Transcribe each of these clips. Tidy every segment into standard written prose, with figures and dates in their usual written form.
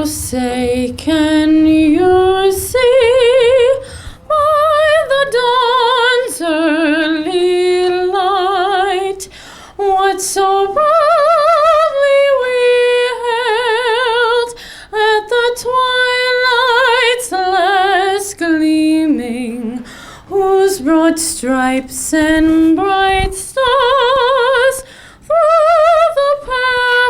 say, can you see by the dawn's early light what so proudly we hailed at the twilight's last gleaming, whose broad stripes and bright stars through the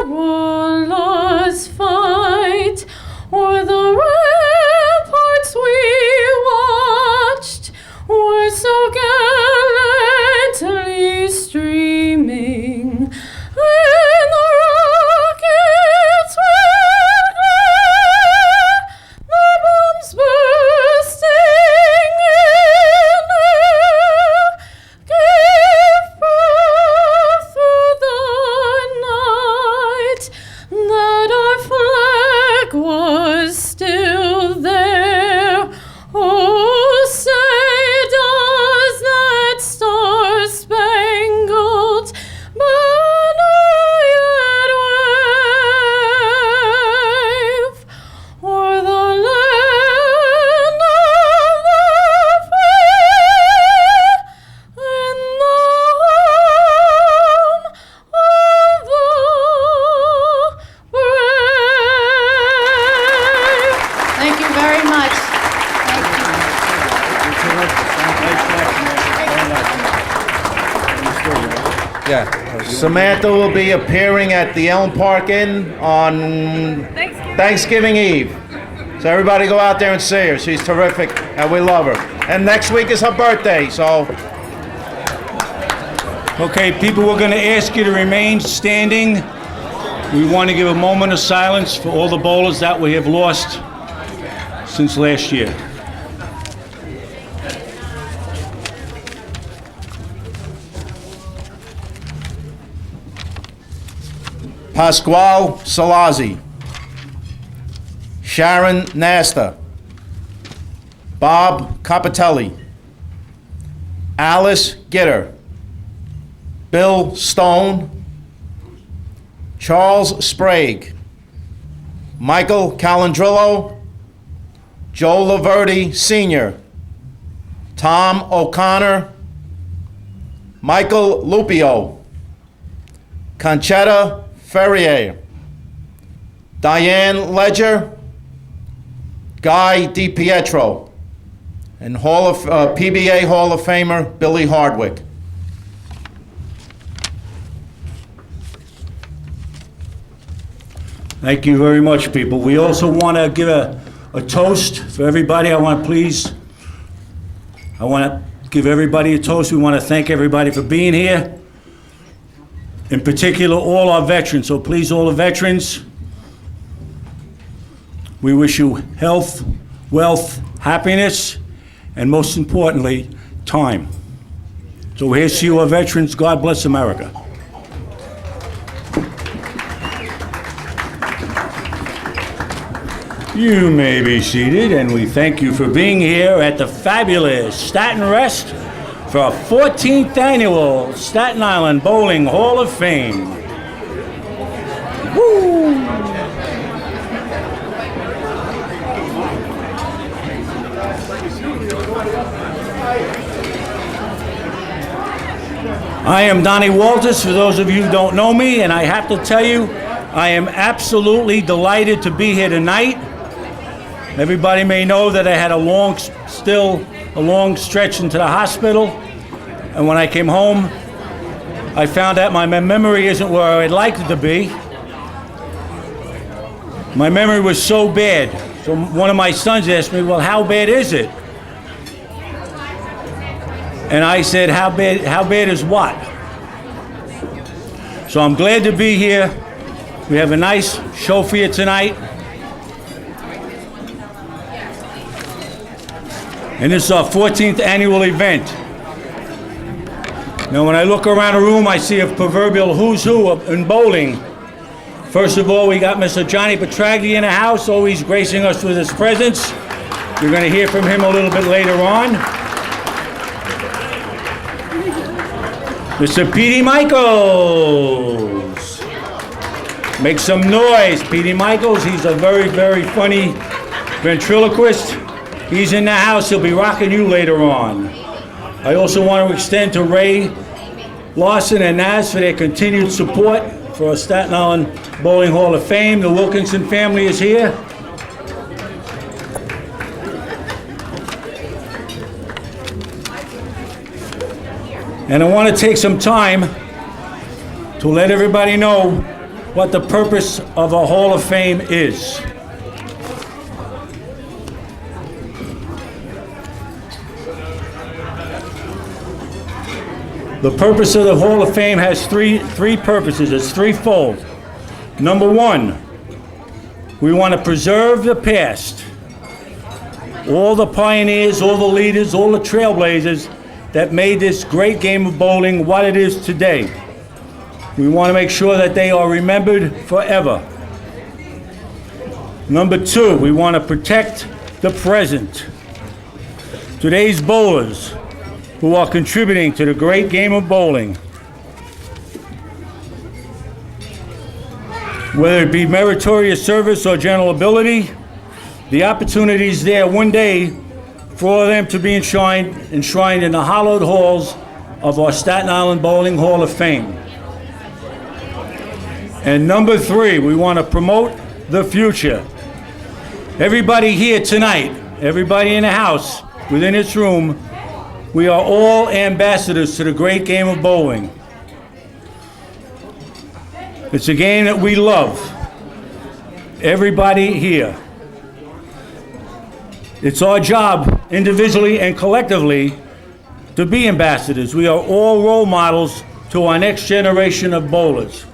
perilous fight o'er the ramparts we watched were so gallantly streaming, and the rockets were clear, the bombs bursting in air gave proof through the night that our flag was still there. Oh, say does that star-spangled banner yet wave o'er the land of the free and the home of the brave? Thank you very much. Yeah. Samantha will be appearing at the Elm Park Inn on Thanksgiving Eve. So everybody go out there and see her. She's terrific, and we love her. And next week is her birthday, so Okay, people, we're going to ask you to remain standing. We want to give a moment of silence for all the bowlers that we have lost since last year. Pasquale Salazzi, Sharon Nasta, Bob Capitelli, Alice Gitter, Bill Stone, Charles Sprague, Michael Calandrillo, Joe Laverty Sr., Tom O'Connor, Michael Lupio, Conchetta Ferrier, Diane Ledger, Guy DiPietro, and PBA Hall of Famer Billy Hardwick. Thank you very much, people. We also want to give a toast for everybody. I want to give everybody a toast. We want to thank everybody for being here. In particular, all our veterans. So please, all the veterans, we wish you health, wealth, happiness, and most importantly, time. So here's to you, our veterans. God bless America. You may be seated, and we thank you for being here at the fabulous Staten Rest for our 14th annual Staten Island Bowling Hall of Fame. Woo! I am Donnie Walters, for those of you who don't know me, and I have to tell you, I am absolutely delighted to be here tonight. Everybody may know that I had a long stretch into the hospital, and when I came home, I found out my memory isn't where I'd like it to be. My memory was so bad. So one of my sons asked me, well, how bad is it? And I said, how bad is what? So I'm glad to be here. We have a nice show for you tonight. And this is our 14th annual event. Now, when I look around the room, I see a proverbial who's who in bowling. First of all, we got Mr. Johnny Petraglia in the house, always gracing us with his presence. You're going to hear from him a little bit later on. Mr. Petey Michaels. Make some noise. Petey Michaels, he's a very, very funny ventriloquist. He's in the house. He'll be rocking you later on. I also want to extend to Ray Larson and Naz for their continued support for our Staten Island Bowling Hall of Fame. The Wilkinson family is here. And I want to take some time to let everybody know what the purpose of a Hall of Fame is. The purpose of the Hall of Fame has three purposes. It's threefold. Number one, we want to preserve the past. All the pioneers, all the leaders, all the trailblazers that made this great game of bowling what it is today. We want to make sure that they are remembered forever. Number two, we want to protect the present. Today's bowlers who are contributing to the great game of bowling, whether it be meritorious service or general ability, the opportunity is there one day for them to be enshrined in the hallowed halls of our Staten Island Bowling Hall of Fame. And number three, we want to promote the future. Everybody here tonight, everybody in the house, within this room, we are all ambassadors to the great game of bowling. It's a game that we love. Everybody here. It's our job, individually and collectively, to be ambassadors. We are all role models to our next generation of bowlers.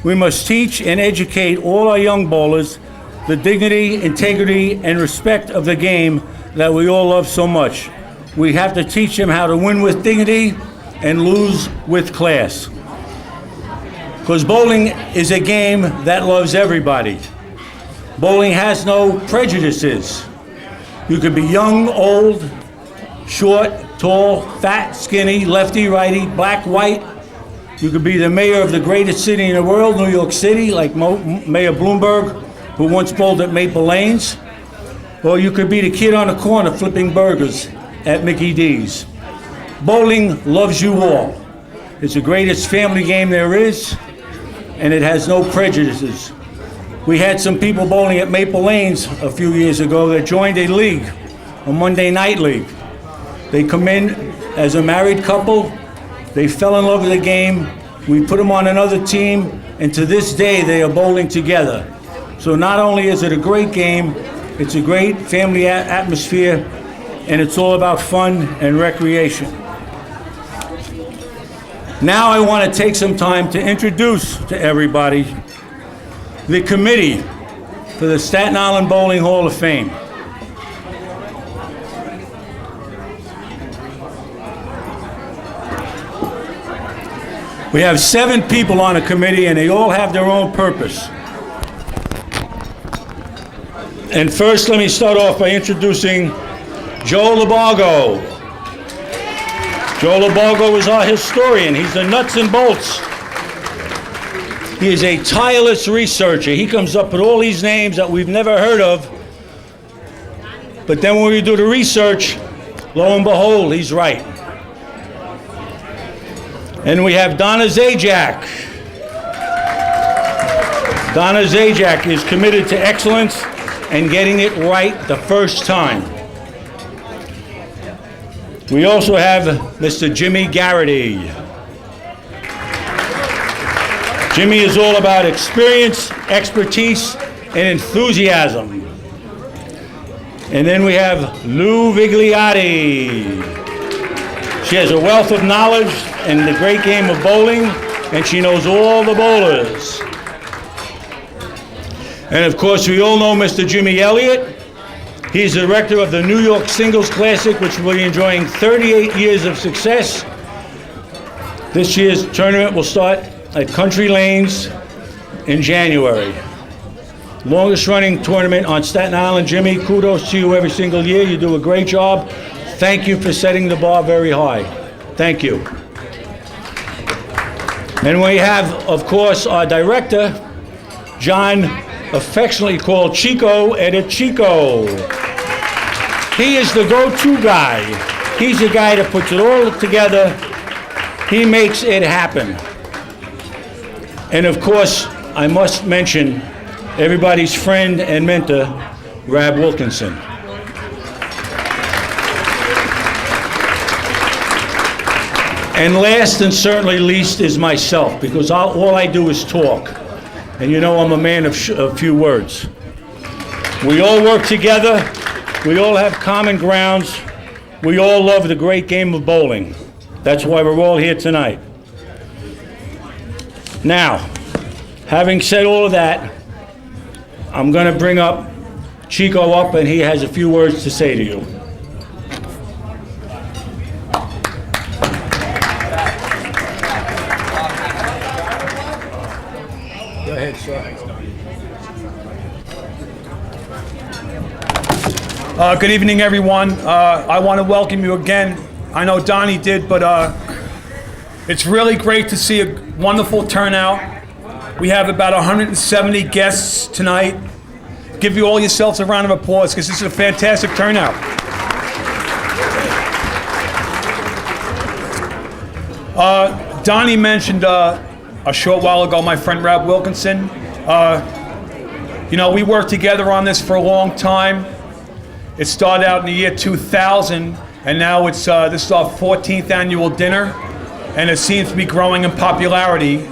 We must teach and educate all our young bowlers the dignity, integrity, and respect of the game that we all love so much. We have to teach them how to win with dignity and lose with class. Because bowling is a game that loves everybody. Bowling has no prejudices. You could be young, old, short, tall, fat, skinny, lefty, righty, black, white. You could be the mayor of the greatest city in the world, New York City, like Mayor Bloomberg, who once bowled at Maple Lanes. Or you could be the kid on the corner flipping burgers at Mickey D's. Bowling loves you all. It's the greatest family game there is, and it has no prejudices. We had some people bowling at Maple Lanes a few years ago that joined a league, a Monday night league. They come in as a married couple. They fell in love with the game. We put them on another team, and to this day they are bowling together. So not only is it a great game, it's a great family atmosphere, and it's all about fun and recreation. Now I want to take some time to introduce to everybody the committee for the Staten Island Bowling Hall of Fame. We have 7 people on a committee, and they all have their own purpose. And first, let me start off by introducing Joe Labargo. Joe Labargo is our historian. He's the nuts and bolts. He is a tireless researcher. He comes up with all these names that we've never heard of. But then when we do the research, lo and behold, he's right. And we have Donna Zajac. Donna Zajac is committed to excellence and getting it right the first time. We also have Mr. Jimmy Garrity. Jimmy is all about experience, expertise, and enthusiasm. And then we have Lou Vigliotti. She has a wealth of knowledge in the great game of bowling, and she knows all the bowlers. And of course, we all know Mr. Jimmy Elliott. He's the director of the New York Singles Classic, which will be enjoying 38 years of success. This year's tournament will start at Country Lanes in January. Longest running tournament on Staten Island. Jimmy, kudos to you every single year. You do a great job. Thank you for setting the bar very high. Thank you. And we have, of course, our director, John, affectionately called Chico Edit Chico. He is the go-to guy. He's the guy that puts it all together. He makes it happen. And of course, I must mention everybody's friend and mentor, Rab Wilkinson. And last and certainly least is myself, because all I do is talk. And you know I'm a man of few words. We all work together. We all have common grounds. We all love the great game of bowling. That's why we're all here tonight. Now, having said all of that, I'm going to bring up Chico up, and he has a few words to say to you. Go ahead, sir. Good evening, everyone. I want to welcome you again. I know Donnie did, but it's really great to see a wonderful turnout. We have about 170 guests tonight. Give you all yourselves a round of applause, because this is a fantastic turnout. Donnie mentioned a short while ago my friend Rab Wilkinson. You know, we worked together on this for a long time. It started out in the year 2000, and now this is our 14th annual dinner, and it seems to be growing in popularity.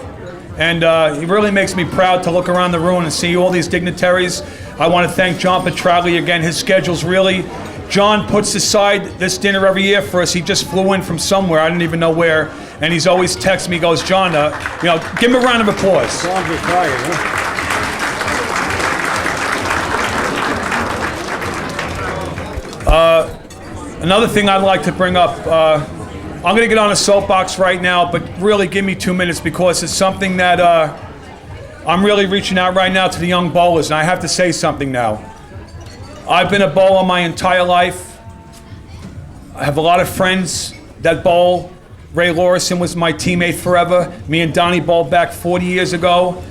And it really makes me proud to look around the room and see all these dignitaries. I want to thank John Petraglia again. His schedule's really... John puts aside this dinner every year for us. He just flew in from somewhere. I didn't even know where. And he's always texting me, goes, John, you know, give him a round of applause. John's retired, huh? Another thing I'd like to bring up, I'm going to get on a soapbox right now, but really give me 2 minutes, because it's something that I'm really reaching out right now to the young bowlers, and I have to say something now. I've been a bowler my entire life. I have a lot of friends that bowl. Ray Lawrison was my teammate forever. Me and Donnie bowled back 40 years ago.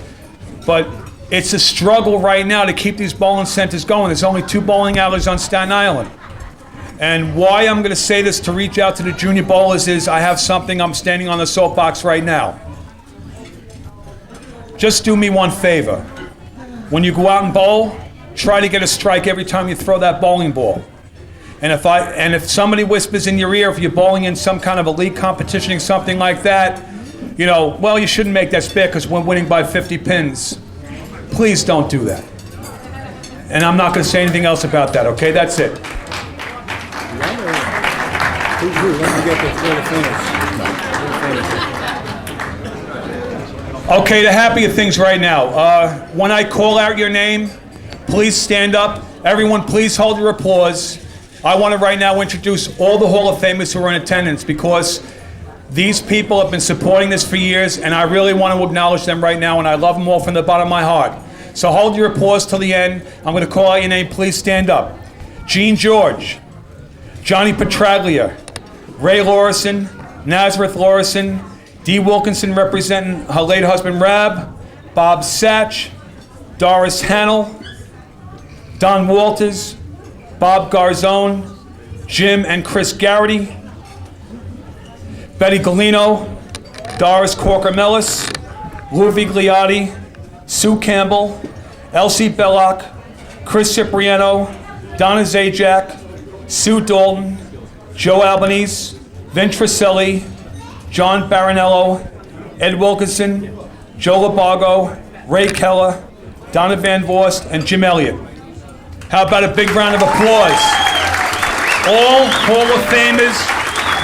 But it's a struggle right now to keep these bowling centers going. There's only 2 bowling alleys on Staten Island. And why I'm going to say this to reach out to the junior bowlers is I have something. I'm standing on the soapbox right now. Just do me one favor. When you go out and bowl, try to get a strike every time you throw that bowling ball. And if somebody whispers in your ear, if you're bowling in some kind of a league competition or something like that, you know, well, you shouldn't make that spit because we're winning by 50 pins. Please don't do that. And I'm not going to say anything else about that, okay? That's it. Okay, the happier things right now. When I call out your name, please stand up. Everyone, please hold your applause. I want to right now introduce all the Hall of Famers who are in attendance, because these people have been supporting this for years, and I really want to acknowledge them right now, and I love them all from the bottom of my heart. So hold your applause till the end. I'm going to call out your name. Please stand up. Gene George, Johnny Petraglia, Ray Lawrison, Nazareth Lawrison, Dee Wilkinson representing her late husband Rab, Bob Satch, Doris Hannell, Don Walters, Bob Garzone, Jim and Chris Garrity, Betty Galino, Doris Corker-Mellis, Lou Vigliotti, Sue Campbell, Elsie Belloc, Chris Cipriano, Donna Zajac, Sue Dalton, Joe Albanese, Vin Trisselli, John Barinello, Ed Wilkinson, Joe Labago, Ray Keller, Donna Van Vorst, and Jim Elliott. How about a big round of applause? All Hall of Famers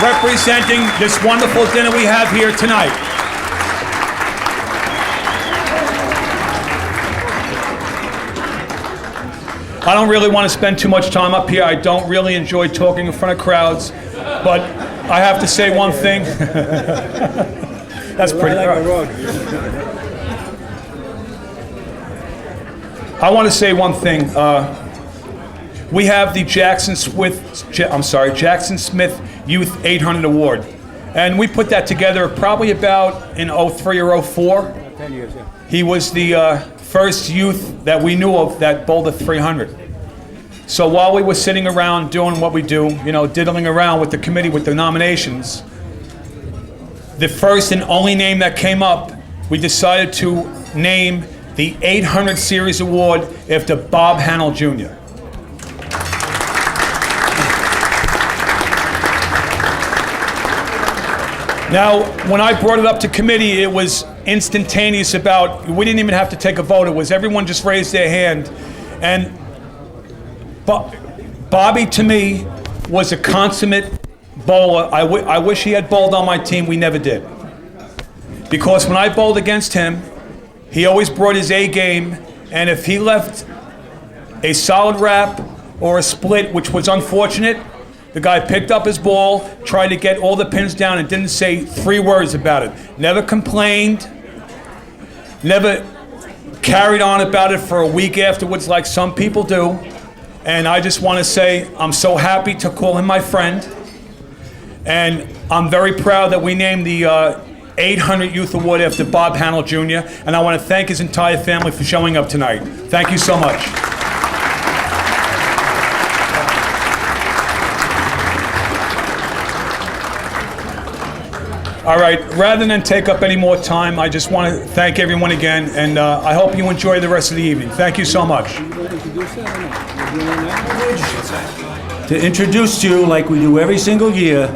representing this wonderful dinner we have here tonight. I don't really want to spend too much time up here. I don't really enjoy talking in front of crowds, but I have to say one thing. That's pretty good. I want to say one thing. We have the Jackson Smith Youth 800 Award, and we put that together probably about in 03 or 04. 10 years, yeah. He was the first youth that we knew of that bowled a 300. So while we were sitting around doing what we do, diddling around with the committee with the nominations, the first and only name that came up, we decided to name the 800 Series Award after Bob Hannell Jr. Now, when I brought it up to committee, it was instantaneous we didn't even have to take a vote. It was everyone just raised their hand. And Bobby, to me, was a consummate bowler. I wish he had bowled on my team. We never did. Because when I bowled against him, he always brought his A game, and if he left a solid wrap or a split, which was unfortunate, the guy picked up his ball, tried to get all the pins down, and didn't say 3 words about it. Never complained, never carried on about it for a week afterwards like some people do. And I just want to say I'm so happy to call him my friend. And I'm very proud that we named the 800 Youth Award after Bob Hannell Jr. And I want to thank his entire family for showing up tonight. Thank you so much. All right, rather than take up any more time, I just want to thank everyone again, and I hope you enjoy the rest of the evening. Thank you so much. To introduce to you, like we do every single year,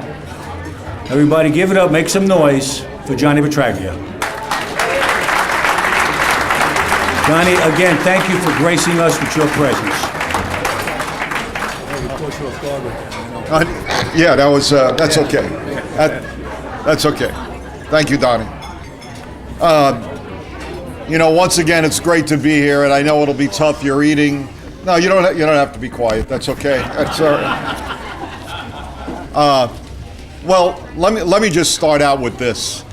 everybody give it up, make some noise for Johnny Petraglia. Johnny, again, thank you for gracing us with your presence. Yeah, that's okay. That's okay. Thank you, Donnie. Once again, it's great to be here, and I know it'll be tough. You're eating. No, you don't have to be quiet. That's okay. That's well, let me just start out with this.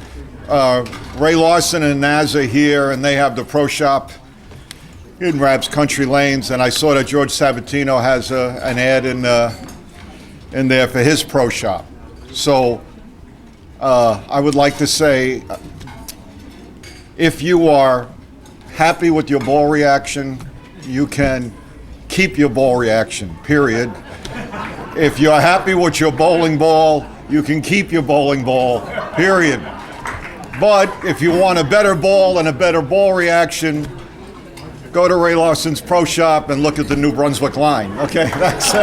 Ray Larson and Naz are here, and they have the pro shop in Rab's Country Lanes, and I saw that George Sabatino has an ad in there for his pro shop. So I would like to say, if you are happy with your ball reaction, you can keep your ball reaction, period. If you're happy with your bowling ball, you can keep your bowling ball, period. But if you want a better ball and a better ball reaction, go to Ray Larson's Pro Shop and look at the New Brunswick line, okay? That's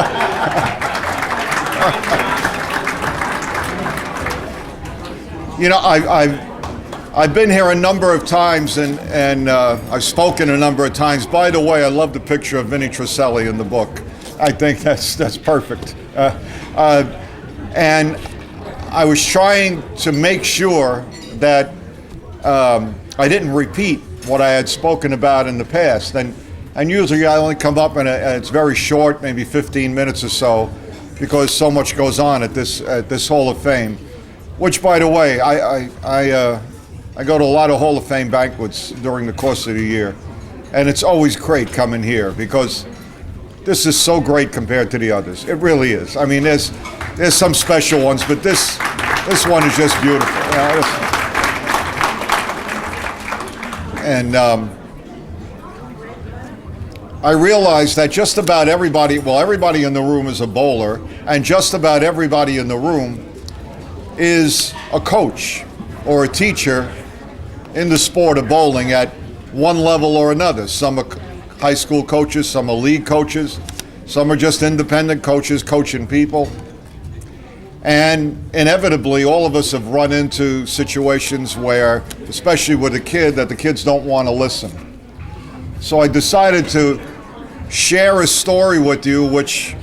I've been here a number of times, and I've spoken a number of times. By the way, I love the picture of Vinnie Trisselli in the book. I think that's perfect. And I was trying to make sure that I didn't repeat what I had spoken about in the past. And usually I only come up and it's very short, maybe 15 minutes or so, because so much goes on at this Hall of Fame. Which, by the way, I go to a lot of Hall of Fame banquets during the course of the year, and it's always great coming here because this is so great compared to the others. It really is. I mean, there's some special ones, but this one is just beautiful. And I realized that just about everybody in the room is a bowler, and just about everybody in the room is a coach or a teacher in the sport of bowling at one level or another. Some are high school coaches, some are league coaches, some are just independent coaches coaching people. And inevitably, all of us have run into situations where, especially with a kid, that the kids don't want to listen. So I decided to share a story with you, which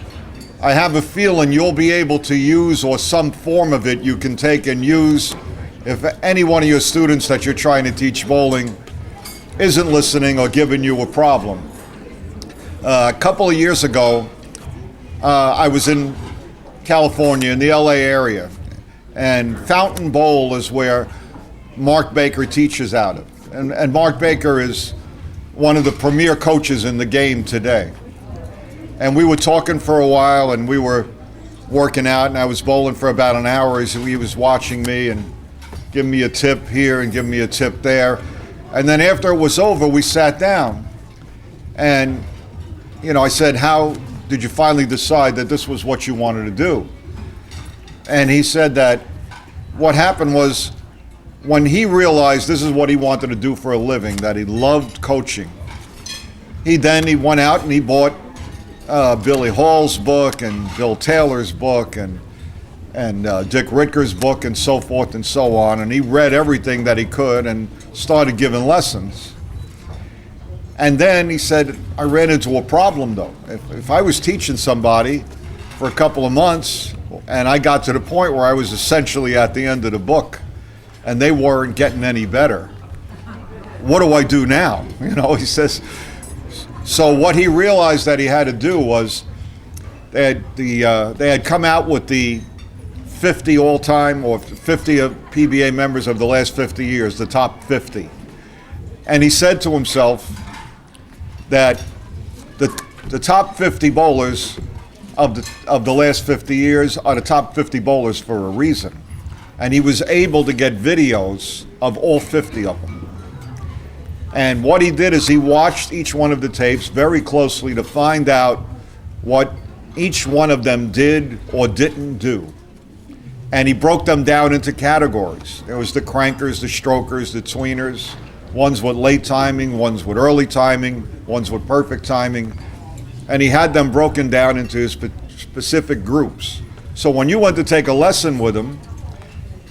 I have a feeling you'll be able to use, or some form of it you can take and use if any one of your students that you're trying to teach bowling isn't listening or giving you a problem. A couple of years ago, I was in California, in the LA area, and Fountain Bowl is where Mark Baker teaches out of. And Mark Baker is one of the premier coaches in the game today. And we were talking for a while, and we were working out, and I was bowling for about an hour as he was watching me and giving me a tip here and giving me a tip there. And then after it was over, we sat down. And, I said, how did you finally decide that this was what you wanted to do? And he said that what happened was when he realized this is what he wanted to do for a living, that he loved coaching, he went out and he bought Billy Hall's book and Bill Taylor's book and Dick Ritker's book and so forth and so on. And he read everything that he could and started giving lessons. And then he said, I ran into a problem though. If I was teaching somebody for a couple of months and I got to the point where I was essentially at the end of the book and they weren't getting any better, what do I do now? He says, so what he realized that he had to do was they had come out with the 50 all-time or 50 of PBA members of the last 50 years, the top 50. And he said to himself that the top 50 bowlers of the last 50 years are the top 50 bowlers for a reason. And he was able to get videos of all 50 of them. And what he did is he watched each one of the tapes very closely to find out what each one of them did or didn't do. And he broke them down into categories. There was the crankers, the strokers, the tweeners, ones with late timing, ones with early timing, ones with perfect timing. And he had them broken down into specific groups. So when you went to take a lesson with him,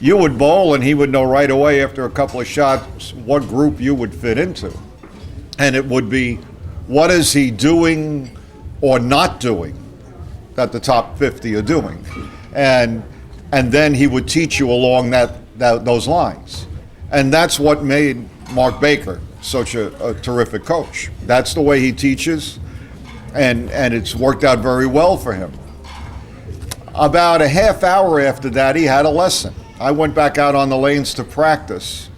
you would bowl and he would know right away after a couple of shots what group you would fit into. And it would be, what is he doing or not doing that the top 50 are doing? And then he would teach you along those lines. And that's what made Mark Baker such a terrific coach. That's the way he teaches, and it's worked out very well for him. About a half hour after that, he had a lesson. I went back out on the lanes to practice,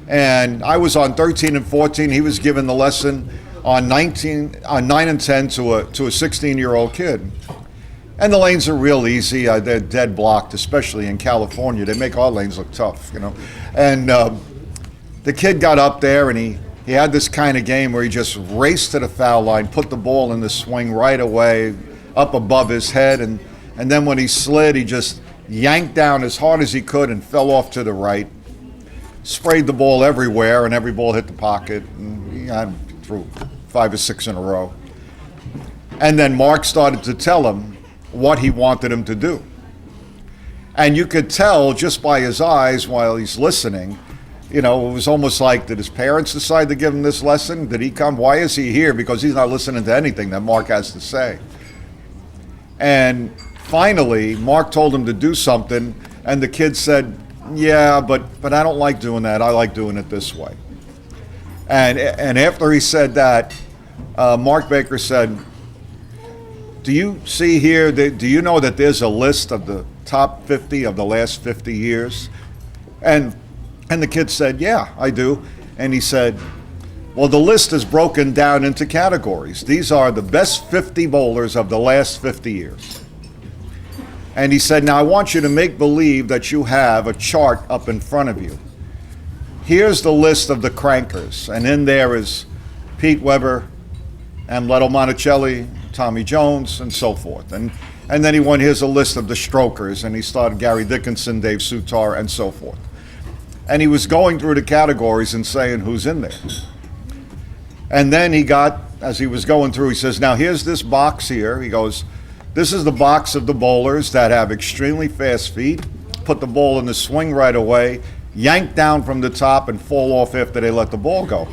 and I was on 13 and 14. He was giving the lesson on 9 and 10 to a 16-year-old kid. And the lanes are real easy. They're dead blocked, especially in California. They make our lanes look tough, And the kid got up there, and he had this kind of game where he just raced to the foul line, put the ball in the swing right away, up above his head, and then when he slid, he just yanked down as hard as he could and fell off to the right, sprayed the ball everywhere, and every ball hit the pocket, and he threw 5 or 6 in a row. And then Mark started to tell him what he wanted him to do. And you could tell just by his eyes while he's listening, it was almost like, did his parents decide to give him this lesson? Did he come? Why is he here? Because he's not listening to anything that Mark has to say. And finally, Mark told him to do something, and the kid said, yeah, but I don't like doing that. I like doing it this way. And after he said that, Mark Baker said, do you see here, do you know that there's a list of the top 50 of the last 50 years? And the kid said, yeah, I do. And he said, well, the list is broken down into categories. These are the best 50 bowlers of the last 50 years. And he said, now I want you to make believe that you have a chart up in front of you. Here's the list of the crankers. And in there is Pete Weber, Amleto Monticelli, Tommy Jones, and so forth. And then he went, here's a list of the strokers, and he started Gary Dickinson, Dave Sutar, and so forth. And he was going through the categories and saying who's in there. And then he got, as he was going through, he says, now here's this box here. He goes, this is the box of the bowlers that have extremely fast feet, put the ball in the swing right away, yank down from the top, and fall off after they let the ball go.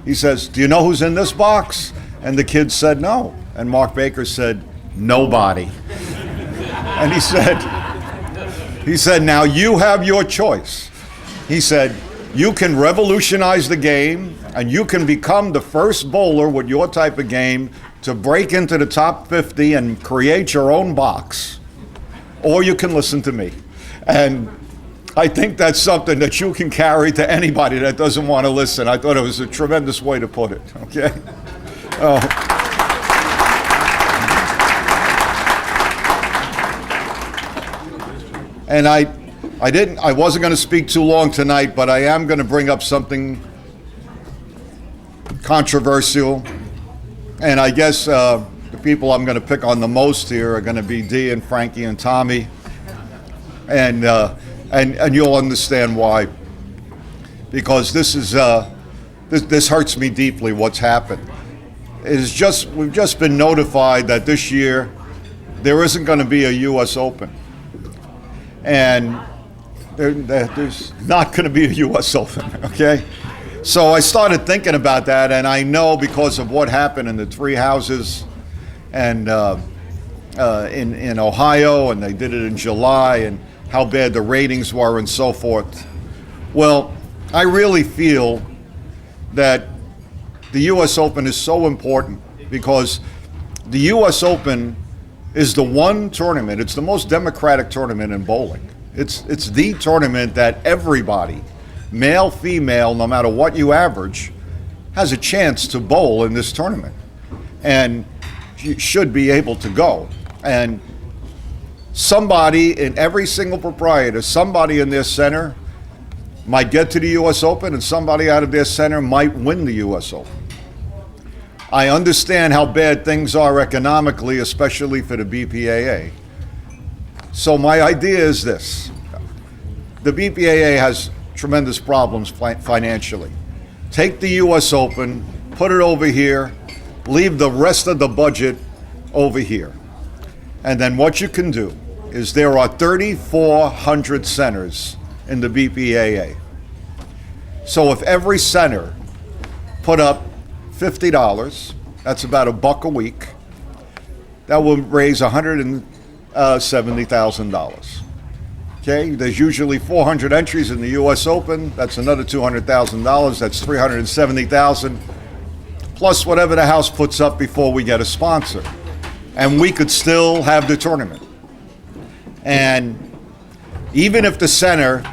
He says, do you know who's in this box? And the kid said no. And Mark Baker said, nobody. And he said, now you have your choice. He said, you can revolutionize the game, and you can become the first bowler with your type of game to break into the top 50 and create your own box, or you can listen to me. And I think that's something that you can carry to anybody that doesn't want to listen. I thought it was a tremendous way to put it, okay? And I wasn't going to speak too long tonight, but I am going to bring up something controversial. And I guess the people I'm going to pick on the most here are going to be Dee and Frankie and Tommy. And you'll understand why. Because this is this hurts me deeply, what's happened. We've just been notified that this year there isn't going to be a U.S. Open. And there's not going to be a U.S. Open, okay? So I started thinking about that, and I know because of what happened in the three houses and in Ohio, and they did it in July, and how bad the ratings were and so forth. Well, I really feel that the U.S. Open is so important because the U.S. Open is the one tournament, it's the most democratic tournament in bowling. It's the tournament that everybody, male, female, no matter what you average, has a chance to bowl in this tournament. And you should be able to go. And somebody in every single proprietor, somebody in their center might get to the U.S. Open, and somebody out of their center might win the U.S. Open. I understand how bad things are economically, especially for the BPAA. So my idea is this. The BPAA has tremendous problems financially. Take the U.S. Open, put it over here, leave the rest of the budget over here. And then what you can do is there are 3,400 centers in the BPAA. So if every center put up $50, that's about $1 a week, that will raise $170,000. Okay, there's usually 400 entries in the U.S. Open. That's another $200,000. That's $370,000, plus whatever the house puts up before we get a sponsor. And we could still have the tournament. And even if the center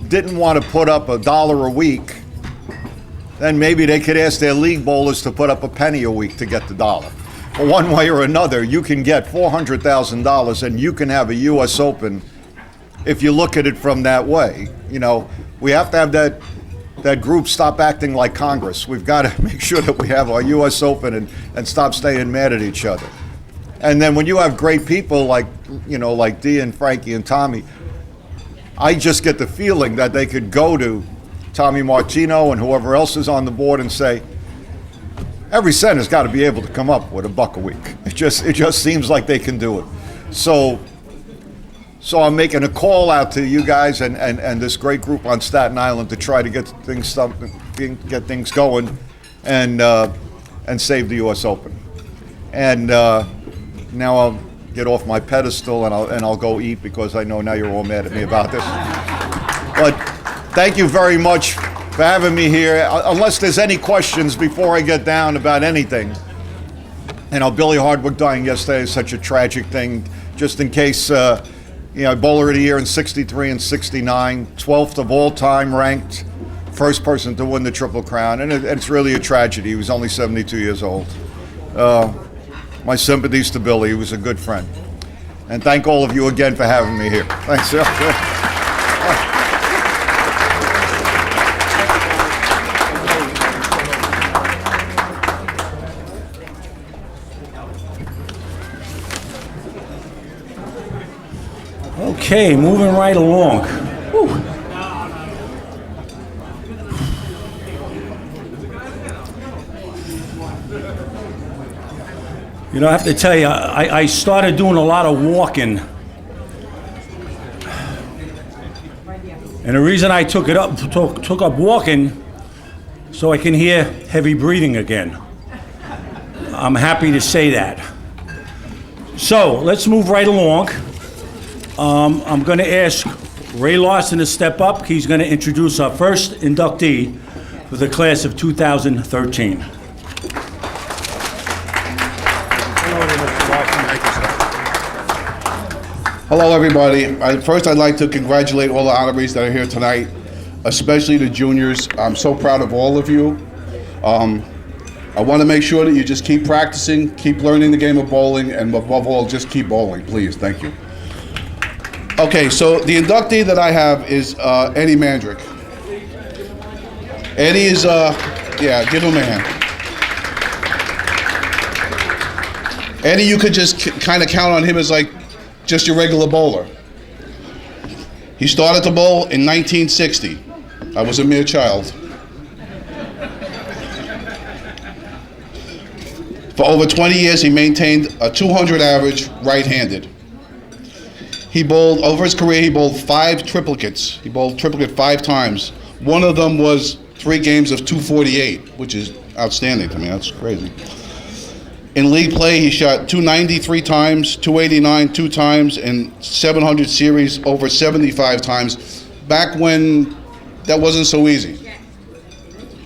didn't want to put up $1 a week, then maybe they could ask their league bowlers to put up a penny a week to get the dollar. But one way or another, you can get $400,000 and you can have a U.S. Open if you look at it from that way. You know, we have to have that group stop acting like Congress. We've got to make sure that we have our U.S. Open and stop staying mad at each other. And then when you have great people like Dee and Frankie and Tommy, I just get the feeling that they could go to Tommy Martino and whoever else is on the board and say, every center's got to be able to come up with $1 a week. It just seems like they can do it. So I'm making a call out to you guys and this great group on Staten Island to try to get things going and save the U.S. Open. And now I'll get off my pedestal and I'll go eat because I know now you're all mad at me about this. But thank you very much for having me here. Unless there's any questions before I get down about anything. Billy Hardwick dying yesterday is such a tragic thing. Just in case, bowler of the year in 63 and 69, 12th of all time ranked, first person to win the Triple Crown. And it's really a tragedy. He was only 72 years old. My sympathies to Billy. He was a good friend. And thank all of you again for having me here. Thanks, sir. Okay, moving right along. Whew. You know, I have to tell you, I started doing a lot of walking. And the reason I took up walking, so I can hear heavy breathing again. I'm happy to say that. So, let's move right along. I'm going to ask Ray Larson to step up. He's going to introduce our first inductee for the class of 2013. Hello, everybody. First, I'd like to congratulate all the honorees that are here tonight, especially the juniors. I'm so proud of all of you. I want to make sure that you just keep practicing, keep learning the game of bowling, and above all, just keep bowling, please. Thank you. Okay, so the inductee that I have is Eddie Mandrick. Eddie is, give him a hand. Eddie, you could just kind of count on him as like just your regular bowler. He started to bowl in 1960. I was a mere child. For over 20 years, he maintained a 200 average right-handed. He bowled, over his career, he bowled 5 triplicates. He bowled triplicate 5 times. One of them was 3 games of 248, which is outstanding to me. That's crazy. In league play, he shot 290 3 times, 289 2 times, and 700 series over 75 times, back when that wasn't so easy.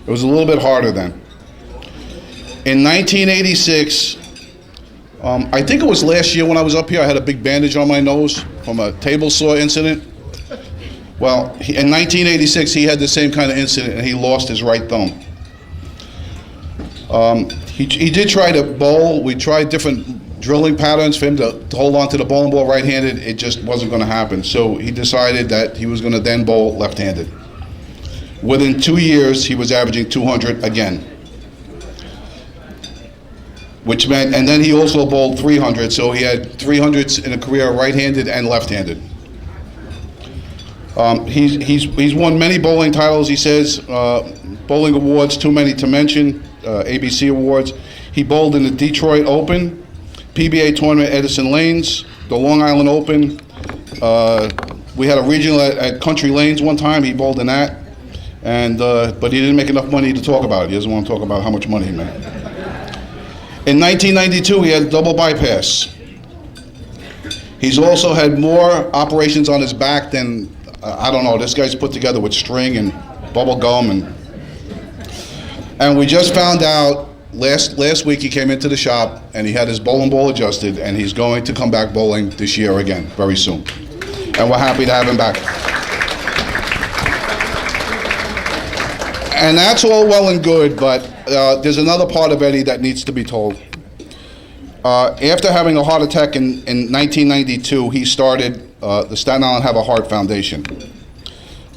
It was a little bit harder then. In 1986, I think it was last year when I was up here, I had a big bandage on my nose from a table saw incident. Well, in 1986, he had the same kind of incident, and he lost his right thumb. He did try to bowl. We tried different drilling patterns for him to hold on to the bowling ball right-handed. It just wasn't going to happen. So he decided that he was going to then bowl left-handed. Within 2 years, he was averaging 200 again. Which meant, and then he also bowled 300, so he had 300s in a career right-handed and left-handed. He's won many bowling titles, he says, bowling awards, too many to mention, ABC awards. He bowled in the Detroit Open, PBA tournament Edison Lanes, the Long Island Open. We had a regional at Country Lanes one time, he bowled in that, and but he didn't make enough money to talk about it. He doesn't want to talk about how much money he made. In 1992, he had a double bypass. He's also had more operations on his back than, I don't know, this guy's put together with string and bubble gum. And we just found out last week he came into the shop and he had his bowling ball adjusted, and he's going to come back bowling this year again, very soon. And we're happy to have him back. And that's all well and good, but there's another part of Eddie that needs to be told. After having a heart attack in 1992, he started the Staten Island Have a Heart Foundation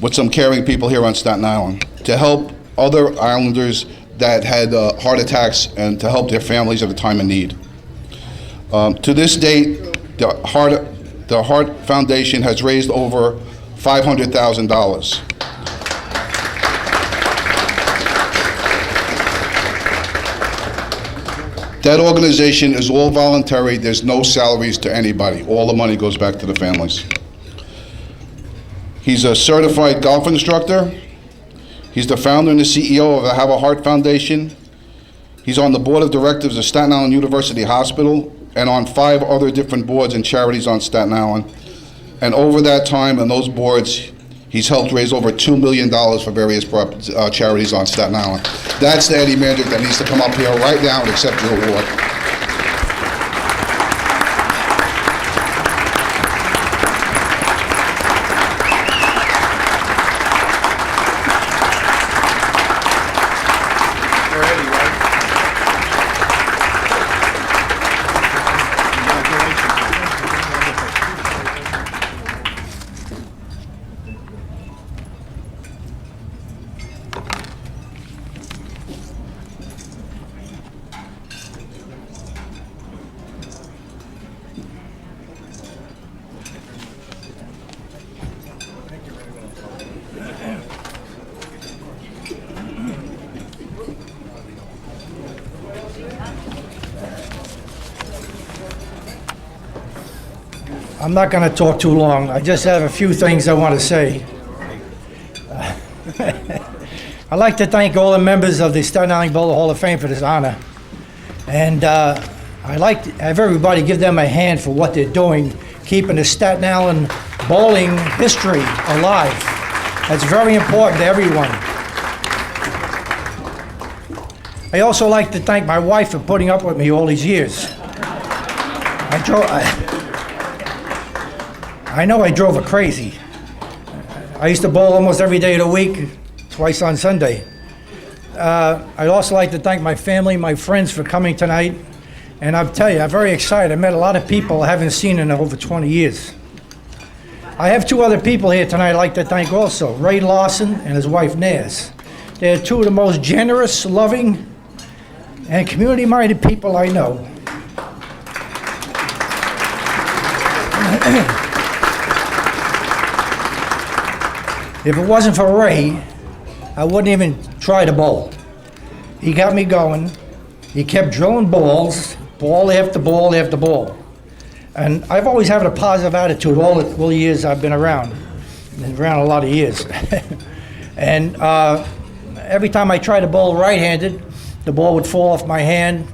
with some caring people here on Staten Island to help other islanders that had heart attacks and to help their families at a time of need. To this date, the Heart Foundation has raised over $500,000. That organization is all voluntary. There's no salaries to anybody. All the money goes back to the families. He's a certified golf instructor. He's the founder and the CEO of the Have a Heart Foundation. He's on the board of directors of Staten Island University Hospital and on 5 other different boards and charities on Staten Island. And over that time on those boards, he's helped raise over $2 million for various charities on Staten Island. That's the Eddie Mandrick that needs to come up here right now and accept your award. I'm not going to talk too long. I just have a few things I want to say. I'd like to thank all the members of the Staten Island Bowler Hall of Fame for this honor. And I'd like to have everybody give them a hand for what they're doing, keeping the Staten Island bowling history alive. That's very important to everyone. I also like to thank my wife for putting up with me all these years. I know I drove her crazy. I used to bowl almost every day of the week, twice on Sunday. I'd also like to thank my family, my friends for coming tonight. And I'll tell you, I'm very excited. I met a lot of people I haven't seen in over 20 years. I have 2 other people here tonight I'd like to thank also, Ray Lawson and his wife Naz. They're 2 of the most generous, loving, and community-minded people I know. If it wasn't for Ray, I wouldn't even try to bowl. He got me going. He kept drilling balls, ball after ball after ball. And I've always had a positive attitude all the years I've been around. Been around a lot of years. And every time I tried to bowl right-handed, the ball would fall off my hand.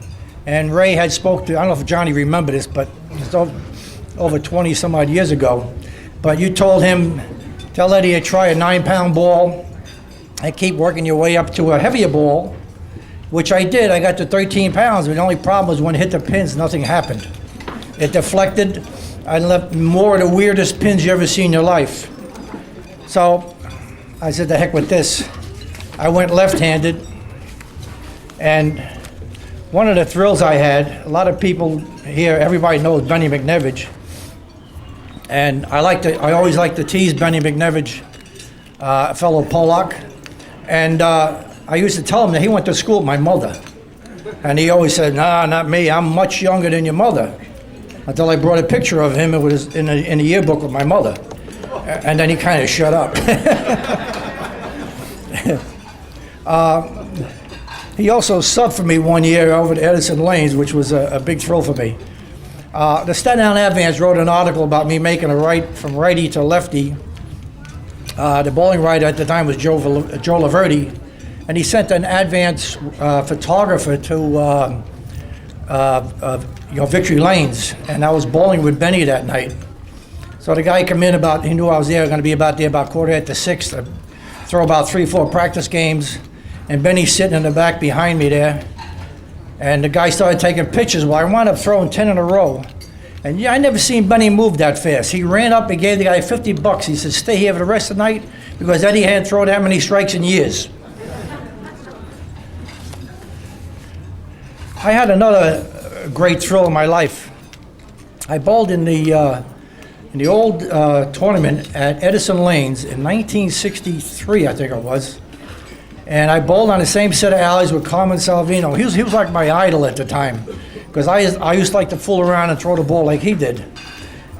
And Ray had spoke to, I don't know if Johnny remembered this, but it's over 20 some odd years ago. But you told him, tell Eddie to try a 9-pound ball and keep working your way up to a heavier ball, which I did. I got to 13 pounds, but the only problem was when it hit the pins, nothing happened. It deflected. I left more of the weirdest pins you ever see in your life. So I said, the heck with this. I went left-handed, and one of the thrills I had, a lot of people here, everybody knows Benny McNevich, and I always like to tease Benny McNevich, a fellow Polak, and I used to tell him that he went to school with my mother, and he always said, nah, not me, I'm much younger than your mother, until I brought a picture of him. It was in a yearbook with my mother, and then he kind of shut up. He also subbed for me one year over at Edison Lanes, which was a big thrill for me. The Staten Island Advance wrote an article about me making a right from righty to lefty. The bowling writer at the time was Joe Laverty, and he sent an Advance photographer to Victory Lanes, and I was bowling with Benny that night. So the guy came in he knew I was there, going to be about 6:15, to throw about 3-4 practice games. And Benny's sitting in the back behind me there. And the guy started taking pictures. Well, I wound up throwing 10 in a row. And yeah, I never seen Benny move that fast. He ran up and gave the guy $50. He said, stay here for the rest of the night, because Eddie hadn't thrown that many strikes in years. I had another great thrill in my life. I bowled in the old tournament at Edison Lanes in 1963, I think it was. And I bowled on the same set of alleys with Carmen Salvino. He was like my idol at the time, because I used to like to fool around and throw the ball like he did.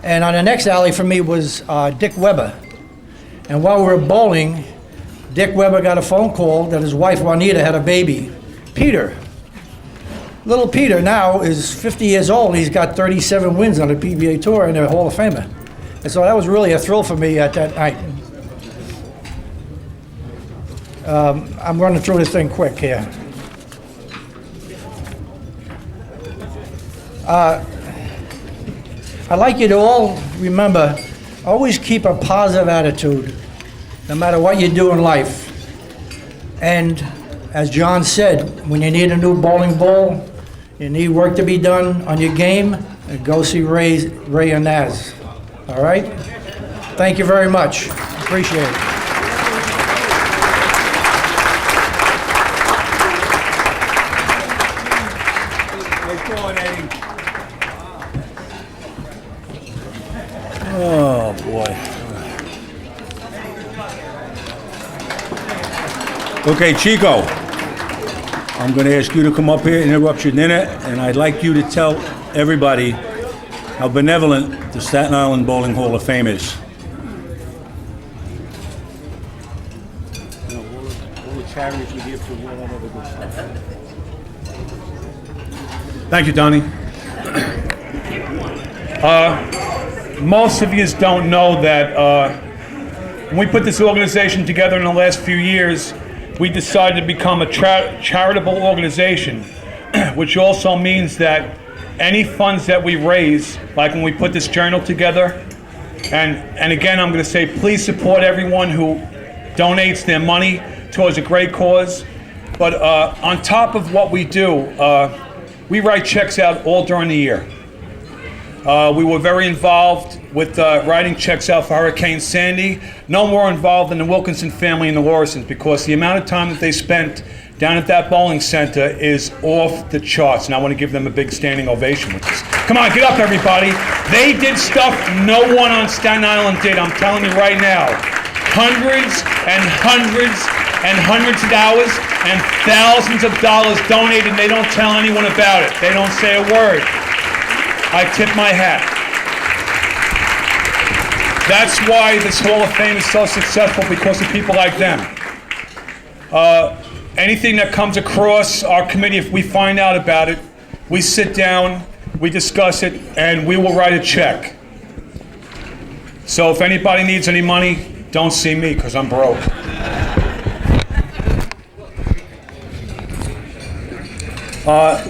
And on the next alley for me was Dick Weber. And while we were bowling, Dick Weber got a phone call that his wife Juanita had a baby, Peter. Little Peter now is 50 years old. He's got 37 wins on the PBA Tour and a Hall of Famer. And so that was really a thrill for me at that night. I'm running through this thing quick here. I'd like you to all remember, always keep a positive attitude, no matter what you do in life. And as John said, when you need a new bowling ball, you need work to be done on your game, go see Ray and Naz. All right? Thank you very much. Appreciate it. Oh, boy. Okay, Chico, I'm going to ask you to come up here and interrupt your dinner, and I'd like you to tell everybody how benevolent the Staten Island Bowling Hall of Fame is. Thank you, Donnie. Most of you don't know that when we put this organization together in the last few years, we decided to become a charitable organization, which also means that any funds that we raise, like when we put this journal together, and again, I'm going to say, please support everyone who donates their money towards a great cause. But on top of what we do, we write checks out all during the year. We were very involved with writing checks out for Hurricane Sandy. No more involved than the Wilkinson family and the Laurisons, because the amount of time that they spent down at that bowling center is off the charts, and I want to give them a big standing ovation with this. Come on, get up, everybody. They did stuff no one on Staten Island did, I'm telling you right now. Hundreds and hundreds and hundreds of hours and thousands of dollars donated, and they don't tell anyone about it. They don't say a word. I tip my hat. That's why this Hall of Fame is so successful, because of people like them. Anything that comes across our committee, if we find out about it, we sit down, we discuss it, and we will write a check. So if anybody needs any money, don't see me, because I'm broke.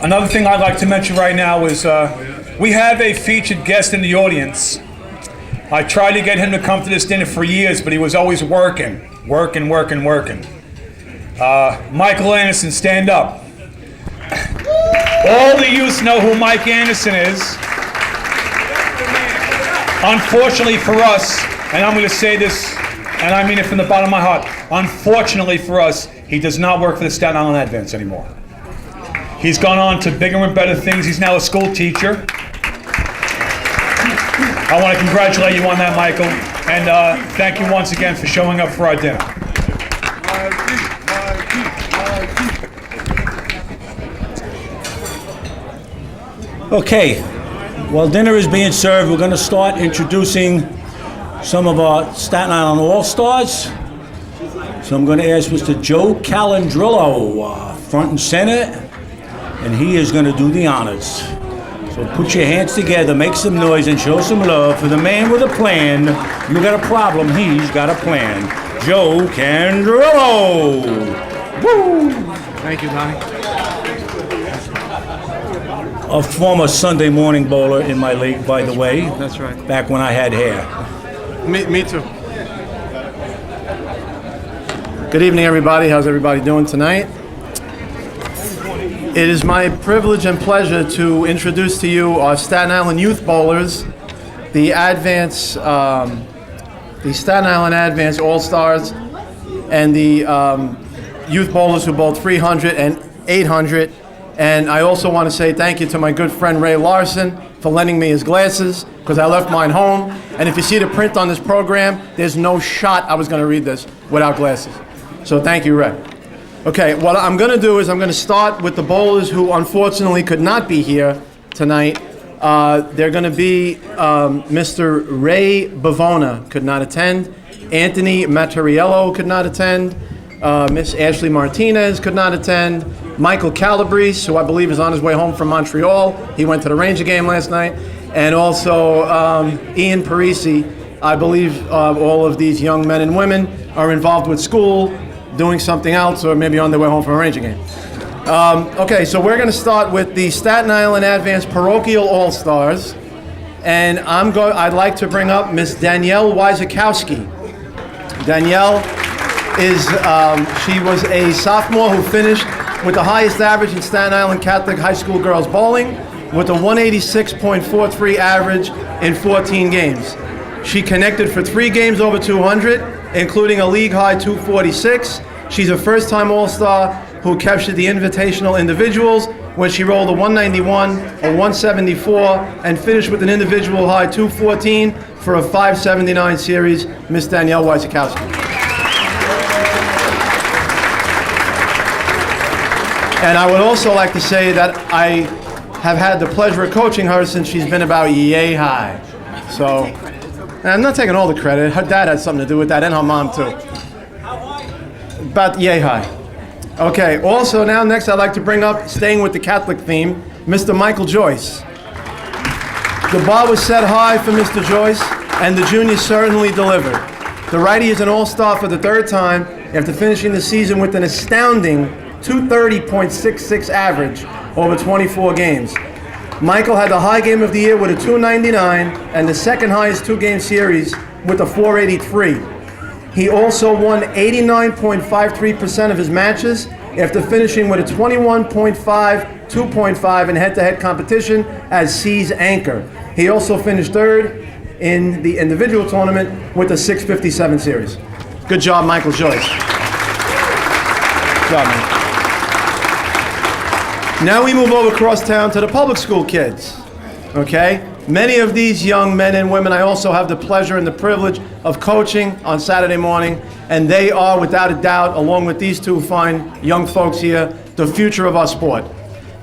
Another thing I'd like to mention right now is we have a featured guest in the audience. I tried to get him to come to this dinner for years, but he was always working. Michael Anderson, stand up. All the youth know who Mike Anderson is. Unfortunately for us, and I'm going to say this, and I mean it from the bottom of my heart, unfortunately for us, he does not work for the Staten Island Advance anymore. He's gone on to bigger and better things. He's now a school teacher. I want to congratulate you on that, Michael, and thank you once again for showing up for our dinner. Okay, while dinner is being served, we're going to start introducing some of our Staten Island All-Stars. So I'm going to ask Mr. Joe Calandrillo, front and center, and he is going to do the honors. So put your hands together, make some noise, and show some love for the man with a plan. You got a problem, he's got a plan. Joe Calandrillo. Woo! Thank you, Donnie. A former Sunday morning bowler in my league, by the way. That's right. Back when I had hair. Me too. Good evening, everybody. How's everybody doing tonight? It is my privilege and pleasure to introduce to you our Staten Island youth bowlers, the Staten Island Advance All-Stars, and the youth bowlers who bowled 300 and 800. And I also want to say thank you to my good friend Ray Larson for lending me his glasses, because I left mine home. And if you see the print on this program, there's no shot I was going to read this without glasses. So thank you, Ray. Okay, what I'm going to do is I'm going to start with the bowlers who unfortunately could not be here tonight. They're going to be Mr. Ray Bavona could not attend, Anthony Matariello could not attend, Miss Ashley Martinez could not attend, Michael Calabrese, who I believe is on his way home from Montreal. He went to the Ranger game last night. And also Ian Parisi. I believe all of these young men and women are involved with school, doing something else, or maybe on their way home from a Ranger game. Okay, so we're going to start with the Staten Island Advance Parochial All-Stars. And I'd like to bring up Miss Danielle Wyzakowski. Danielle she was a sophomore who finished with the highest average in Staten Island Catholic High School girls bowling, with a 186.43 average in 14 games. She connected for 3 games over 200, including a league-high 246. She's a first-time All-Star who captured the Invitational Individuals when she rolled a 191, a 174, and finished with an individual high 214 for a 579 series, Miss Danielle Wyzakowski. And I would also like to say that I have had the pleasure of coaching her since she's been about yay high. So, and I'm not taking all the credit. Her dad had something to do with that, and her mom too. About yay high. Okay, also now next I'd like to bring up, staying with the Catholic theme, Mr. Michael Joyce. The bar was set high for Mr. Joyce, and the juniors certainly delivered. The righty is an all-star for the 3rd time after finishing the season with an astounding 230.66 average over 24 games. Michael had the high game of the year with a 299 and the second highest 2-game series with a 483. He also won 89.53% of his matches after finishing with a 21.5, 2.5 in head-to-head competition as C's anchor. He also finished 3rd in the individual tournament with a 657 series. Good job, Michael Joyce. Good job, man. Now we move over across town to the public school kids, okay? Many of these young men and women I also have the pleasure and the privilege of coaching on Saturday morning, and they are, without a doubt, along with these two fine young folks here, the future of our sport.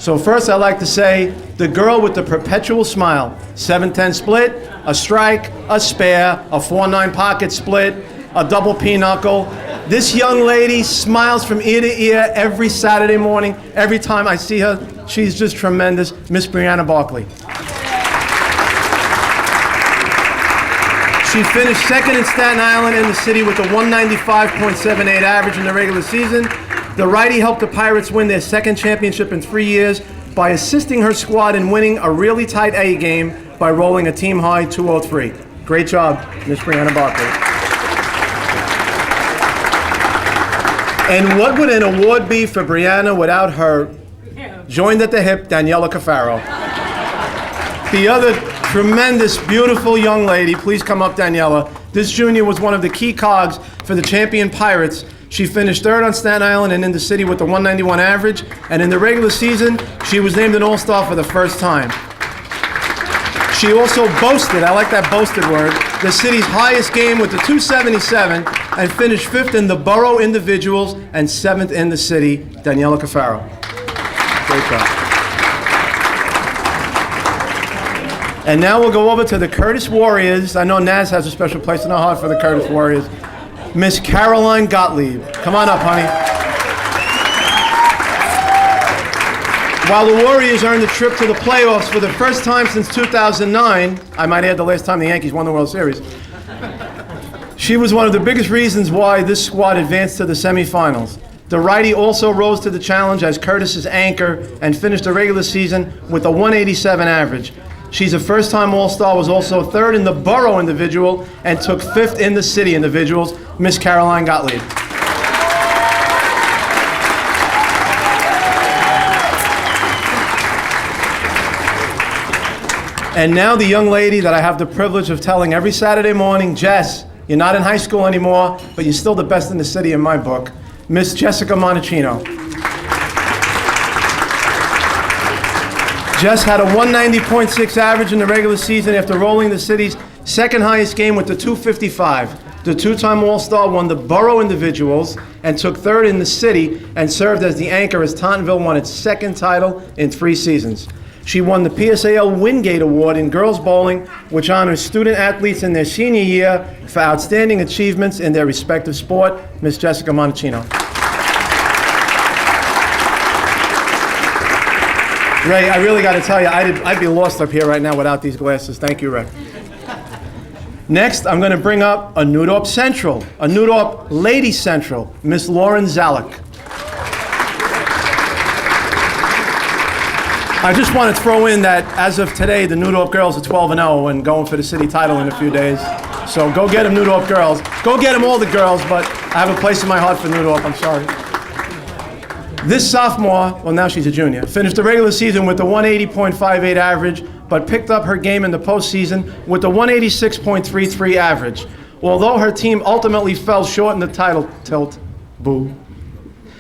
So first I'd like to say the girl with the perpetual smile, 7-10 split, a strike, a spare, a 4-9 pocket split, a double pinochle. This young lady smiles from ear to ear every Saturday morning. Every time I see her, she's just tremendous. Miss Brianna Barkley. She finished second in Staten Island in the city with a 195.78 average in the regular season. The righty helped the Pirates win their second championship in 3 years by assisting her squad in winning a really tight A game by rolling a team-high 203. Great job, Miss Brianna Barkley. And what would an award be for Brianna without her joined at the hip, Daniela Cafaro? The other tremendous, beautiful young lady, please come up, Daniela. This junior was one of the key cogs for the champion Pirates. She finished third on Staten Island and in the city with a 191 average, and in the regular season, she was named an All-Star for the first time. She also boasted, I like that boasted word, the city's highest game with the 277 and finished fifth in the borough individuals and seventh in the city, Daniela Cafaro. Great job. And now we'll go over to the Curtis Warriors. I know Naz has a special place in her heart for the Curtis Warriors. Miss Caroline Gottlieb. Come on up, honey. While the Warriors earned the trip to the playoffs for the first time since 2009, I might add the last time the Yankees won the World Series, she was one of the biggest reasons why this squad advanced to the semifinals. The righty also rose to the challenge as Curtis's anchor and finished the regular season with a 187 average. She's a first-time All-Star, was also third in the borough individual, and took fifth in the city individuals, Miss Caroline Gottlieb. And now the young lady that I have the privilege of telling every Saturday morning, Jess, you're not in high school anymore, but you're still the best in the city in my book, Miss Jessica Monaccino. Jess had a 190.6 average in the regular season after rolling the city's second highest game with the 255. The two-time All-Star won the borough individuals and took third in the city and served as the anchor as Tauntonville won its second title in 3 seasons. She won the PSAL Wingate Award in girls bowling, which honors student athletes in their senior year for outstanding achievements in their respective sport. Miss Jessica Monaccino. Ray, I really got to tell you, I'd be lost up here right now without these glasses. Thank you, Ray. Next, I'm going to bring up a Newdorp Central, a Newdorp Ladies Central, Miss Lauren Zalek. I just want to throw in that as of today, the Newdorp girls are 12-0 and going for the city title in a few days. So go get them, Newdorp girls. Go get them, all the girls, but I have a place in my heart for Newdorp, I'm sorry. This sophomore, well now she's a junior, finished the regular season with a 180.58 average, but picked up her game in the postseason with a 186.33 average. Although her team ultimately fell short in the title tilt, boo,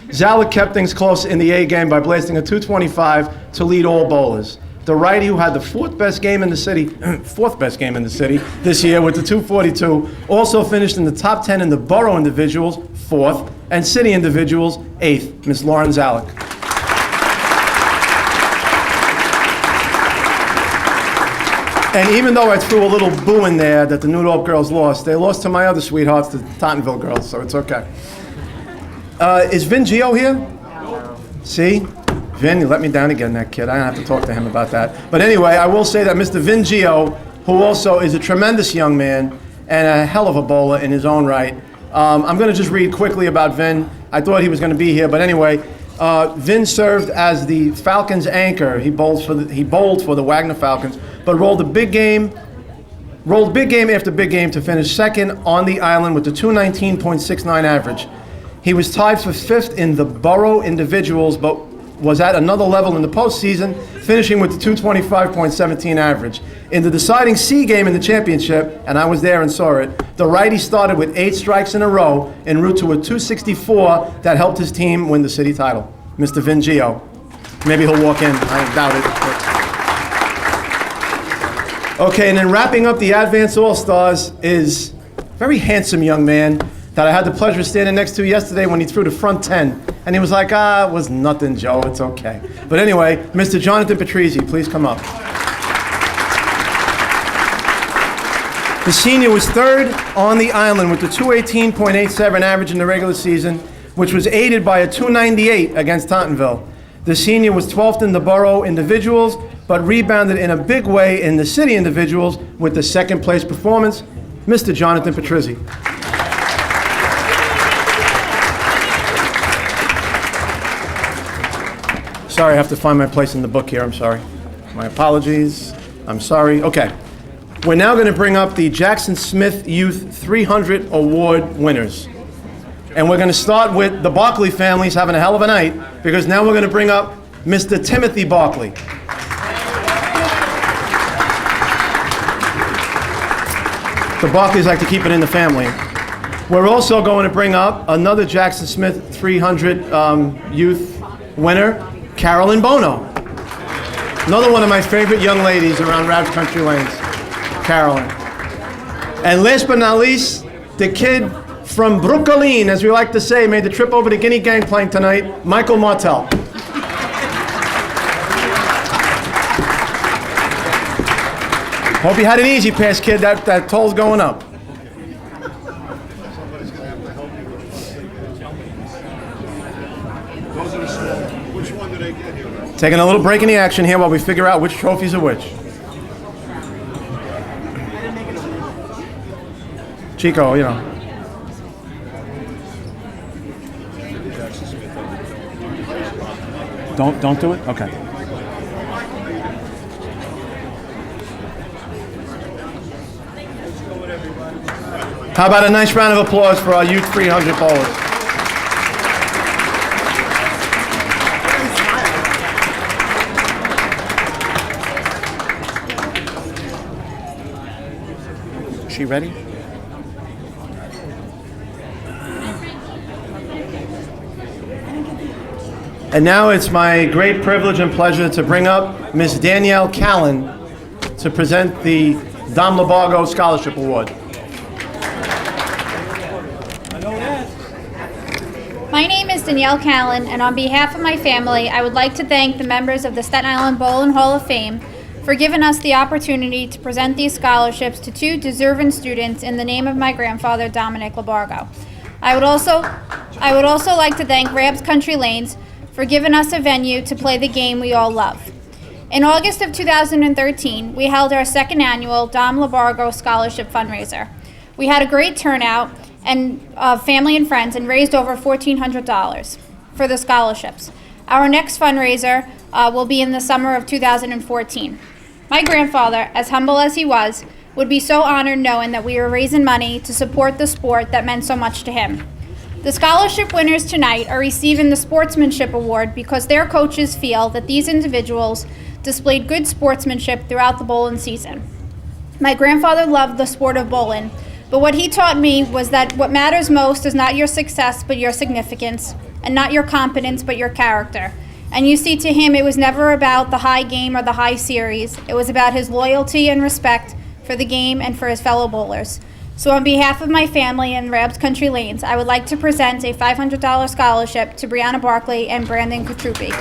Zalek kept things close in the A game by blasting a 225 to lead all bowlers. The righty, who had the fourth best game in the city this year with the 242, also finished in the top 10 in the borough individuals, 4th, and city individuals, 8th, Miss Lauren Zalek. And even though I threw a little boo in there that the Newdorp girls lost, they lost to my other sweethearts, the Tauntonville girls, so it's okay. Is Vin Gio here? No. See? Vin, you let me down again, that kid. I don't have to talk to him about that. But anyway, I will say that Mr. Vin Gio, who also is a tremendous young man and a hell of a bowler in his own right. I'm going to just read quickly about Vin. I thought he was going to be here, but anyway, Vin served as the Falcons anchor. He bowled for the Wagner Falcons, but rolled big game after big game to finish second on the island with the 219.69 average. He was tied for 5th in the borough individuals, but was at another level in the postseason, finishing with the 225.17 average. In the deciding C game in the championship, and I was there and saw it, the righty started with 8 strikes in a row en route to a 264 that helped his team win the city title. Mr. Vin Gio. Maybe he'll walk in, I doubt it. Okay, and then wrapping up the Advanced All-Stars is a very handsome young man that I had the pleasure of standing next to yesterday when he threw the front 10 And he was like, it was nothing, Joe, it's okay. But anyway, Mr. Jonathan Patrizzi, please come up. The senior was third on the island with a 218.87 average in the regular season, which was aided by a 298 against Tottenville. The senior was 12th in the borough individuals, but rebounded in a big way in the city individuals with the second place performance, Mr. Jonathan Patrizzi. Sorry, I have to find my place in the book here, I'm sorry. My apologies, I'm sorry. Okay, we're now gonna bring up the Jackson Smith Youth 300 Award winners. And we're gonna start with the Barkley family's having a hell of a night, because now we're gonna bring up Mr. Timothy Barkley. The Barkleys like to keep it in the family. We're also going to bring up another Jackson Smith 300 youth winner, Carolyn Bono. Another one of my favorite young ladies around Rab's Country Lanes, Carolyn. And last but not least, the kid from Brooklyn, as we like to say, made the trip over to Guinea Gangplank tonight, Michael Martell. Hope you had an easy pass, kid. That toll's going up. Which one did I get here? Taking a little break in the action here while we figure out which trophies are which. Chico, you know. Don't do it? Okay. How about a nice round of applause for our Youth 300 bowlers? Is she ready? And now it's my great privilege and pleasure to bring up Miss Danielle Callan to present the Dom Labargo Scholarship Award. My name is Danielle Callan, and on behalf of my family, I would like to thank the members of the Staten Island Bowling Hall of Fame for giving us the opportunity to present these scholarships to two deserving students in the name of my grandfather, Dominic Labargo. I would also like to thank Rab's Country Lanes for giving us a venue to play the game we all love. In August of 2013, we held our second annual Dom Labargo Scholarship Fundraiser. We had a great turnout and family and friends, and raised over $1,400 for the scholarships. Our next fundraiser will be in the summer of 2014. My grandfather, as humble as he was, would be so honored knowing that we were raising money to support the sport that meant so much to him. The scholarship winners tonight are receiving the Sportsmanship Award because their coaches feel that these individuals displayed good sportsmanship throughout the bowling season. My grandfather loved the sport of bowling, but what he taught me was that what matters most is not your success but your significance, and not your competence but your character. And you see, to him, it was never about the high game or the high series. It was about his loyalty and respect for the game and for his fellow bowlers. So on behalf of my family and Rab's Country Lanes, I would like to present a $500 scholarship to Brianna Barkley and Brandon Katrupi.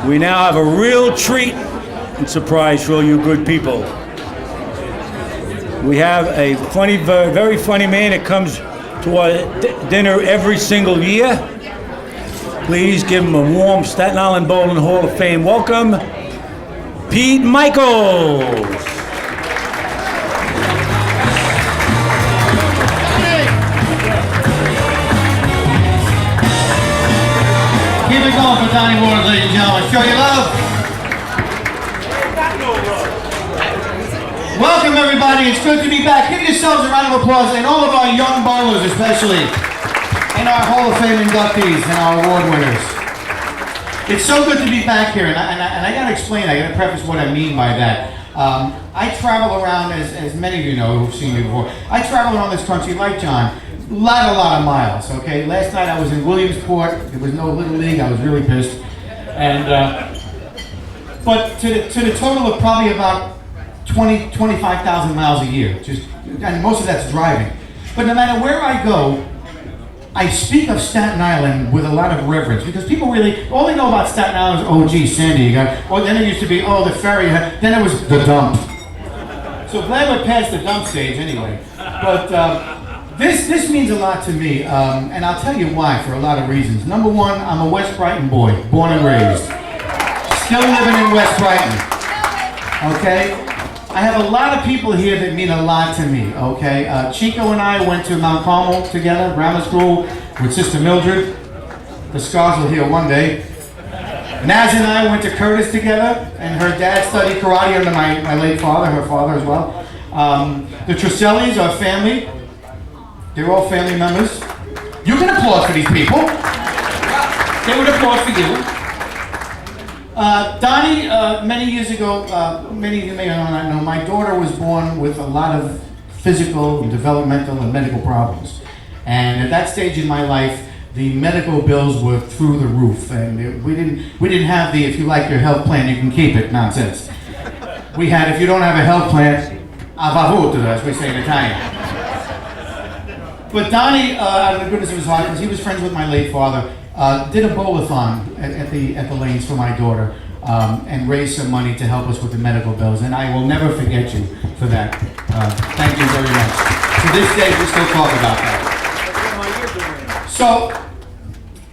We now have a real treat and surprise for all you good people. We have a funny, very funny man that comes to our dinner every single year. Please give him a warm Staten Island Bowling Hall of Fame welcome, Pete Michaels. Keep it going for Donnie Ward, ladies and gentlemen. Show your love. welcome everybody. It's good to be back. Give yourselves a round of applause, and all of our young bowlers especially, and our Hall of Fame inductees and our award winners. It's so good to be back here, and I gotta explain, I gotta preface what I mean by that. I travel around, as many of you know who've seen me before, I travel around this country like John, a lot of miles, okay? Last night I was in Williamsport, there was no Little League, I was really pissed. And, but to the total of probably about 25,000 miles a year, and most of that's driving. But no matter where I go, I speak of Staten Island with a lot of reverence, because people really, all they know about Staten Island is, oh gee, Sandy, you got, or then it used to be, oh, the ferry, then it was the dump. So glad we're past the dump stage anyway. But this means a lot to me, and I'll tell you why, for a lot of reasons. Number one, I'm a West Brighton boy, born and raised. Still living in West Brighton, okay? I have a lot of people here that mean a lot to me, okay? Chico and I went to Mount Carmel together, grammar school, with Sister Mildred. The scars will heal one day. Naz and I went to Curtis together, and her dad studied karate under my late father, her father as well. The Trusellis are family. They're all family members. You can applaud for these people. They would applaud for you. Donnie, many years ago, many of you may not know, my daughter was born with a lot of physical, developmental, and medical problems. And at that stage in my life, the medical bills were through the roof. And we didn't have the, if you like your health plan, you can keep it nonsense. We had, if you don't have a health plan, avavuto, as we say in Italian. But Donnie, out of the goodness of his heart, because he was friends with my late father, did a bowl-a-thon at the lanes for my daughter and raised some money to help us with the medical bills, and I will never forget you for that. Thank you very much. To this day, we still talk about that. So,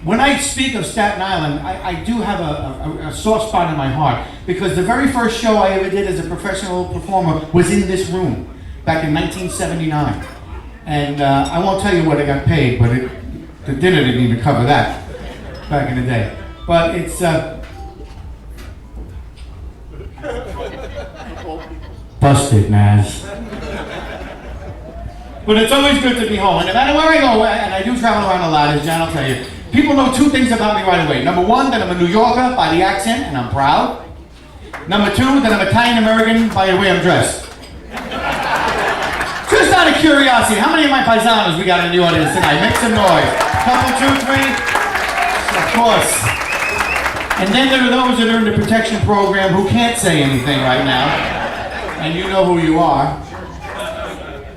when I speak of Staten Island, I do have a soft spot in my heart, because the very first show I ever did as a professional performer was in this room back in 1979. And I won't tell you what I got paid, but the dinner didn't even cover that back in the day. But it's busted, Naz. But it's always good to be home. And no matter where I go, and I do travel around a lot, as John will tell you, people know two things about me right away. Number one, that I'm a New Yorker by the accent, and I'm proud. Number two, that I'm Italian-American by the way I'm dressed. Just out of curiosity, how many of my paisanos we got in the audience tonight? Make some noise. Couple, two, three. Of course. And then there are those that are in the protection program who can't say anything right now. And you know who you are.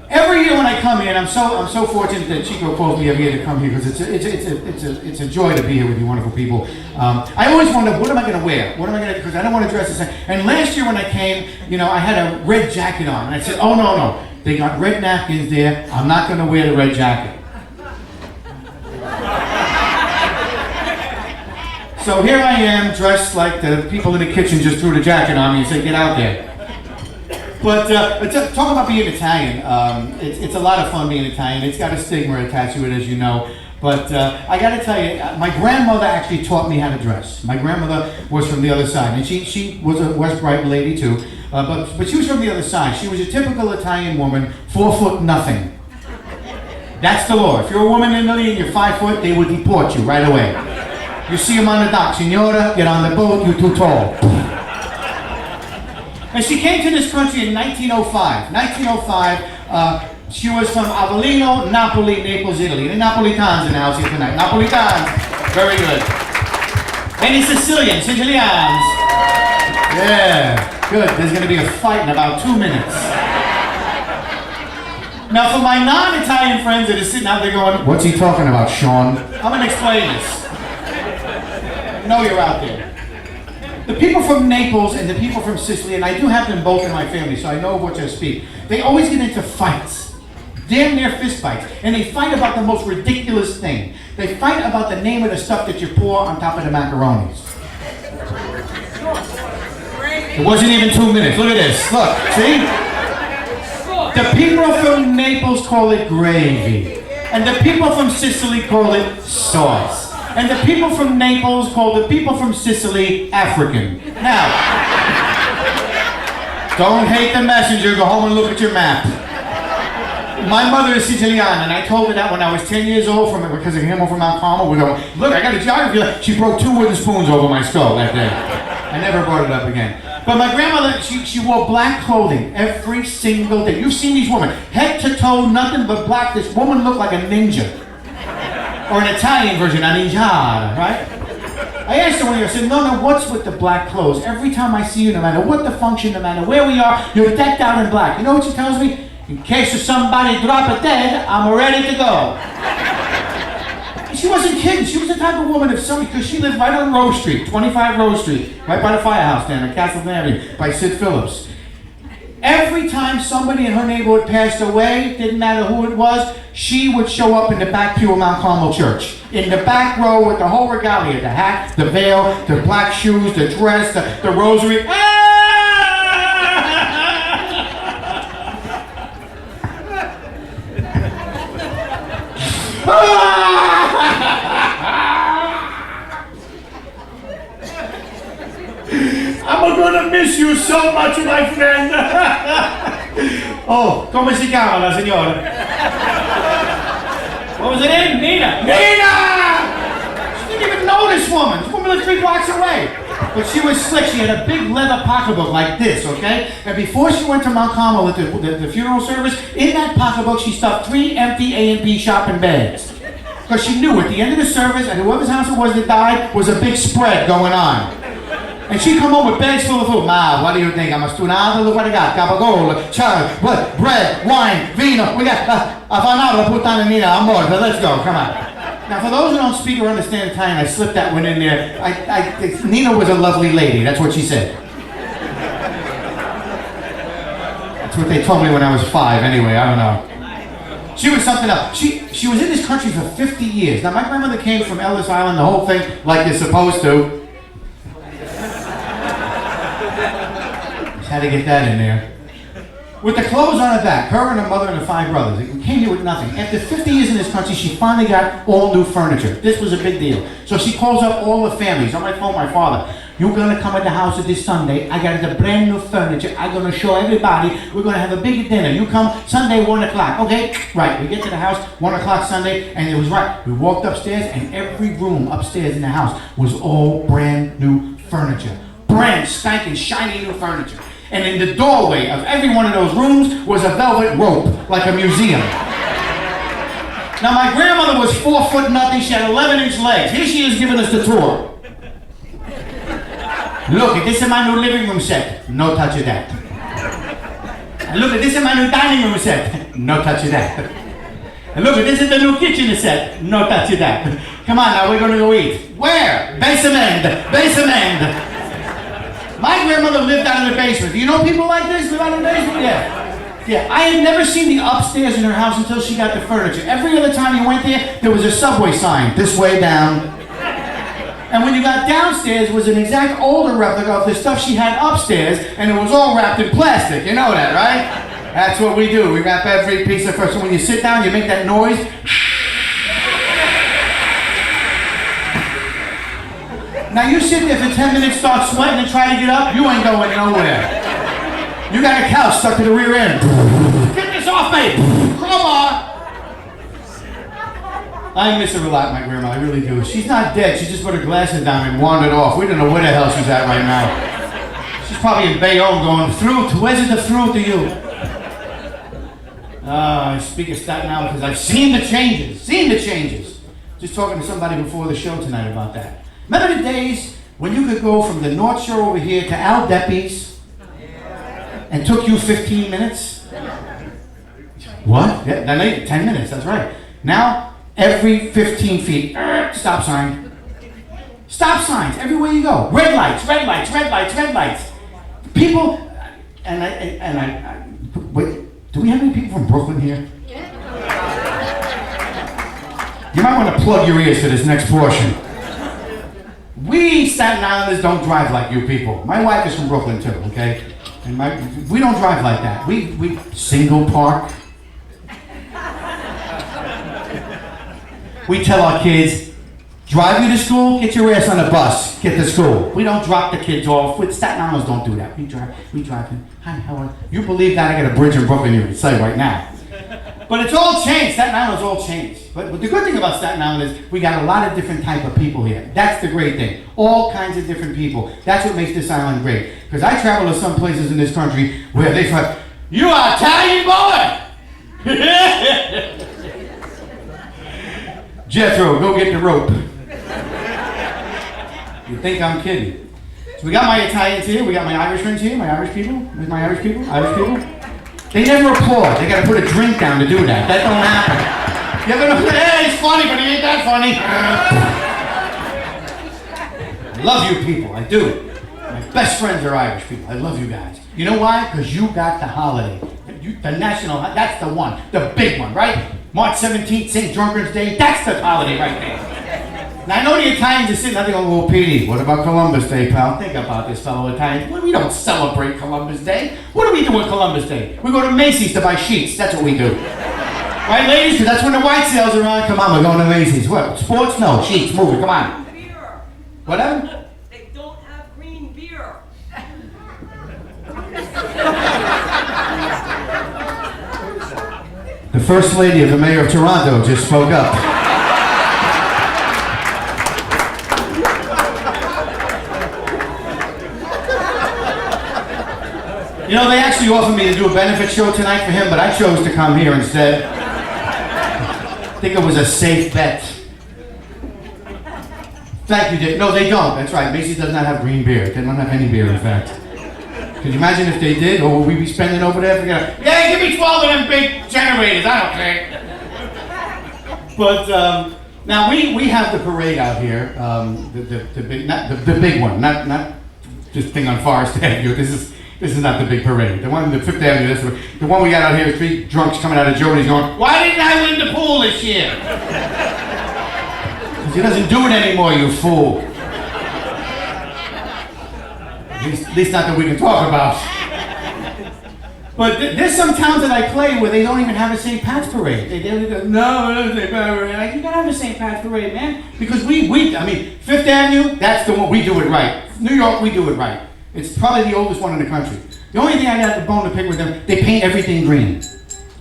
Every year when I come here, and I'm so fortunate that Chico calls me every year to come here, because it's a joy to be here with you wonderful people. I always wonder, what am I going to wear? What am I going to, because I don't want to dress the same. And last year when I came, you know, I had a red jacket on, and I said, oh no. They got red napkins there. I'm not going to wear the red jacket. So here I am, dressed like the people in the kitchen just threw the jacket on me and said, get out there. But talk about being Italian. It's a lot of fun being Italian. It's got a stigma attached to it, as you know. But I got to tell you, my grandmother actually taught me how to dress. My grandmother was from the other side, and she was a West Brighton lady too. But she was from the other side. She was a typical Italian woman, 4 foot nothing. That's the law. If you're a woman in Italy and you're 5 foot, they would deport you right away. You see them on the dock, Signora, get on the boat, you're too tall. And she came to this country in 1905. 1905, she was from Avellino, Napoli, Naples, Italy. The Napolitans in the house here tonight. Napolitans, very good. Any Sicilians, Sicilians? Yeah. Good, there's going to be a fight in about 2 minutes. Now for my non-Italian friends that are sitting out there going, what's he talking about, Sean? I'm going to explain this. I know you're out there. The people from Naples and the people from Sicily, and I do have them both in my family, so I know of what I speak, they always get into fights. Damn near fist fights. And they fight about the most ridiculous thing. They fight about the name of the stuff that you pour on top of the macaronis. It wasn't even 2 minutes. Look at this. Look, see? The people from Naples call it gravy. And the people from Sicily call it sauce. And the people from Naples call the people from Sicily African. Now, Don't hate the messenger, go home and look at your map. My mother is Sicilian, and I told her that when I was 10 years old because I came over from Mount Carmel. We go, look, I got a geography lesson. She broke 2 wooden spoons over my skull that day. I never brought it up again. But my grandmother, she wore black clothing every single day. You've seen these women, head to toe, nothing but black. This woman looked like a ninja. Or an Italian version, a ninja, right? I asked her one year, I said, no, what's with the black clothes? Every time I see you, no matter what the function, no matter where we are, you're decked out in black. You know what she tells me? In case of somebody drop it dead, I'm ready to go. She wasn't kidding. She was the type of woman, because she lived right on Rose Street, 25 Rose Street, right by the firehouse down at Castle Avenue, by Sid Phillips. Every time somebody in her neighborhood passed away, didn't matter who it was, she would show up in the back pew of Mount Carmel Church. In the back row with the whole regalia, the hat, the veil, the black shoes, the dress, the rosary. I'm gonna miss you so much, my friend. Oh, come si chiama la signora? What was her name? Nina! Nina! She didn't even know this woman. This woman lived 3 blocks away. But she was slick. She had a big leather pocketbook like this, okay? And before she went to Mount Carmel at the funeral service, in that pocketbook she stuffed 3 empty A&P shopping bags. Because she knew at the end of the service, at whoever's house it was that died, was a big spread going on. And she'd come home with bags full of food. Ma, what do you think? I'm a student. Look what I got. Gabagool, child, what? Bread, wine, vino. We got afanaro, puttana nina, amor. Let's go. Come on. Now, for those who don't speak or understand Italian, I slipped that one in there. Nina was a lovely lady. That's what she said. That's what they told me when I was 5. Anyway, I don't know. She was something else. She was in this country for 50 years. Now, my grandmother came from Ellis Island, the whole thing, like you're supposed to. Had to get that in there. With the clothes on her back, her and her mother and her 5 brothers. It came here with nothing. After 50 years in this country, she finally got all new furniture. This was a big deal. So she calls up all the families. On my phone, my father, you're gonna come at the house this Sunday. I got the brand new furniture. I'm gonna show everybody. We're gonna have a big dinner. You come Sunday, 1 o'clock. Okay? Right. We get to the house, 1 o'clock Sunday, and it was right. We walked upstairs, and every room upstairs in the house was all brand new furniture. Brand, spanking, shiny new furniture. And in the doorway of every one of those rooms was a velvet rope, like a museum. Now, my grandmother was 4 foot nothing. She had 11-inch legs. Here she is giving us the tour. Look, this is my new living room set. No touch of that. And look, this is my new dining room set. No touch of that. And look, this is the new kitchen set. No touch of that. Come on, now we're going to go eat. Where? Basement. Basement. My grandmother lived out in the basement. Do you know people like this? Live out in the basement? Yeah. I had never seen the upstairs in her house until she got the furniture. Every other time you went there was a subway sign. This way down. And when you got downstairs, it was an exact older replica of the stuff she had upstairs, and it was all wrapped in plastic. You know that, right? That's what we do. We wrap every piece of furniture. So when you sit down, you make that noise. Now you sit there for 10 minutes, start sweating and try to get up, you ain't going nowhere. You got a couch stuck to the rear end. Get this off me! Crowbar! I miss her a lot, my grandma, I really do. She's not dead, she just put her glasses down and wandered off. We don't know where the hell she's at right now. She's probably in Bayonne going, fruit, where's the fruit to you? I speak of Staten Island because I've seen the changes. Just talking to somebody before the show tonight about that. Remember the days when you could go from the North Shore over here to Al Deppi's and took you 15 minutes? What? Yeah, 10 minutes, that's right. Now, every 15 feet, stop sign. Stop signs everywhere you go. Red lights, red lights, red lights, red lights. People, wait, do we have any people from Brooklyn here? You might want to plug your ears for this next portion. We Staten Islanders don't drive like you people. My wife is from Brooklyn too, okay? And we don't drive like that. We single park. We tell our kids, drive you to school, get your ass on a bus, get to school. We don't drop the kids off. With Staten Islanders don't do that. We drive them. Hi, how are you? You believe that? I got a bridge in Brooklyn you can say right now. But it's all changed. Staten Island's all changed. But the good thing about Staten Island is we got a lot of different type of people here. That's the great thing. All kinds of different people. That's what makes this island great. Because I travel to some places in this country where they say, "You are Italian boy!" Jethro, go get the rope. You think I'm kidding? So we got my Italians here, we got my Irish friends here, my Irish people. Where's my Irish people? Irish people? They never applaud. They gotta put a drink down to do that. That don't happen. You ever know, hey, he's funny, but he ain't that funny. I love you people, I do. My best friends are Irish people. I love you guys. You know why? Because you got the holiday. The national, that's the one. The big one, right? March 17th, St. Drunkard's Day. That's the holiday right there. Now, I know the Italians are sitting there going, "Well, Petey, what about Columbus Day, pal? Think about this, fellow Italians. Well, we don't celebrate Columbus Day. What do we do on Columbus Day? We go to Macy's to buy sheets. That's what we do. Right, ladies? Because that's when the white sales are on. Come on, we're going to Macy's. What? Sports? No. Sheets. Move it. Come on. Beer. Whatever? They don't have green beer. The First Lady of the Mayor of Toronto just spoke up. You know, they actually offered me to do a benefit show tonight for him, but I chose to come here instead. I think it was a safe bet. Thank you, Dick. No, they don't. That's right. Macy's does not have green beer. They don't have any beer, in fact. Could you imagine if they did? Or would we be spending over there? Yeah, give me 12 of them big generators. I don't care. But now we have the parade out here. The big one, not this thing on Forest Avenue. This is not the big parade. The one on the Fifth Avenue. The one we got out here is 3 drunks coming out of Jody's going, "Why didn't I win the pool this year?" Because he doesn't do it anymore, you fool. At least not that we can talk about. But there's some towns that I play where they don't even have a St. Pat's parade. They go, "No, St. Pat's parade." Like, you gotta have a St. Pat's parade, man. Because I mean, Fifth Avenue, that's the one, we do it right. New York, we do it right. It's probably the oldest one in the country. The only thing I got the bone to pick with them, they paint everything green.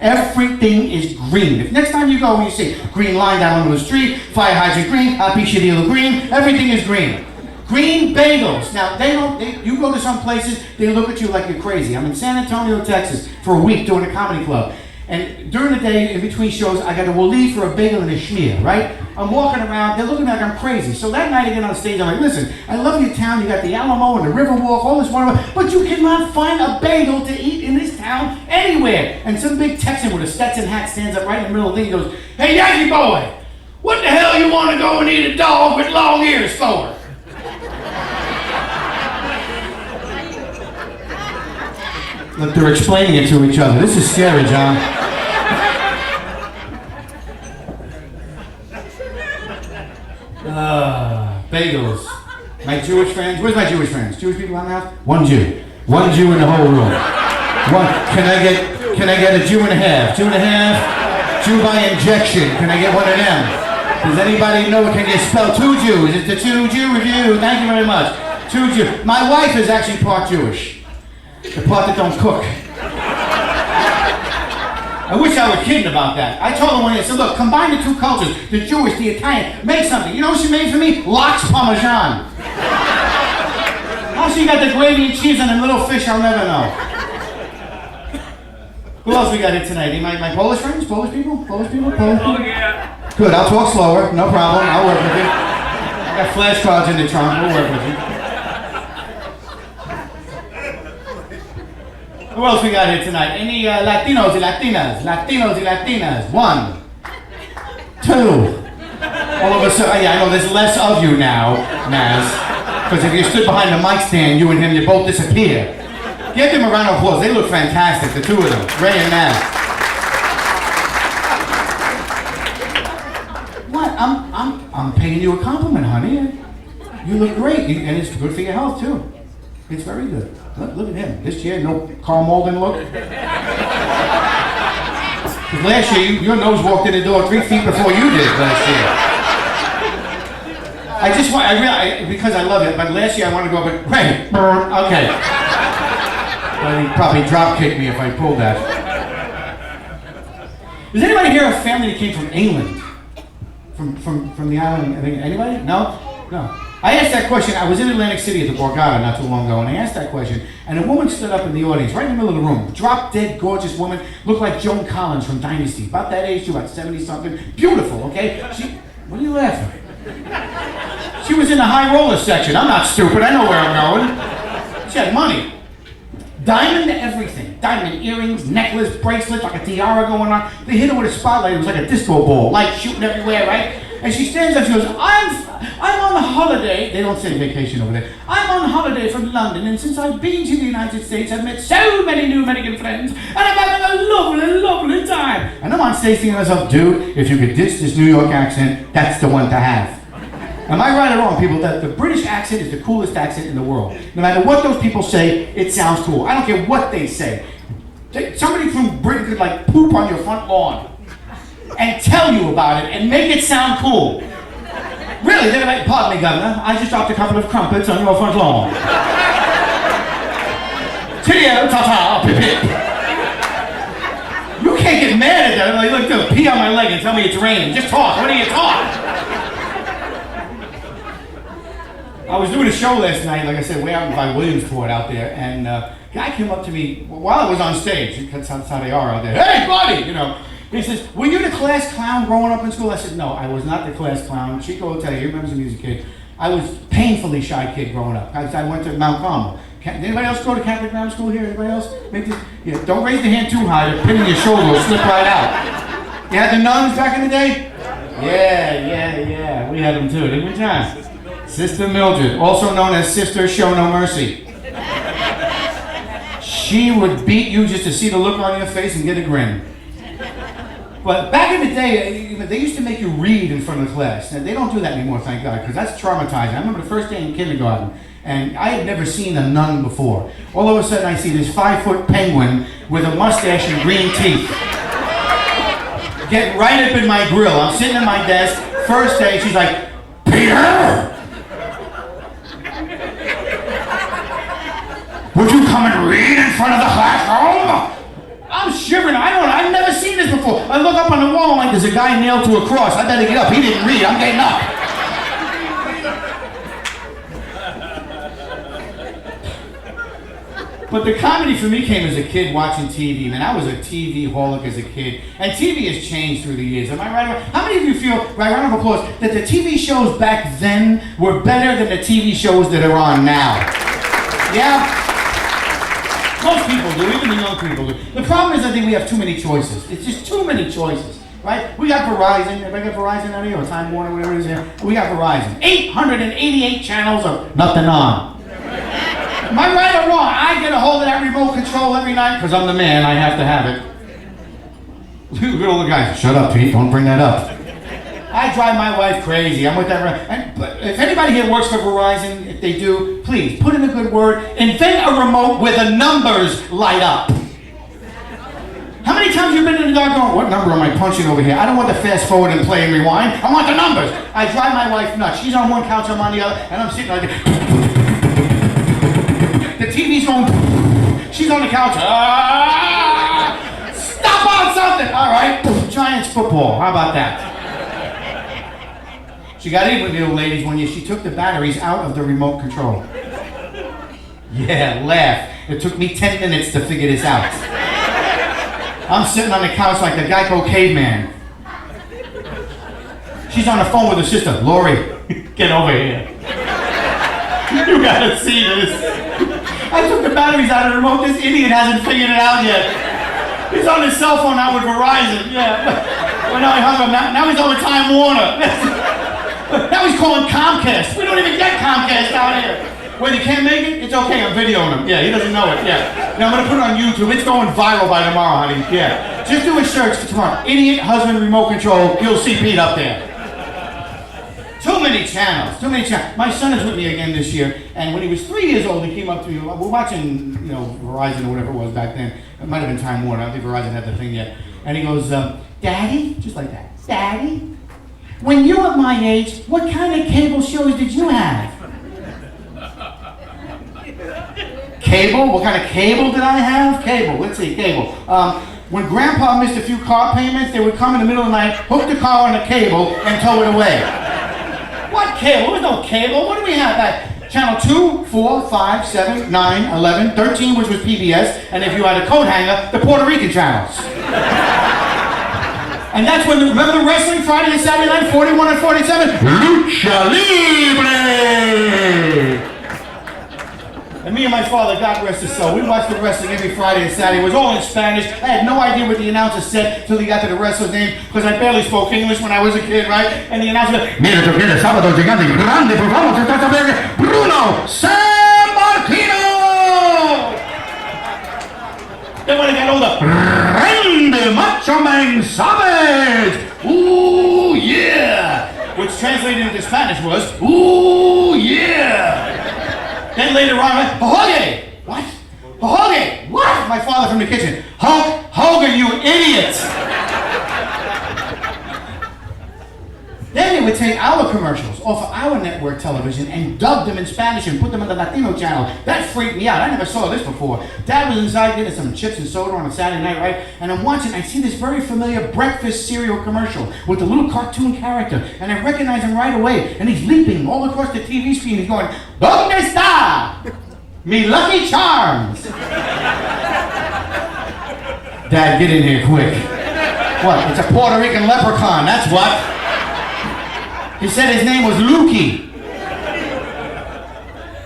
Everything is green. If next time you go, you see green line down on the street, fire hydrant green, Apiccidillo green, everything is green. Green bagels. Now, you go to some places, they look at you like you're crazy. I'm in San Antonio, Texas for a week doing a comedy club. And during the day, in between shows, I got to leave for a bagel and a schmear, right? I'm walking around, they're looking like I'm crazy. So that night I get on stage, I'm like, "Listen, I love your town, you got the Alamo and the Riverwalk, all this wonderful, but you cannot find a bagel to eat in this town anywhere." And some big Texan with a Stetson hat stands up right in the middle of the thing and goes, "Hey, Yankee boy, what the hell you want to go and eat a dog with long ears for?" Look, they're explaining it to each other. This is scary, John. Bagels. My Jewish friends. Where's my Jewish friends? Jewish people on the house? One Jew. One Jew in the whole room. Can I get a Jew and a half? Jew and a half? Jew by injection. Can I get one of them? Does anybody know? Can you spell 2 Jews? It's the 2 Jew review. Thank you very much. 2 Jew. My wife is actually part Jewish. The part that don't cook. I wish I were kidding about that. I told her one day, I said, "Look, combine the 2 cultures, the Jewish, the Italian, make something." You know what she made for me? Lox Parmesan. How she got the gravy and cheese and them little fish, I'll never know. Who else we got here tonight? My Polish friends? Polish people? Polish people? Polish people? Oh, yeah. Good, I'll talk slower, no problem, I'll work with you. I got flashcards in the trunk, we'll work with you. Who else we got here tonight? Any Latinos and Latinas? Latinos and Latinas. 1, 2. All of a sudden, yeah, I know there's less of you now, Naz. Because if you stood behind the mic stand, you and him, you both disappear. Give them a round of applause. They look fantastic, the 2 of them, Ray and Naz. What? I'm paying you a compliment, honey. You look great, and it's good for your health too. It's very good. Look at him. This year, no Carl Malden look. Last year, your nose walked in the door 3 feet before you did last year. I just want, because I love it, but last year I wanted to go, but Ray, okay. But he'd probably drop kick me if I pulled that. Does anybody here have a family that came from England? From the island? Anybody? No? No. I asked that question. I was in Atlantic City at the Borgata not too long ago, and I asked that question, and a woman stood up in the audience, right in the middle of the room. Drop dead, gorgeous woman, looked like Joan Collins from Dynasty. About that age, she was about 70-something. Beautiful, okay? What are you laughing? She was in the high roller section. I'm not stupid. I know where I'm going. She had money. Diamond everything. Diamond earrings, necklace, bracelet, like a tiara going on. They hit her with a spotlight. It was like a disco ball. Light shooting everywhere, right? And she stands up, she goes, I'm on holiday. They don't say vacation over there. I'm on holiday from London, and since I've been to the United States, I've met so many new American friends, and I'm having a lovely, lovely time. And I'm on stage thinking to myself, dude, if you could ditch this New York accent, that's the one to have. Am I right or wrong, people, that the British accent is the coolest accent in the world? No matter what those people say, it sounds cool. I don't care what they say. Somebody from Britain could like poop on your front lawn and tell you about it and make it sound cool. Really, they're like, pardon me, Governor, I just dropped a couple of crumpets on your front lawn. Cheerio, ta-ta, pip-pip. You can't get mad at that. I'm like, look, dude, pee on my leg and tell me it's raining. Just talk. What do you talk? I was doing a show last night, like I said, way out by Williamsport out there, and a guy came up to me while I was on stage. That's how they are out there. Hey, buddy, you know. He says, were you the class clown growing up in school? I said, no, I was not the class clown. Chico will tell you, he remembers the music kid. I was painfully shy kid growing up. I went to Mount Carmel. Did anybody else go to Catholic grammar school here? Anybody else? Yeah, don't raise the hand too high. The pin in your shoulder will slip right out. You had the nuns back in the day? Yeah. We had them too, didn't we, John? Sister Mildred, also known as Sister Show No Mercy. She would beat you just to see the look on your face and get a grin. But back in the day, they used to make you read in front of the class. Now, they don't do that anymore, thank God, because that's traumatizing. I remember the first day in kindergarten, and I had never seen a nun before. All of a sudden, I see this 5-foot penguin with a mustache and green teeth. Get right up in my grill. I'm sitting at my desk, first day, she's like, Peter! Would you come and read in front of the classroom? I'm shivering. I've never seen this before. I look up on the wall, I'm like, there's a guy nailed to a cross. I better get up. He didn't read. I'm getting up. But the comedy for me came as a kid watching TV. Man, I was a TV holic as a kid. And TV has changed through the years. Am I right? How many of you feel, right, round of applause, that the TV shows back then were better than the TV shows that are on now? Yeah? Most people do, even the young people do. The problem is I think we have too many choices. It's just too many choices, right? We got Verizon. Everybody got Verizon out here, or Time Warner, whatever it is here? We got Verizon. 888 channels of nothing on. Am I right or wrong? I get a hold of that remote control every night because I'm the man. I have to have it. Look at all the guys. Shut up, Pete. Don't bring that up. I drive my wife crazy. I'm with that. But if anybody here works for Verizon, if they do, please put in a good word. Invent a remote where the numbers light up. How many times have you been in the dark going, what number am I punching over here? I don't want to fast forward and play and rewind. I want the numbers. I drive my wife nuts. She's on one couch, I'm on the other, and I'm sitting like this. The TV's going. She's on the couch. Stop on something. All right. Giants football. How about that? She got in with the old ladies one year. She took the batteries out of the remote control. Yeah, laugh. It took me 10 minutes to figure this out. I'm sitting on the couch like the Geico caveman. She's on the phone with her sister. Lori, get over here. You gotta see this. I took the batteries out of the remote. This idiot hasn't figured it out yet. He's on his cell phone now with Verizon. Yeah. Well, now he hung up. Now he's over Time Warner. Now he's calling Comcast. We don't even get Comcast out here. When you can't make it, it's okay. I'm videoing him. Yeah, he doesn't know it. Yeah. Now I'm gonna put it on YouTube. It's going viral by tomorrow, honey. Yeah. Just do a search for tomorrow. Idiot husband remote control. You'll see Pete up there. Too many channels. Too many channels. My son is with me again this year, and when he was 3 years old, he came up to me. We're watching, Verizon or whatever it was back then. It might have been Time Warner. I don't think Verizon had the thing yet. And he goes, Daddy, just like that. Daddy, When you were my age, what kind of cable shows did you have? Cable? What kind of cable did I have? Cable. Let's see, cable. When Grandpa missed a few car payments, they would come in the middle of the night, hook the car on a cable, and tow it away. What cable? There was no cable. What do we have? Channel 2, 4, 5, 7, 9, 11, 13, which was PBS, and if you had a coat hanger, the Puerto Rican channels. And that's when, remember wrestling Friday and Saturday night, 41 and 47? Lucha Libre! And me and my father, God rest his soul, we watched the wrestling every Friday and Saturday. It was all in Spanish. I had no idea what the announcer said until he got to the wrestler's name, because I barely spoke English when I was a kid, right? And the announcer said, "Mira, tu quieres sábado gigante grande, por favor, se trata de Bruno San Martino!" Then when it got older, Randy Macho Man Savage! Ooh, yeah! Which translated into Spanish was, ooh, yeah! Then later on, Hogan! What? Hogan! What? My father from the kitchen. Hulk Hogan, you idiot! Then they would take our commercials off of our network television and dub them in Spanish and put them on the Latino channel. That freaked me out. I never saw this before. Dad was inside getting some chips and soda on a Saturday night, right? And I'm watching, I see this very familiar breakfast cereal commercial with the little cartoon character. And I recognize him right away. And he's leaping all across the TV screen. He's going, "¿Dónde está mi Lucky Charms?" Dad, get in here quick. What? It's a Puerto Rican leprechaun, that's what. He said his name was Lukey.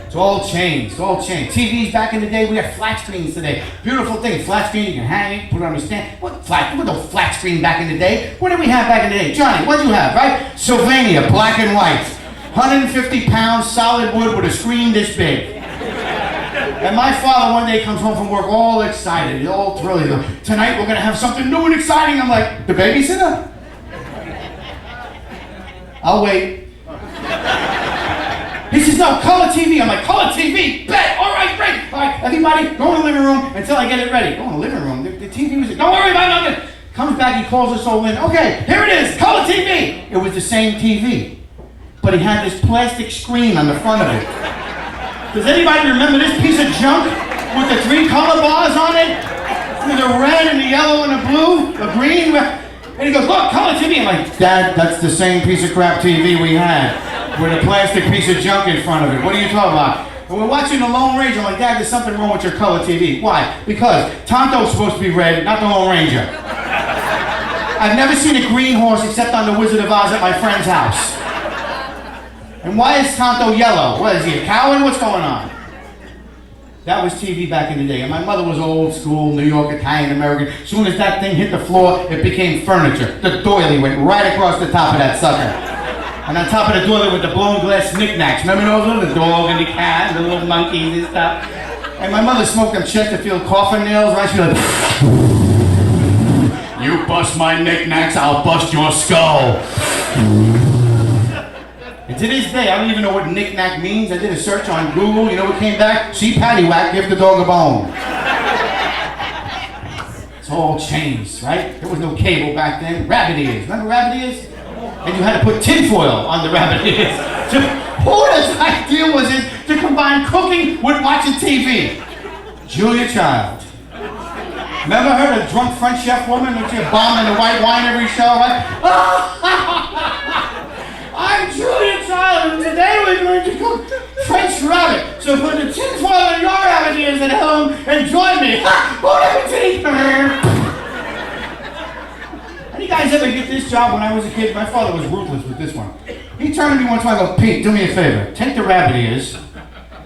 It's all changed, it's all changed. TVs back in the day, we had flat screens today. Beautiful thing, flat screen, you can hang it, put it on your stand. There was no flat screen back in the day. What did we have back in the day? Johnny, what did you have, right? Sylvania, black and white. 150 pounds, solid wood with a screen this big. And my father one day comes home from work all excited, all thrilled. He goes, "Tonight we're gonna have something new and exciting." I'm like, "The babysitter?" I'll wait. He says, "No, color TV." I'm like, "Color TV? Bet! All right, great. All right, everybody, go in the living room until I get it ready." Go in the living room. The TV was, "Don't worry about nothing." Comes back, he calls us all in. "Okay, here it is, color TV." It was the same TV, but he had this plastic screen on the front of it. Does anybody remember this piece of junk with the 3 color bars on it? With the red and the yellow and the blue, the green? And he goes, "Look, color TV." I'm like, "Dad, that's the same piece of crap TV we had with a plastic piece of junk in front of it. What are you talking about?" And we're watching the Lone Ranger. I'm like, "Dad, there's something wrong with your color TV." Why? Because Tonto's supposed to be red, not the Lone Ranger. I've never seen a green horse except on the Wizard of Oz at my friend's house. And why is Tonto yellow? What, is he a coward? What's going on? That was TV back in the day. And my mother was old school, New York, Italian, American. As soon as that thing hit the floor, it became furniture. The doily went right across the top of that sucker. And on top of the doily with the blown glass knickknacks. Remember those? The dog and the cat and the little monkeys and stuff. And my mother smoked them Chesterfield coffin nails, right? She'd be like, "You bust my knickknacks, I'll bust your skull." And to this day, I don't even know what knick-knack means. I did a search on Google. You know what came back? See paddywhack, give the dog a bone. It's all changed, right? There was no cable back then. Rabbit ears. Remember rabbit ears? And you had to put tinfoil on the rabbit ears. So, whose idea was it to combine cooking with watching TV? Julia Child. Remember her, the drunk French chef woman with your bombing the white wine every show, right? I'm Julia Child, and today we're going to cook French rabbit. So put the tinfoil on your rabbit ears at home and join me. Bon appetit! Any guys ever get this job? When I was a kid, my father was ruthless with this one. He turned to me once and I go, "Pete, do me a favor. Take the rabbit ears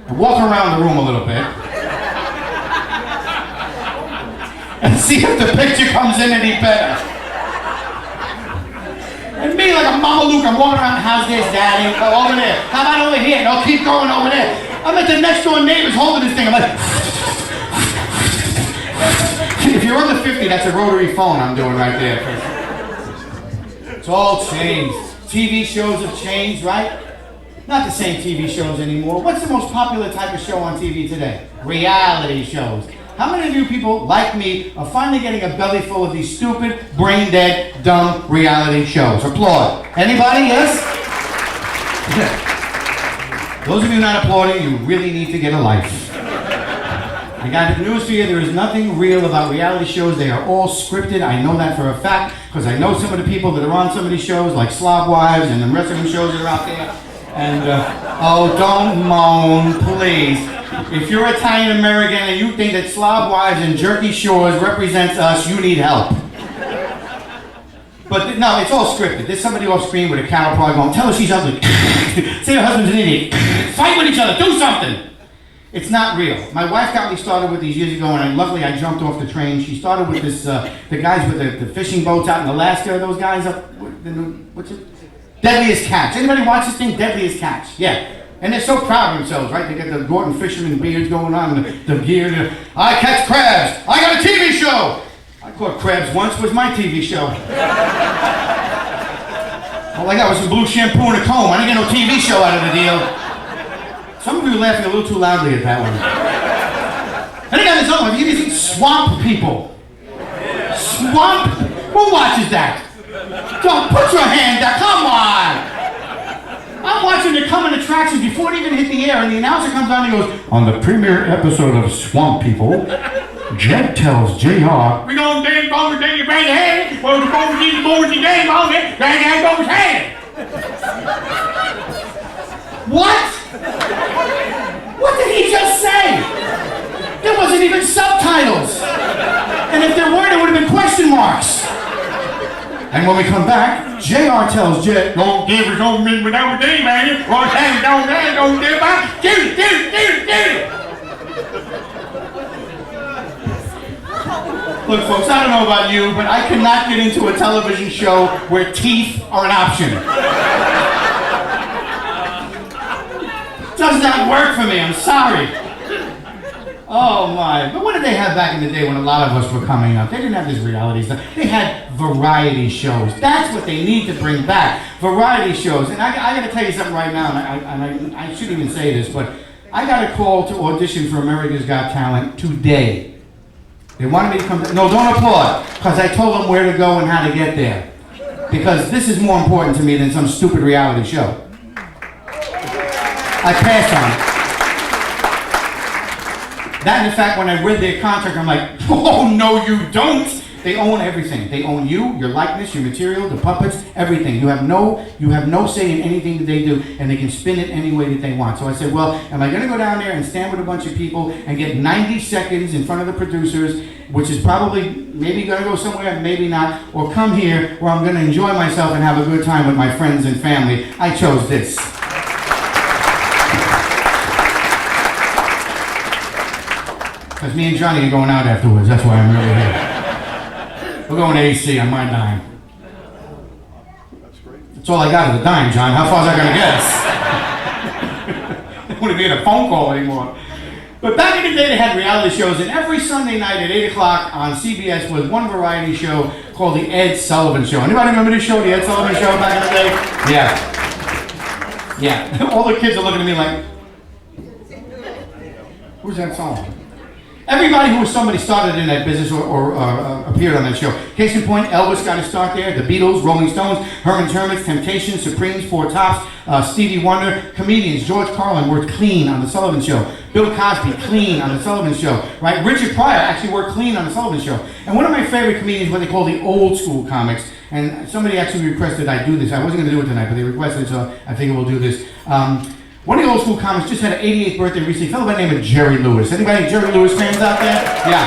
and walk around the room a little bit and see if the picture comes in any better." And me, like a Mama Luke, I'm walking around, "How's this, Daddy? Oh, over there. How about over here? No, keep going over there." I'm at the next door neighbors holding this thing. I'm like, if you're under 50, that's a rotary phone I'm doing right there. It's all changed. TV shows have changed, right? Not the same TV shows anymore. What's the most popular type of show on TV today? Reality shows. How many of you people, like me, are finally getting a belly full of these stupid, brain-dead, dumb reality shows? Applaud. Anybody? Yes? Those of you not applauding, you really need to get a life. I got news for you, there is nothing real about reality shows. They are all scripted. I know that for a fact, because I know some of the people that are on some of these shows, like Slob Wives and the rest of them shows that are out there. And, oh, don't moan, please. If you're Italian American and you think that Slob Wives and Jerky Shores represents us, you need help. But no, it's all scripted. There's somebody off screen with a cattle prod going, tell her she's ugly. Say her husband's an idiot. Fight with each other, do something. It's not real. My wife got me started with these years ago, and luckily I jumped off the train. She started with this, the guys with the fishing boats out in Alaska, those guys up, what's it? Deadliest Catch. Anybody watch this thing? Deadliest Catch. Yeah. And they're so proud of themselves, right? They got the Gordon Fisherman beards going on, the gear. I catch crabs. I got a TV show. I caught crabs once. Was my TV show. All I got was some blue shampoo and a comb. I didn't get no TV show out of the deal. Some of you are laughing a little too loudly at that one. And I got this other one. Have you ever seen Swamp People? Swamp? Who watches that? Don't put your hand down. Come on. I'm watching the coming attractions before it even hit the air, and the announcer comes on and he goes, on the premiere episode of Swamp People, Jed tells JR, we're going to dance over to your brother's head, or the bones in the bones in game on it, grand over his head. What? What did he just say? There wasn't even subtitles. And if there were, there would have been question marks. And when we come back, JR tells Jet, don't give us no minute without a day, man. Or time don't give back. Get it. Look, folks, I don't know about you, but I cannot get into a television show where teeth are an option. Does not work for me, I'm sorry. Oh my, but what did they have back in the day when a lot of us were coming up? They didn't have this reality stuff. They had variety shows. That's what they need to bring back, variety shows. And I gotta tell you something right now, and I shouldn't even say this, but I got a call to audition for America's Got Talent today. They wanted me to come, no, don't applaud, because I told them where to go and how to get there. Because this is more important to me than some stupid reality show. I passed on it. That, in fact, when I read their contract, I'm like, oh, no, you don't. They own everything. They own you, your likeness, your material, the puppets, everything. You have no say in anything that they do, and they can spin it any way that they want. So I said, well, am I going to go down there and stand with a bunch of people and get 90 seconds in front of the producers, which is probably maybe going to go somewhere, maybe not, or come here where I'm going to enjoy myself and have a good time with my friends and family? I chose this. Because me and Johnny are going out afterwards. That's why I'm really here. We're going to AC on my dime. That's great. That's all I got is a dime, John. How far is that going to get us? It wouldn't be a phone call anymore. But back in the day, they had reality shows, and every Sunday night at 8 o'clock on CBS was one variety show called The Ed Sullivan Show. Anybody remember this show, The Ed Sullivan Show, back in the day? Yeah. Yeah. All the kids are looking at me like, who's that song? Everybody who was somebody started in that business or appeared on that show. Case in point, Elvis got his start there, the Beatles, Rolling Stones, Herman's Hermits, Temptations, Supremes, Four Tops, Stevie Wonder, comedians. George Carlin worked clean on The Sullivan Show. Bill Cosby, clean on The Sullivan Show. Right? Richard Pryor actually worked clean on The Sullivan Show. And one of my favorite comedians, what they call the old school comics, and somebody actually requested I do this. I wasn't going to do it tonight, but they requested it, so I figured we'll do this. One of the old school comics just had an 88th birthday recently. A fellow by the name of Jerry Lewis. Anybody Jerry Lewis fans out there? Yeah.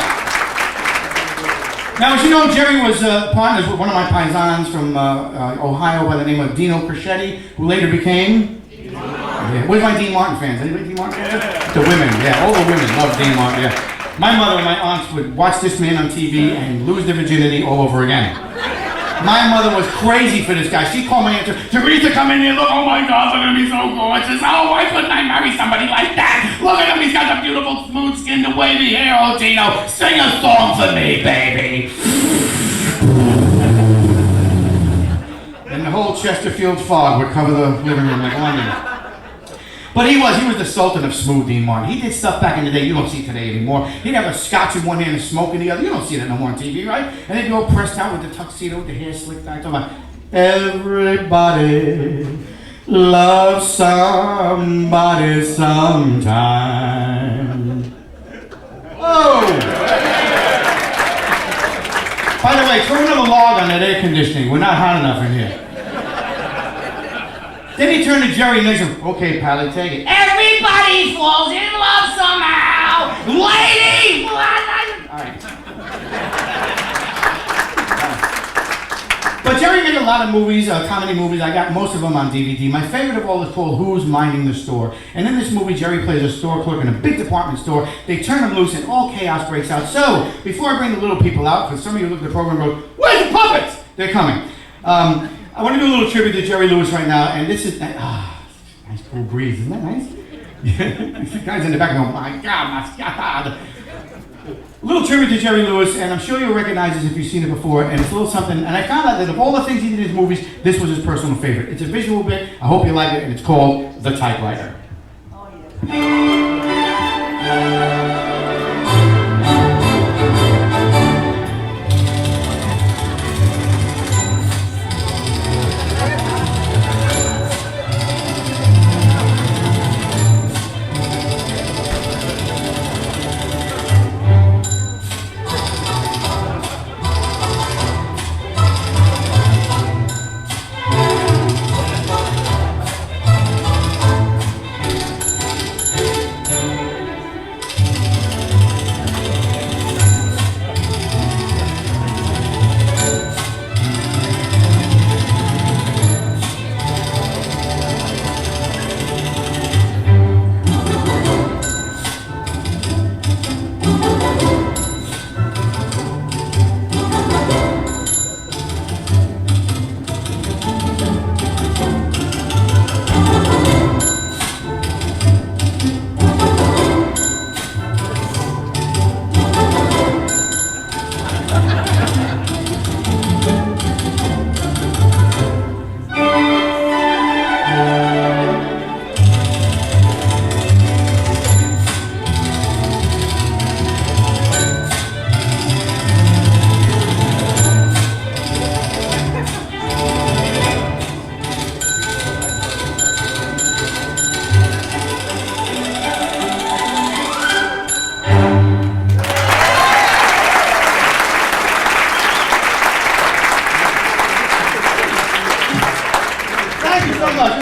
Now, as you know, Jerry was partners with one of my paisans from Ohio by the name of Dino Crescetti, who later became... Yeah. Where's my Dean Martin fans? Anybody Dean Martin fans? The women, yeah. All the women love Dean Martin, yeah. My mother and my aunts would watch this man on TV and lose their virginity all over again. My mother was crazy for this guy. She called my aunt, Teresa, come in here, look, oh my God, look at him, he's so gorgeous. Oh, why couldn't I marry somebody like that? Look at him, he's got the beautiful smooth skin, the wavy hair. Oh, Tino, sing a song for me, baby. And the whole Chesterfield fog would cover the living room like London. But he was the sultan of smooth, Dean Martin. He did stuff back in the day you don't see today anymore. He'd have a scotch in one hand and a smoke in the other. You don't see that no more on TV, right? And they'd go pressed out with the tuxedo, with the hair slicked back. Talking about, everybody loves somebody sometime. Oh! By the way, throw another log on that air conditioning. We're not hot enough in here. Then he turned to Jerry and he said, okay, Pally, take it. Everybody falls in love somehow! Lady! All right. But Jerry made a lot of movies, comedy movies. I got most of them on DVD. My favorite of all is called Who's Minding the Store? And in this movie, Jerry plays a store clerk in a big department store. They turn him loose and all chaos breaks out. So, before I bring the little people out, because some of you look at the program and go, where's the puppets? They're coming. I want to do a little tribute to Jerry Lewis right now, and this is, nice cool breeze, isn't that nice? The guys in the back go, my God. A little tribute to Jerry Lewis, and I'm sure you'll recognize this if you've seen it before, and it's a little something, and I found out that of all the things he did in his movies, this was his personal favorite. It's a visual bit, I hope you like it, and it's called The Typewriter. Oh, yeah.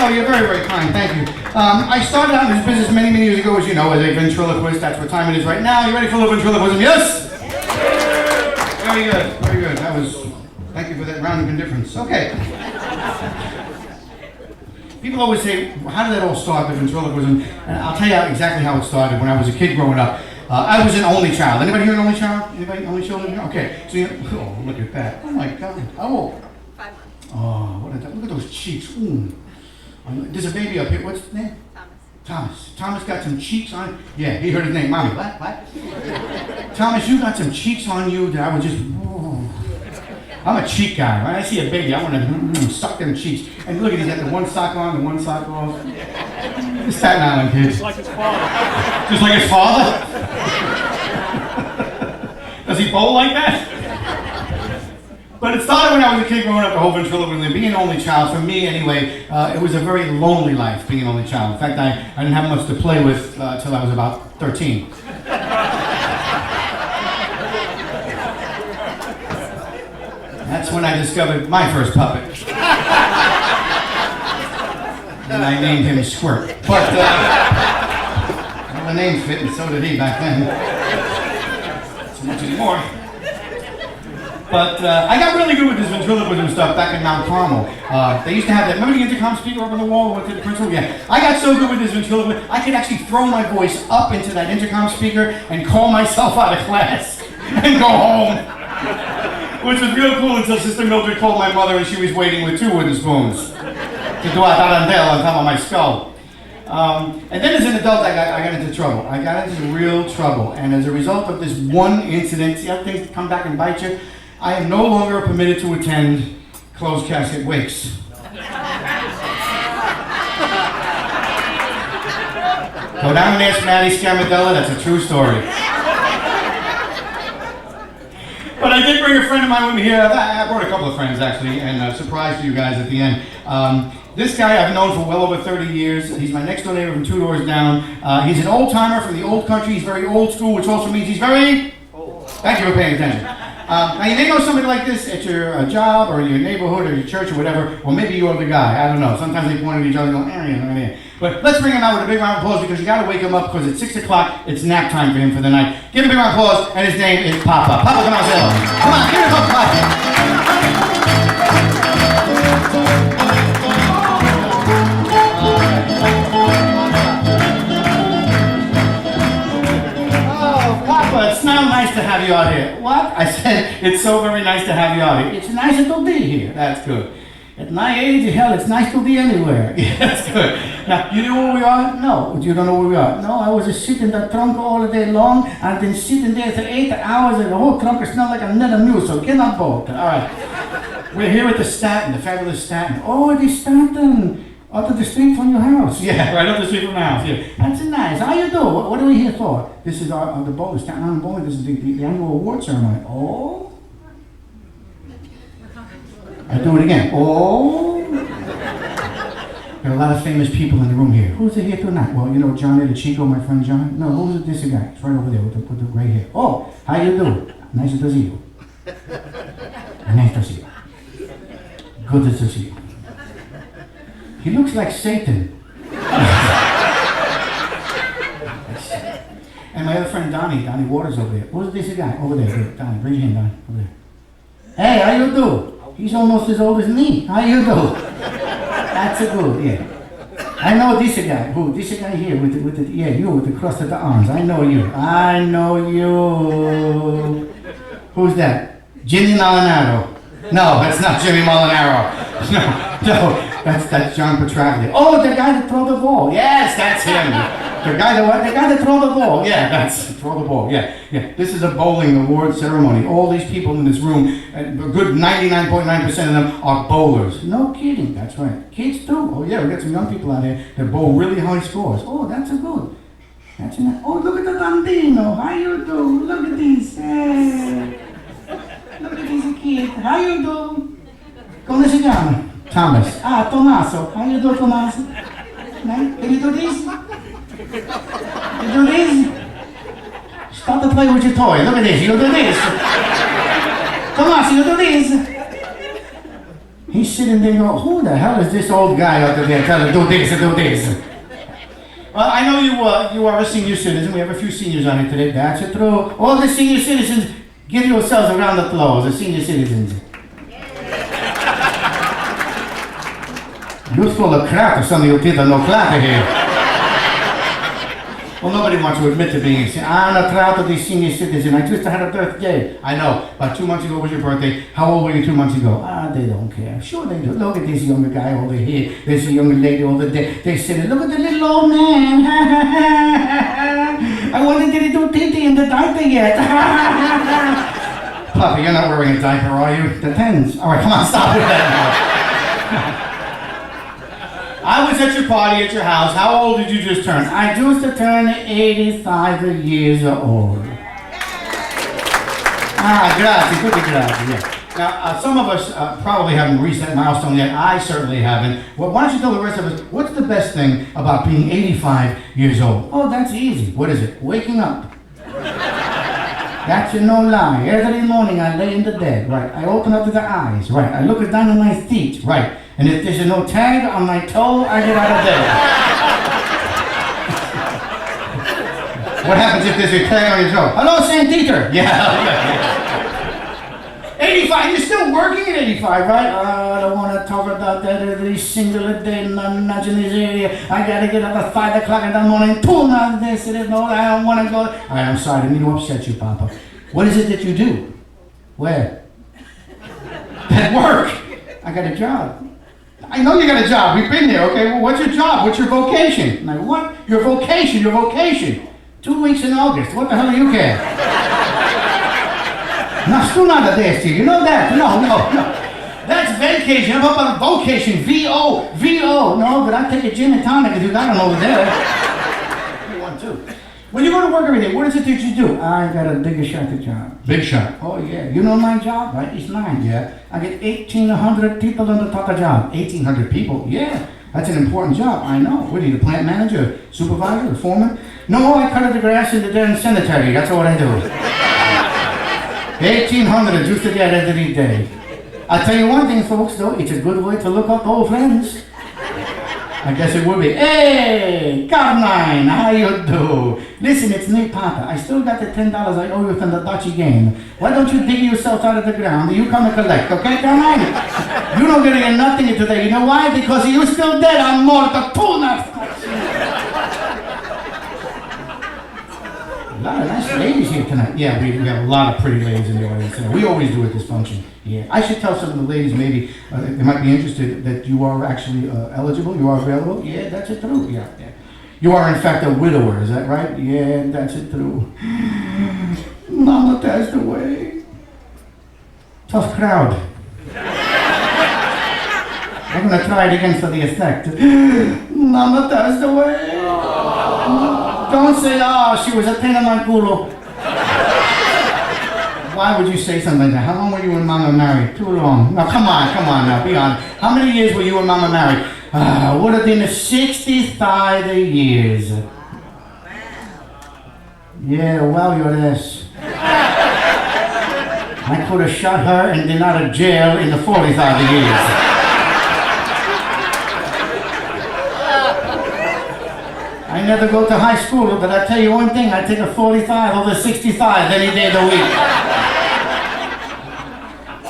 You're very, very kind. Thank you. I started out in this business many, many years ago, as you know, as a ventriloquist. That's what time it is right now. You ready for a little ventriloquism? Yes? Very good. Very good. Thank you for that round of indifference. Okay. People always say, how did that all start, the ventriloquism? And I'll tell you exactly how it started when I was a kid growing up. I was an only child. Anybody here an only child? Anybody only children here? Okay. So oh, look at that. Oh my God. How old? 5 months. Oh, look at those cheeks. Ooh. There's a baby up here. What's his name? Thomas. Thomas got some cheeks on. Yeah, he heard his name. Mommy, what? Thomas, you got some cheeks on you that I would just. Oh. I'm a cheek guy. When I see a baby, I want to suck them cheeks. And look at, he's got the one sock on, the one sock off. The Staten Island kid. Just like his father. Just like his father? Does he bowl like that? But it started when I was a kid growing up, the whole ventriloquism, being an only child, for me anyway, it was a very lonely life, being an only child. In fact, I didn't have much to play with till I was about 13. That's when I discovered my first puppet. And I named him Squirt. But, well, the name fit, and so did he back then. Not so much anymore. But I got really good with this ventriloquism stuff back in Mount Carmel. They used to have that, remember the intercom speaker up on the wall? Went to the principal? Yeah. I got so good with this ventriloquism, I could actually throw my voice up into that intercom speaker and call myself out of class and go home. Which was real cool until Sister Mildred called my mother and she was waiting with 2 wooden spoons to do a tarantella on top of my skull. And then as an adult, I got into trouble. I got into real trouble. And as a result of this one incident, see how things come back and bite you? I am no longer permitted to attend closed casket wakes. Go down and ask Maddie Scamadella, that's a true story. But I did bring a friend of mine with me here. I brought a couple of friends, actually, and surprise to you guys at the end. This guy I've known for well over 30 years. He's my next door neighbor from 2 doors down. He's an old-timer from the old country. He's very old school, which also means he's very... Thank you for paying attention. Now, you may know somebody like this at your job or your neighborhood or your church or whatever, or maybe you're the guy. I don't know. Sometimes they point at each other and go, yeah. But let's bring him out with a big round of applause because you got to wake him up because at 6 o'clock, it's nap time for him for the night. Give him a big round of applause, and his name is Papa. Papa, come on, say hello. Come on, give him a Papa. It's now nice to have you out here. What? I said, it's so very nice to have you out here. It's nice to be here. That's good. At my age, hell, it's nice to be anywhere. Yeah, that's good. Now, you know where we are? No, you don't know where we are. No, I was just sitting in that trunk all the day long. I've been sitting there for 8 hours and the whole trunk smells like another mule, so get on board. All right. We're here at the Staten, the fabulous Staten. Oh, the Staten. Up the street from your house. Yeah, right up the street from my house. Yeah, that's nice. How you do? What are we here for? This is our the bowling, Staten Island Bowling. This is the annual award ceremony. Oh, I do it again. Oh, there are a lot of famous people in the room here. Who's here tonight? Well, you know Johnny the Chico, my friend John. No, who's this guy? It's right over there with the gray hair. Oh, how you do? Nice to see you. Nice to see you. Good to see you. He looks like Satan. And my other friend Donnie Waters over there. Who's this guy? Over there, Donnie, raise your hand, Donnie, over there. Hey, how you do? He's almost as old as me. How you do? That's a good, yeah. I know this guy. Who? This guy here with the you with the cross of the arms. I know you. I know you. Who's that? Jimmy Molinaro. No, that's not Jimmy Molinaro. No. That's John Petraglia. Oh, the guy that throw the ball. Yes, that's him. The guy that throw the ball. Yeah, that's throw the ball. Yeah. This is a bowling award ceremony. All these people in this room, a good 99.9% of them are bowlers. No kidding. That's right. Kids too. Oh yeah, we got some young people out here that bowl really high scores. Oh, that's a good. That's a nice. Oh, look at the bambino. How you do? Look at this. Hey. Look at this kid. How you do? Come si chiama? Thomas. Ah, Tommaso. How you do, Tommaso? Nice. Can you do this? You do this? Stop to play with your toy. Look at this. You do this. Tommaso, you do this. He's sitting there going, who the hell is this old guy out there telling do this and do this? Well, I know you are a senior citizen. We have a few seniors on here today. That's true. All the senior citizens, give yourselves a round of applause. The senior citizens. You're full of crap or some of you people no crap here. Well, nobody wants to admit to being a senior. I'm not proud of these senior citizens. I just had a birthday. I know. About 2 months ago was your birthday. How old were you 2 months ago? They don't care. Sure they do. Look at this younger guy over here. There's a younger lady over there. They said, look at the little old man. I wonder did he do titty in the diaper yet? Puppy, you're not wearing a diaper, are you? Depends. All right, come on, stop with that now. I was at your party at your house. How old did you just turn? I just turned 85 years old. Grazie, tutti grazie. Yeah. Now, some of us probably haven't reached that milestone yet. I certainly haven't. Well, why don't you tell the rest of us, what's the best thing about being 85 years old? Oh, that's easy. What is it? Waking up. That's no lie. Every morning I lay in the bed, right? I open up the eyes, right? I look down at my feet, right? And if there's no tag on my toe, I get out of bed. What happens if there's a tag on your toe? Hello, St. Peter. Yeah. 85, you're still working at 85, right? I don't want to talk about that every single day, not in this area. I got to get up at 5 o'clock in the morning, pull out this and no, I don't want to go. I'm sorry, I didn't mean to upset you, Papa. What is it that you do? Where? At work. I got a job. I know you got a job. We've been there, okay? Well, what's your job? What's your vocation? Like, what? Your vocation. 2 weeks in August. What the hell do you care? No, still not a day, Steve. You know that? No. That's vacation. I'm up on vocation. V-O. No, but I take a gin and tonic and do that one over there. When you go to work every day, what is it that you do? I got a bigger shot at job. Big shot. Oh yeah. You know my job, right? It's mine. Yeah. I get 1,800 people on the top of job. 1,800 people. Yeah. That's an important job. I know. What are you, the plant manager, supervisor, foreman? No, I cut the grass in the damn cemetery. That's what I do. 1,800 just to get every day. I'll tell you one thing, folks, though. It's a good way to look up old friends. I guess it would be. Hey, Carmine, how you do? Listen, it's me, Papa. I still got the $10 I owe you from the Dutchy game. Why don't you dig yourself out of the ground and you come and collect, okay, Carmine? You don't get nothing today. You know why? Because you're still dead. I'm morto. Tuna. A lot of nice ladies here tonight. Yeah, we have a lot of pretty ladies in the audience tonight. We always do at this function. Yeah, I should tell some of the ladies maybe they might be interested that you are actually eligible. You are available. Yeah, that's it true. Yeah, yeah. You are in fact a widower. Is that right? Yeah, that's it true. Mama passed away. Tough crowd. I'm gonna try it again for the effect. Mama passed away. Don't say, oh, she was a pain in my culo. Why would you say something like that? How long were you and Mama married? Too long. No, come on now, be honest. How many years were you and Mama married? Would have been 65 years. Yeah, well, your ass. I could have shot her and been out of jail in the 45 years. I never go to high school, but I tell you one thing, I take a 45 over 65 any day of the week.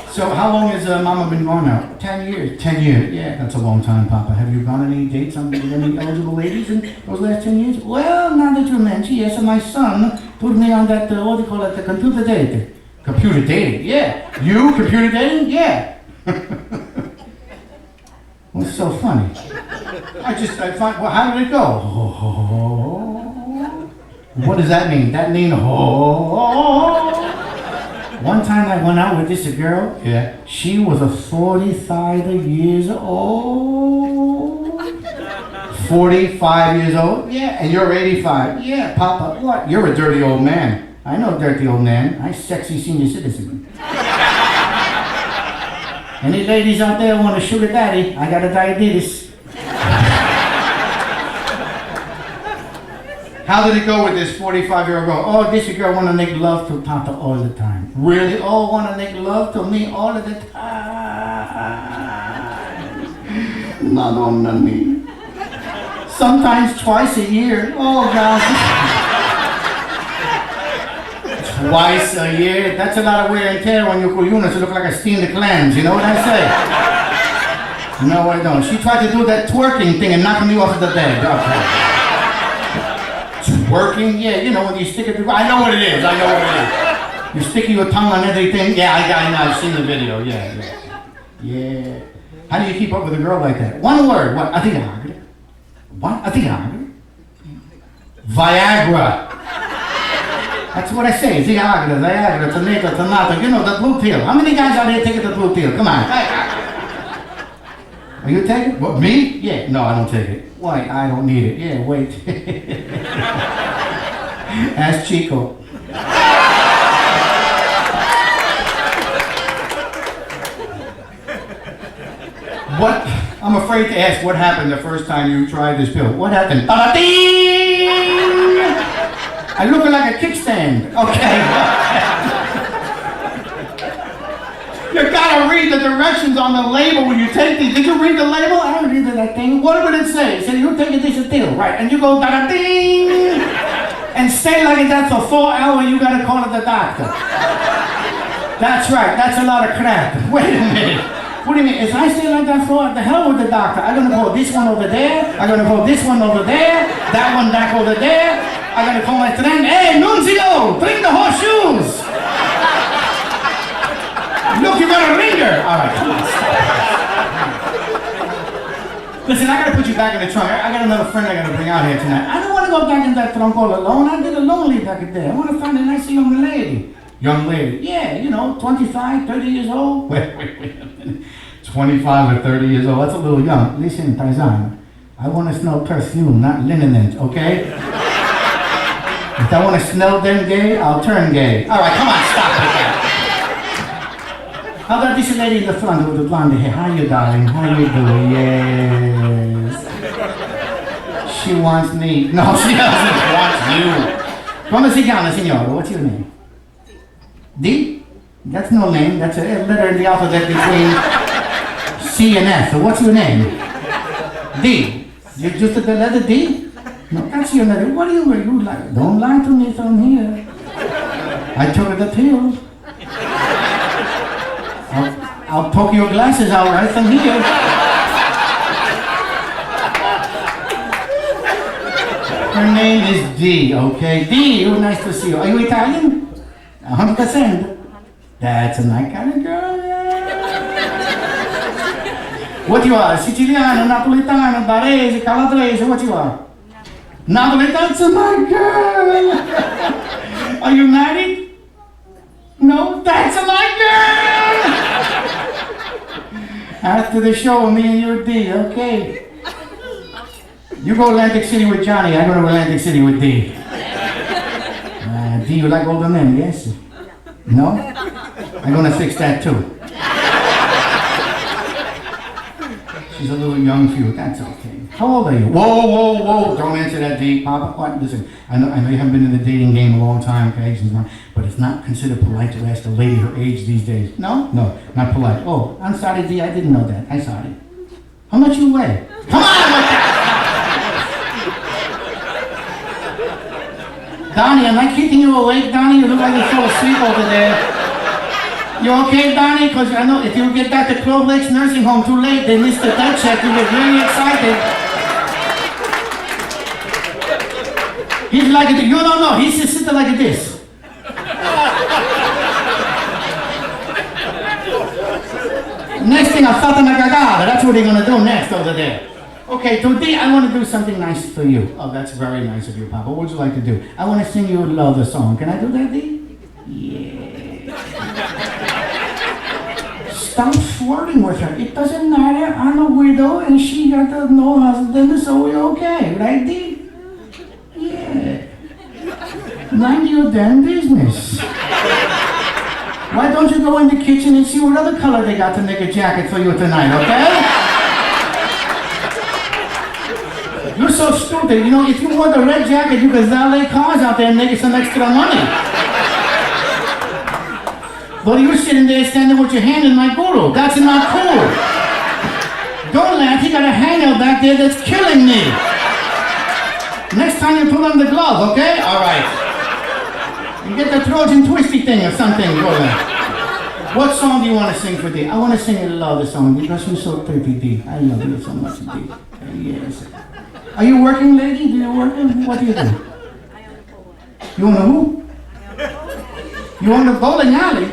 So how long has Mama been gone now? 10 years. 10 years, yeah, that's a long time, Papa. Have you gone on any dates with any eligible ladies in those last 10 years? Well, now that you mention, yes, and my son put me on that, what do you call it, the computer dating. Computer dating, yeah. You, computer dating? Yeah. What's so funny? I find, well, how did it go? Oh. What does that mean? That mean, oh. One time I went out with this girl. Yeah. She was a 45 years old. 45 years old? Yeah. And you're 85. Yeah, Papa, what? You're a dirty old man. I know dirty old man. I'm sexy senior citizen. Any ladies out there want to sugar daddy? I got a diabetes. How did it go with this 45-year-old girl? Oh, this girl want to make love to Papa all the time. Really? Oh, want to make love to me all of the time. Not on me. Sometimes twice a year. Oh, God. Twice a year? That's a lot of wear and tear on your cuyunas. You look like a steamed clams. You know what I say? No, I don't. She tried to do that twerking thing and knock me off of the bed. Okay. Twerking? Yeah, you know when you stick it through. I know what it is. You stick your tongue on everything. Yeah, I know. I've seen the video. Yeah. How do you keep up with a girl like that? One word. What? I think I heard it. What? I think I heard it. Viagra. That's what I say. Viagra, tomato. You know, the blue pill. How many guys out here taking the blue pill? Come on. Are you taking it? What, me? Yeah. No, I don't take it. Why? I don't need it. Yeah, wait. Ask Chico. What? I'm afraid to ask what happened the first time you tried this pill. What happened? Ta-da-ding! I look like a kickstand. Okay. You gotta read the directions on the label when you take these. Did you read the label? I don't read that thing. What would it say? It said you're taking this pill, right? And you go da-da-ding! And stay like that for 4 hours, you gotta call it the doctor. That's right, that's a lot of crap. Wait a minute. What do you mean? If I stay like that for the hell with the doctor, I'm gonna go this one over there, I'm gonna go this one over there, that one back over there, I'm gonna call my friend, hey, Nunzio, bring the horseshoes! Look, you got a ringer! Alright, come on, Listen, I gotta put you back in the trunk. I got another friend I gotta bring out here tonight. I don't wanna go back in that trunk all alone. I get lonely back there. I wanna find a nice young lady. Young lady? Yeah, you know, 25, 30 years old. Wait a minute. 25 or 30 years old, that's a little young. Listen, Tarzan, I wanna smell perfume, not liniment, okay? If I want to smell them gay, I'll turn gay. All right, come on, stop with that. How about this lady in the front with the blonde hair? How you, darling? How you doing? Yes. She wants me. No, she doesn't want you. Come si chiama, signora? What's your name? D? That's no name. That's a letter in the alphabet between C and F. So what's your name? D. You just the letter D? No, that's your letter. What are you like? Don't lie to me from here. I took the pill. I'll poke your glasses out right from here. Her name is D, okay? D, oh, nice to see you. Are you Italian? 100%. That's my kind of girl, yeah. What you are? Siciliano, Napolitano, Barese, Calabrese, what you are? Napoli, that's my girl! Are you married? No, that's my girl! After the show, me and you, D, okay? You go Atlantic City with Johnny, I go to Atlantic City with D. D, you like older men, yes? No? I'm gonna fix that too. She's a little young for you, that's okay. How old are you? Whoa, whoa, whoa, don't answer that, D. Papa, what? Listen, I know you haven't been in the dating game a long time, okay? But it's not considered polite to ask a lady her age these days. No? No, not polite. Oh, I'm sorry, D, I didn't know that. I'm sorry. How much you weigh? Come on with that! Donnie, am I keeping you awake, Donnie? You look like you're so asleep over there. You okay, Donnie? Because I know if you get back to Clove Lakes Nursing Home too late, they missed the death check. You get really excited. He's like it. You don't know. He's just sitting like this. Next thing, I'll start in a cagada. That's what they're going to do next over there. Okay, today I want to do something nice for you. Oh, that's very nice of you, Papa. What would you like to do? I want to sing you a love song. Can I do that, D? Yeah. Stop flirting with her. It doesn't matter. I'm a widow and she got no husband, so we're okay, right, D? Yeah. Mind your damn business. Why don't you go in the kitchen and see what other color they got to make a jacket for you tonight, okay? You're so stupid. You know, if you want a red jacket, you can valet cars out there and make some extra money. But you're sitting there standing with your hand in my guru. That's not cool. Don't laugh. You got a hanger back there that's killing me. Next time you put on the glove, okay? All right. You get the Trojan twisty thing or something going. What song do you want to sing for D? I want to sing a love song because you're so pretty, D. I love you so much, D. Yes. Are you working, lady? Do you work? What do you do? You own a who? You own a bowling alley?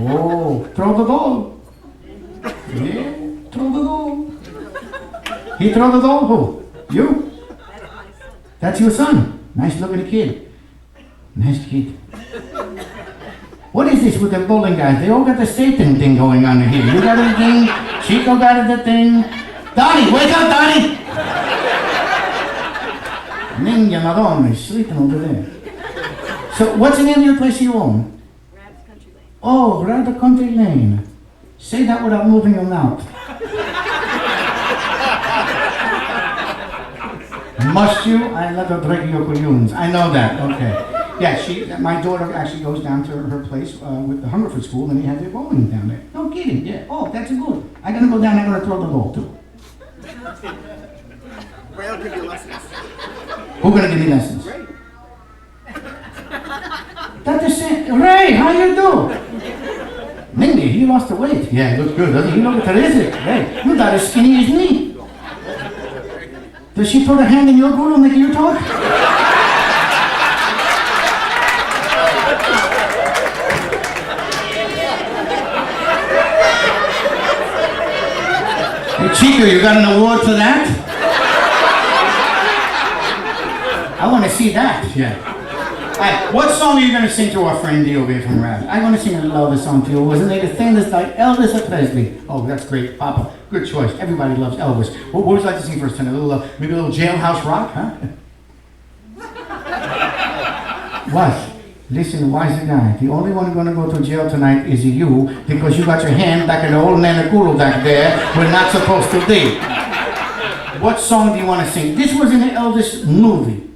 Oh, throw the ball. Yeah, throw the ball. He throw the ball? Who? You? That's your son. Nice looking kid. Nice kid. What is this with the bowling guys? They all got the Staten thing going on here. You got the thing, Chico got the thing. Donnie, wake up, Donnie! Ninja Madonna is sleeping over there. So what's the name of your place you own? Rab's Country Lane. Oh, Rather Country Lane. Say that without moving your mouth. Must you? I love to break your balloons. I know that, okay. Yeah, my daughter actually goes down to her place with the Hungerford School and they have their bowling down there. No kidding, yeah. Oh, that's good. I'm gonna go down, I'm gonna throw the ball too. Ray'll give you lessons. Who's gonna give me lessons? Ray. That's the same. Ray, how you do? Mindy, he lost the weight. Yeah, he looks good, doesn't he? He looks terrific. Hey, you got as skinny as me. Does she put her hand in your guru and make you talk? Hey, Chico, you got an award for that? I want to see that, yeah. Alright, what song are you going to sing to our friend D over here from Rab? I want to sing a love song to you. Wasn't it a famous like Elvis or Presley? Oh, that's great, Papa. Good choice. Everybody loves Elvis. What would you like to sing first tonight? A little, maybe a little Jailhouse Rock, huh? What? Listen, wise guy. The only one gonna go to jail tonight is you because you got your hand back in the old nanakulu back there. We're not supposed to be. What song do you want to sing? This was in the Elvis movie.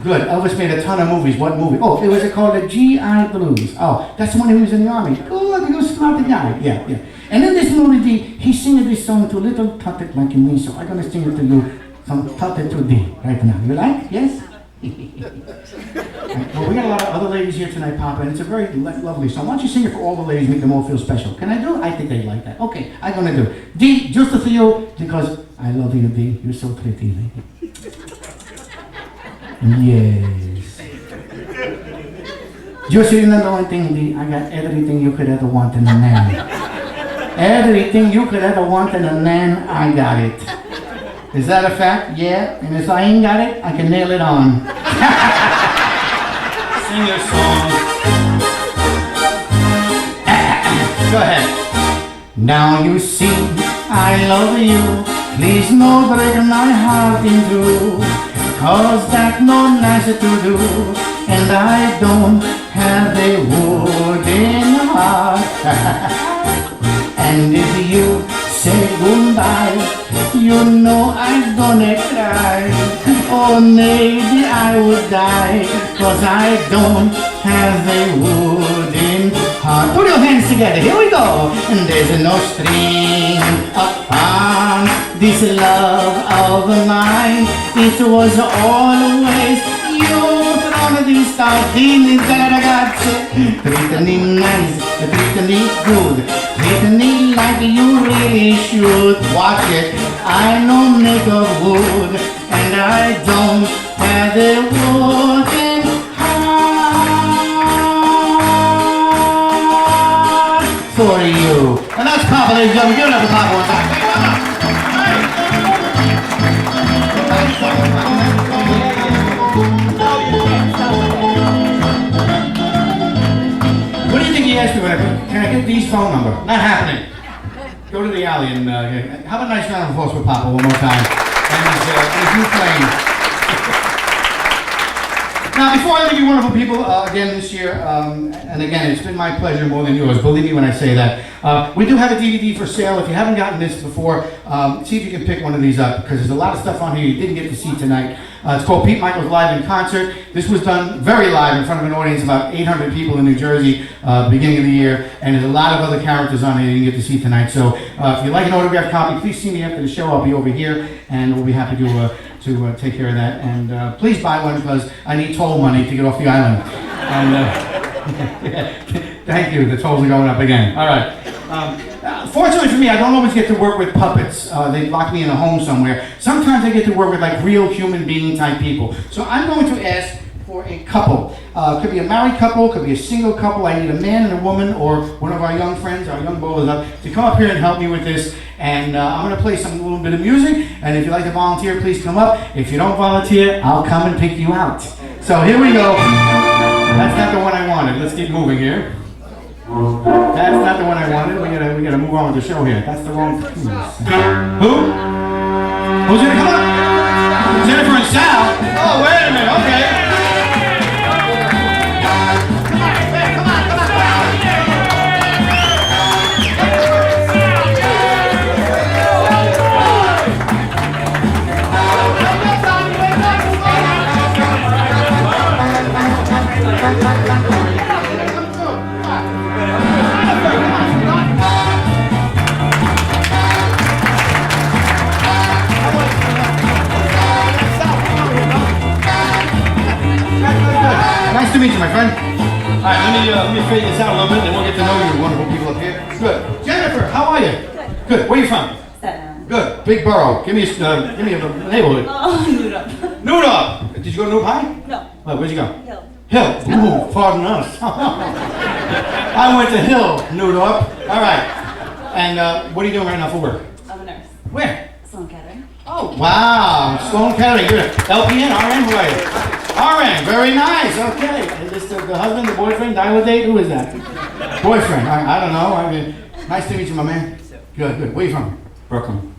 Good. Elvis made a ton of movies. What movie? Oh, it was called the G.I. Blues. Oh, that's the one who was in the army. Good. He was a smart guy. Yeah, yeah. And in this movie, he sings this song to little Tutte like me. So I'm gonna sing it to you from Tutte to D right now. You like? Yes. Well, we got a lot of other ladies here tonight, Papa, and it's a very lovely song. Why don't you sing it for all the ladies, make them all feel special? Can I do it? I think they like that. Okay, I'm gonna do it. D, just for you, because I love you, D. You're so pretty, lady. Yes. Just so you know one thing, D, I got everything you could ever want in a man. Everything you could ever want in a man, I got it. Is that a fact? Yeah. And if I ain't got it, I can nail it on. Sing your song. Go ahead. Now you see, I love you. Please no break my heart in two. Cause that's no nice to do. And I don't have a wooden heart. And if you say goodbye, you know I'm gonna cry. Or maybe I would die, cause I don't have a wooden heart. Put your hands together, here we go. And there's no string upon this love of mine. It was always you from the starting that I got. Treat me nice, treat me good, treat me like you really should. Watch it, I know make of wood, and I don't have a wooden heart for you. And that's Papa, ladies and gentlemen. Give it up for Papa one time. What do you think he asked me when can I get Dee's phone number? Not happening. Go to the alley and have a nice round of applause for Papa one more time. And his new flame. Now, before I leave you wonderful people, again this year, and again, it's been my pleasure more than yours, believe me when I say that. We do have a DVD for sale. If you haven't gotten this before, see if you can pick one of these up, because there's a lot of stuff on here you didn't get to see tonight. It's called Pete Michaels Live in Concert. This was done very live in front of an audience, about 800 people in New Jersey, beginning of the year, and there's a lot of other characters on here you didn't get to see tonight. So if you'd like an autographed copy, please see me after the show. I'll be over here, and we'll be happy to take care of that. And please buy one, because I need toll money to get off the island. And thank you, the tolls are going up again. All right. Fortunately for me, I don't always get to work with puppets. They lock me in a home somewhere. Sometimes I get to work with like real human being type people. So I'm going to ask for a couple. Could be a married couple, could be a single couple. I need a man and a woman, or one of our young friends, our young bowlers up, to come up here and help me with this. And I'm going to play a little bit of music. And if you'd like to volunteer, please come up. If you don't volunteer, I'll come and pick you out. So here we go. That's not the one I wanted. Let's keep moving here. That's not the one I wanted. We gotta move on with the show here. That's the wrong piece. Who? Who's gonna come up? Jennifer and Sal. Oh, wait a minute. Okay. Nice to meet you, my friend. All right, let me fade this out a little bit, then we'll get to know you wonderful people up here. Good. Jennifer, how are you? Good. Good. Where are you from? Staten. Good. Big borough. Give me a neighborhood. Oh, Newt. Newt. Did you go to Newt High? No. Oh, where'd you go? Hill. Hill. Ooh, pardon us. I went to Hill, Newt. All right. And what are you doing right now for work? I'm a nurse. Where? Sloan Kettering. Oh, wow. Sloan Kettering. You're LPN, RN, who are you? RN, very nice. Okay. Is this the husband, the boyfriend, dial date? Who is that? Boyfriend. I don't know. I mean, nice to meet you, my man. Good, good. Where are you from? Brooklyn.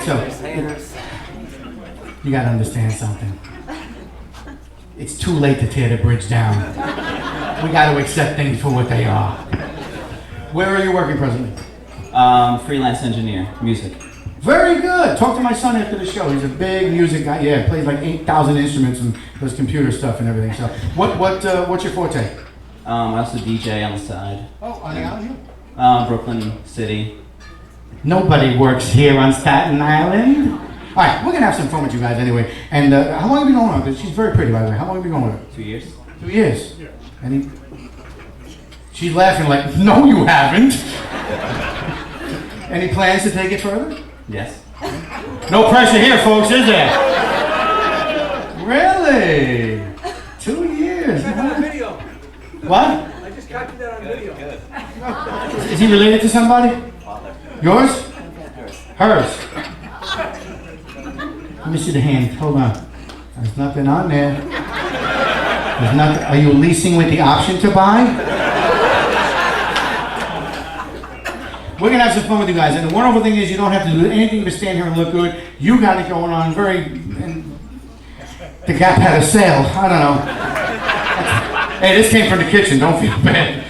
So, You gotta understand something. It's too late to tear the bridge down. We gotta accept things for what they are. Where are you working presently? Freelance engineer, music. Very good. Talk to my son after the show. He's a big music guy. Yeah, plays like 8,000 instruments and does computer stuff and everything. So, what's your forte? I also DJ on the side. Oh, on the island? Brooklyn City. Nobody works here on Staten Island. All right, we're gonna have some fun with you guys anyway. And how long have you been going with her? She's very pretty, by the way. How long have you been going with her? 2 years. 2 years. Yeah. She's laughing like, no, you haven't. Any plans to take it further? Yes. No pressure here, folks, is there? Really? 2 years. On video. What? I just captured that on video. Is he related to somebody? Yours? Hers. Let me see the hand. Hold on. There's nothing on there. There's nothing. Are you leasing with the option to buy? We're gonna have some fun with you guys, and the wonderful thing is you don't have to do anything but stand here and look good. You got it going on and the Gap had a sale. I don't know. Hey, this came from the kitchen. Don't feel bad.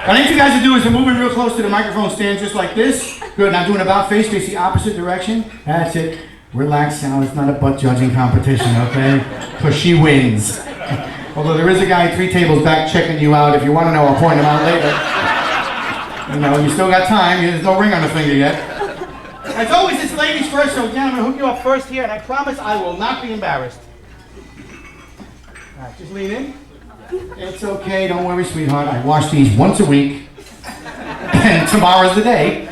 What I need you guys to do is to move in real close to the microphone stand, just like this. Good. Now do an about face the opposite direction. That's it. Relax now. It's not a butt judging competition, okay? Because she wins. Although there is a guy 3 tables back checking you out. If you want to know, I'll point him out later. You know, you still got time. There's no ring on the finger yet. As always, it's ladies first, so again, I'm going to hook you up first here, and I promise I will not be embarrassed. All right, just lean in. It's okay, don't worry, sweetheart. I wash these once a week, and tomorrow's the day.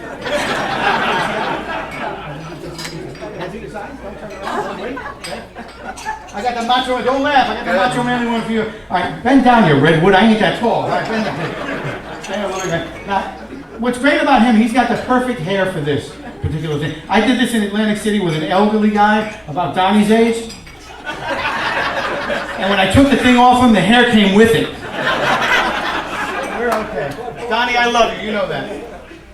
I got the macho, don't laugh, I got the macho manly one for you. All right, bend down here, Redwood, I ain't that tall. All right, bend down. Stand a little bit. Now, what's great about him, he's got the perfect hair for this particular thing. I did this in Atlantic City with an elderly guy about Donnie's age. And when I took the thing off him, the hair came with it. We're okay. Donnie, I love you, you know that.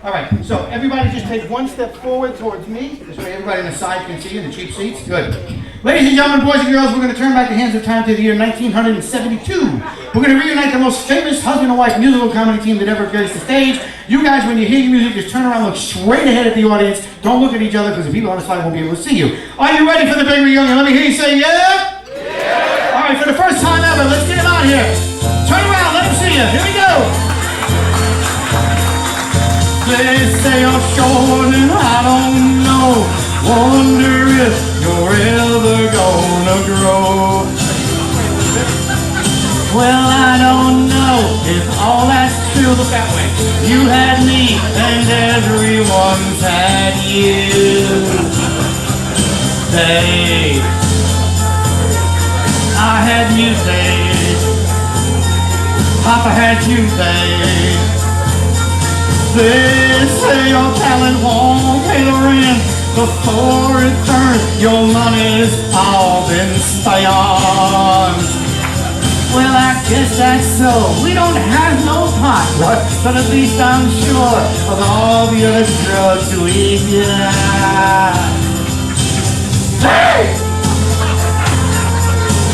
All right, so everybody just take one step forward towards me. This way everybody on the side can see you in the cheap seats. Good. Ladies and gentlemen, boys and girls, we're going to turn back the hands of time to the year 1972. We're going to reunite the most famous husband and wife musical comedy team that ever graced the stage. You guys, when you hear your music, just turn around, look straight ahead at the audience. Don't look at each other because the people on the side won't be able to see you. Are you ready for the big reunion? Let me hear you say yeah. Yeah. All right, for the first time ever, let's get him out here. Turn around, let him see you. Here we go. They say you're short and I don't know. Wonder if you're ever gonna grow. Well, I don't know if all that's true. Look that way. You had me and everyone's had you. Babe, I had you, babe. Papa had you, babe. They say your talent won't pay the rent before it turns. Your money's all been spent. Well, I guess that's so. We don't have no pot, but at least I'm sure of all the other drugs we got. Hey!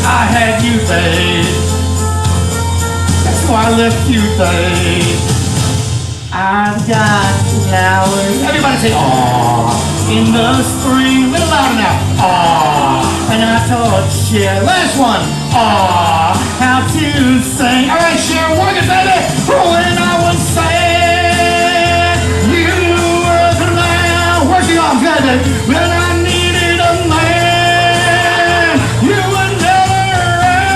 I had you, babe. That's why I left you, babe. I've got flowers. Everybody say, aww. In the spring. A little louder now. Aww. And I taught Cher. Last one. Aww. How to sing. All right, Cher, work it, baby. When I was sad, you were the man. Work the arms, guys. When I needed a man, you were never around.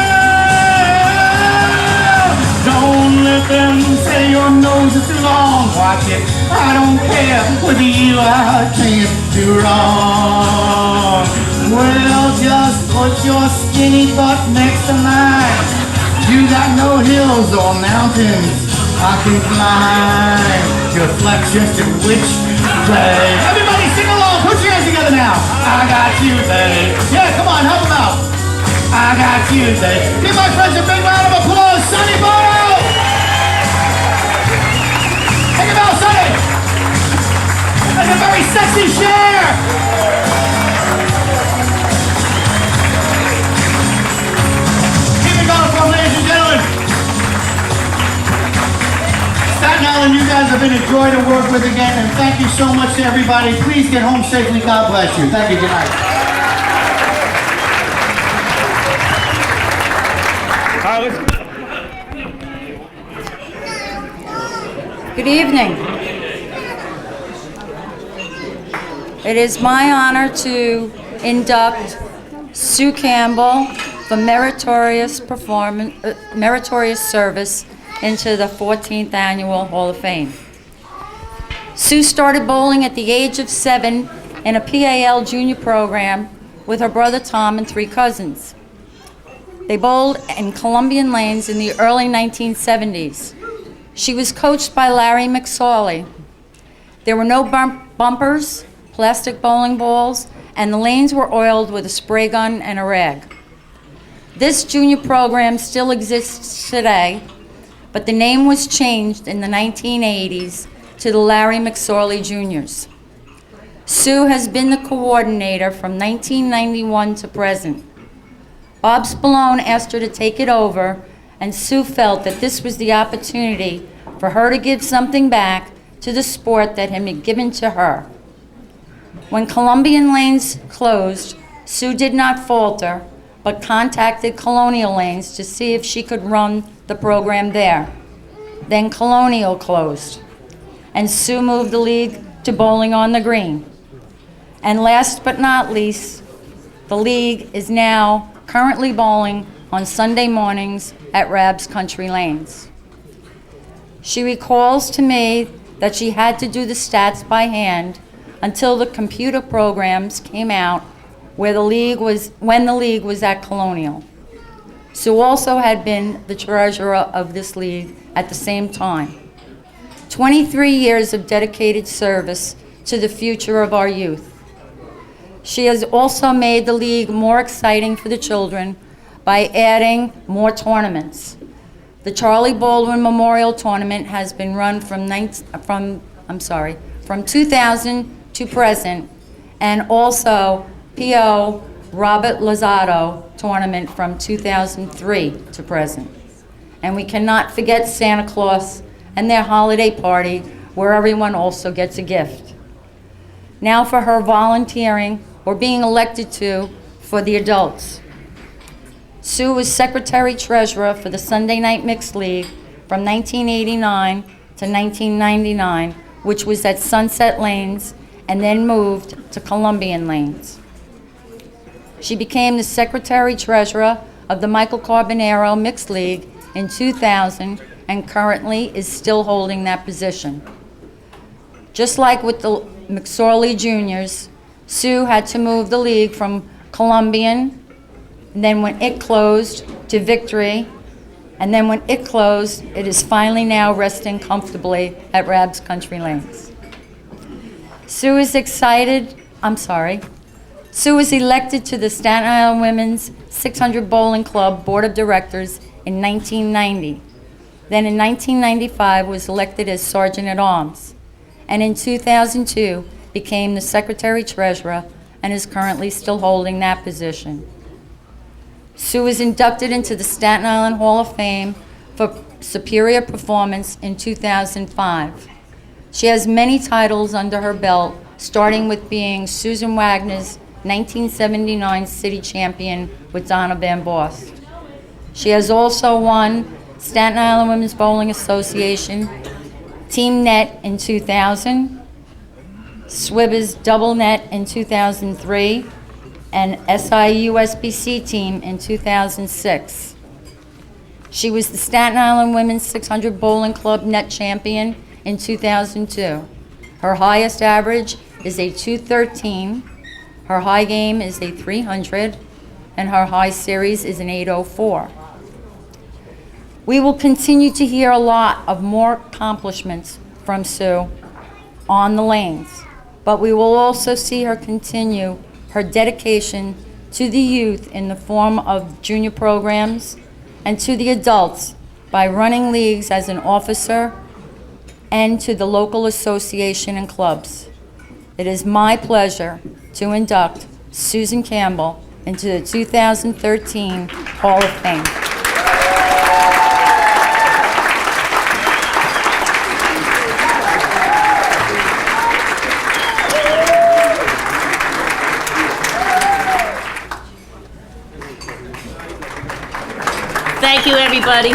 Don't let them say your nose is too long. Watch it. I don't care. With you, I can't do wrong. Well, just put your skinny butt next to mine. You got no hills or mountains I can climb. Your flex just in which way? Everybody sing along. Put your hands together now. I got you, babe. Yeah, come on, help them out. I got you, babe. Give my friends a big round of applause. Sonny Bono! Take him out, Sonny! That's a very sexy Cher! guys have been a joy to work with again, and thank you so much to everybody. Please get home safely. God bless you. Thank you. Good night. All right, let's go. Good evening. It is my honor to induct Sue Campbell for meritorious service into the 14th Annual Hall of Fame. Sue started bowling at the age of 7 in a PAL junior program with her brother Tom and 3 cousins. They bowled in Columbian Lanes in the early 1970s. She was coached by Larry McSorley. There were no bumpers, plastic bowling balls, and the lanes were oiled with a spray gun and a rag. This junior program still exists today, but the name was changed in the 1980s to the Larry McSorley Juniors. Sue has been the coordinator from 1991 to present. Bob Spallone asked her to take it over, and Sue felt that this was the opportunity for her to give something back to the sport that had been given to her. When Columbian Lanes closed, Sue did not falter, but contacted Colonial Lanes to see if she could run the program there. Then Colonial closed, and Sue moved the league to bowling on the green. And last but not least, the league is now currently bowling on Sunday mornings at Rab's Country Lanes. She recalls to me that she had to do the stats by hand until the computer programs came out when the league was at Colonial. Sue also had been the treasurer of this league at the same time. 23 years of dedicated service to the future of our youth. She has also made the league more exciting for the children by adding more tournaments. The Charlie Baldwin Memorial Tournament has been run from 2000 to present, and also P.O. Robert Lozado Tournament from 2003 to present. And we cannot forget Santa Claus and their holiday party, where everyone also gets a gift. Now for her volunteering or being elected to for the adults. Sue was secretary-treasurer for the Sunday Night Mixed League from 1989 to 1999, which was at Sunset Lanes and then moved to Columbian Lanes. She became the secretary-treasurer of the Michael Carbonaro Mixed League in 2000 and currently is still holding that position. Just like with the McSorley Juniors, Sue had to move the league from Columbian, and then when it closed, to Victory, and then when it closed, it is finally now resting comfortably at Rab's Country Lanes. Sue is elected to the Staten Island Women's 600 Bowling Club Board of Directors in 1990. Then in 1995 was elected as Sergeant at Arms, and in 2002 became the Secretary-Treasurer and is currently still holding that position. Sue was inducted into the Staten Island Hall of Fame for superior performance in 2005. She has many titles under her belt, starting with being Susan Wagner's 1979 city champion with Donna Van Bost. She has also won Staten Island Women's Bowling Association Team Net in 2000, SWIB's Double Net in 2003, and SIUSBC team in 2006. She was the Staten Island Women's 600 Bowling Club net champion in 2002. Her highest average is a 213, her high game is a 300, and her high series is an 804. We will continue to hear a lot of more accomplishments from Sue on the lanes, but we will also see her continue her dedication to the youth in the form of junior programs and to the adults by running leagues as an officer and to the local association and clubs. It is my pleasure to induct Susan Campbell into the 2013 Hall of Fame. Thank you, everybody.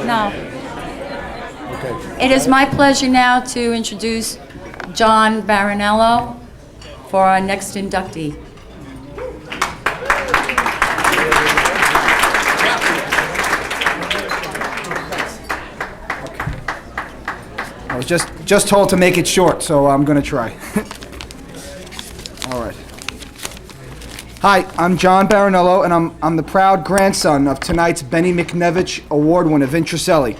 No. It is my pleasure now to introduce John Barinello for our next inductee. I was just told to make it short, so I'm going to try. All right. Hi, I'm John Barinello, and I'm the proud grandson of tonight's Benny McNevich Award winner, Vin Trisselli.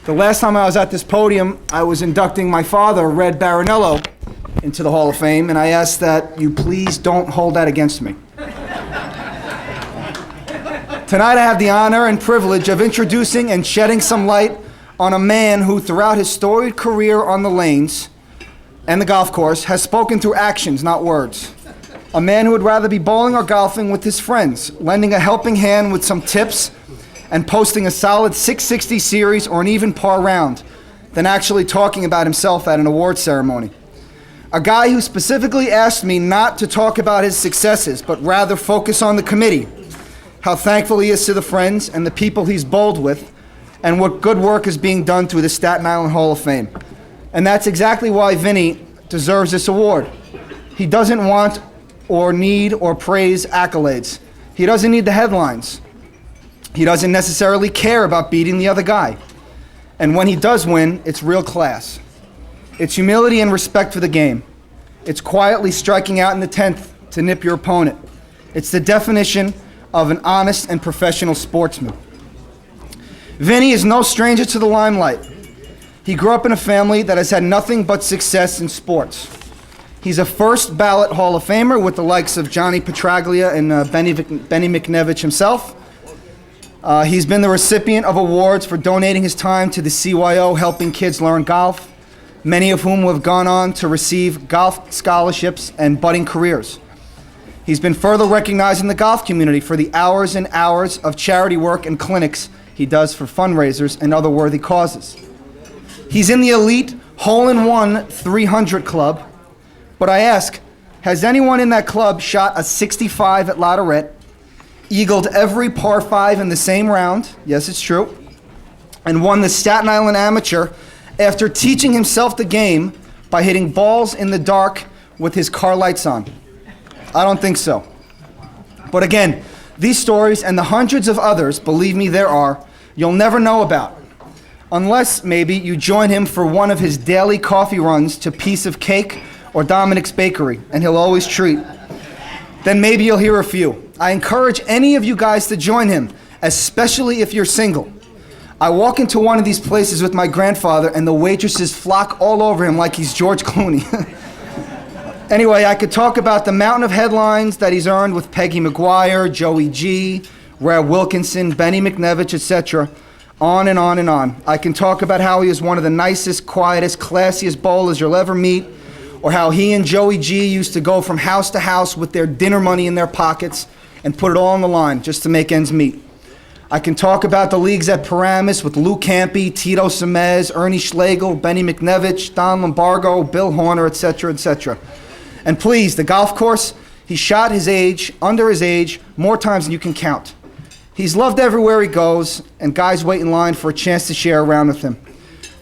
The last time I was at this podium, I was inducting my father, Red Barinello, into the Hall of Fame, and I ask that you please don't hold that against me. Tonight I have the honor and privilege of introducing and shedding some light on a man who, throughout his storied career on the lanes and the golf course, has spoken through actions, not words. A man who would rather be bowling or golfing with his friends, lending a helping hand with some tips and posting a solid 660 series or an even par round than actually talking about himself at an award ceremony. A guy who specifically asked me not to talk about his successes, but rather focus on the committee, how thankful he is to the friends and the people he's bowled with, and what good work is being done through the Staten Island Hall of Fame. And that's exactly why Vinny deserves this award. He doesn't want or need or praise accolades. He doesn't need the headlines. He doesn't necessarily care about beating the other guy. And when he does win, it's real class. It's humility and respect for the game. It's quietly striking out in the 10th to nip your opponent. It's the definition of an honest and professional sportsman. Vinny is no stranger to the limelight. He grew up in a family that has had nothing but success in sports. He's a first ballot Hall of Famer with the likes of Johnny Petraglia and Benny McNevich himself. He's been the recipient of awards for donating his time to the CYO helping kids learn golf, many of whom have gone on to receive golf scholarships and budding careers. He's been further recognized in the golf community for the hours and hours of charity work and clinics he does for fundraisers and other worthy causes. He's in the elite hole-in-one 300 club, but I ask, has anyone in that club shot a 65 at Lotterette, eagled every par 5 in the same round, yes, it's true, and won the Staten Island Amateur after teaching himself the game by hitting balls in the dark with his car lights on? I don't think so. But again, these stories and the hundreds of others, believe me there are, you'll never know about. Unless, maybe, you join him for one of his daily coffee runs to Piece of Cake or Dominic's Bakery, and he'll always treat. Then maybe you'll hear a few. I encourage any of you guys to join him, especially if you're single. I walk into one of these places with my grandfather and the waitresses flock all over him like he's George Clooney. Anyway, I could talk about the mountain of headlines that he's earned with Peggy McGuire, Joey G, Rare Wilkinson, Benny McNevich, etc. On and on and on. I can talk about how he is one of the nicest, quietest, classiest bowlers you'll ever meet, or how he and Joey G used to go from house to house with their dinner money in their pockets and put it all on the line just to make ends meet. I can talk about the leagues at Paramus with Lou Campy, Tito Semez, Ernie Schlegel, Benny McNevich, Don Lombardo, Bill Horner, etc., etc. And please, the golf course, he shot his age, under his age, more times than you can count. He's loved everywhere he goes, and guys wait in line for a chance to share around with him.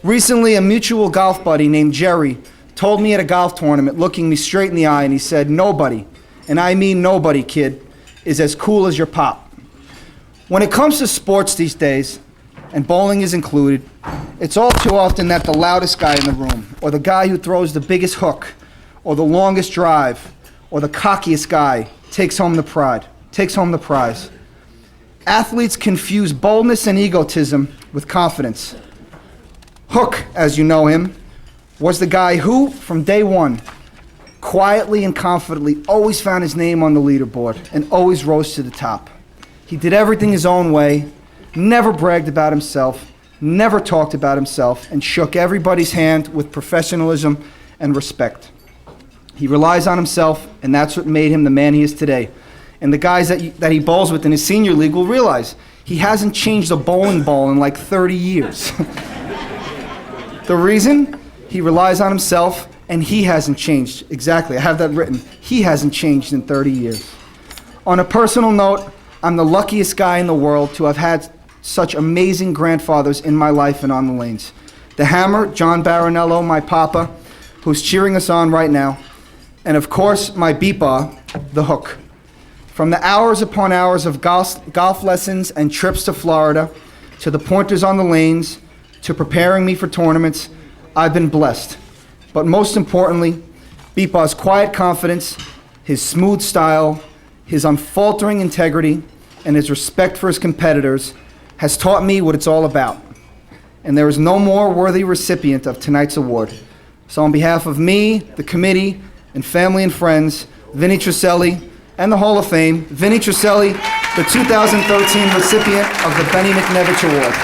Recently, a mutual golf buddy named Jerry told me at a golf tournament, looking me straight in the eye, and he said, "Nobody, and I mean nobody, kid, is as cool as your pop." When it comes to sports these days, and bowling is included, it's all too often that the loudest guy in the room, or the guy who throws the biggest hook, or the longest drive, or the cockiest guy takes home the prize. Athletes confuse boldness and egotism with confidence. Hook, as you know him, was the guy who, from day one, quietly and confidently always found his name on the leaderboard and always rose to the top. He did everything his own way, never bragged about himself, never talked about himself, and shook everybody's hand with professionalism and respect. He relies on himself, and that's what made him the man he is today. And the guys that he bowls with in his senior league will realize he hasn't changed a bowling ball in like 30 years. The reason? He relies on himself, and he hasn't changed. Exactly, I have that written. He hasn't changed in 30 years. On a personal note, I'm the luckiest guy in the world to have had such amazing grandfathers in my life and on the lanes. The Hammer, John Baronello, my papa, who's cheering us on right now. And of course, my beepaw, the Hook. From the hours upon hours of golf lessons and trips to Florida, to the pointers on the lanes, to preparing me for tournaments, I've been blessed. But most importantly, Beepaw's quiet confidence, his smooth style, his unfaltering integrity, and his respect for his competitors has taught me what it's all about. And there is no more worthy recipient of tonight's award. So on behalf of me, the committee, and family and friends, Vinny Truselli, and the Hall of Fame, Vinny Truselli, the 2013 recipient of the Benny McNevich Award.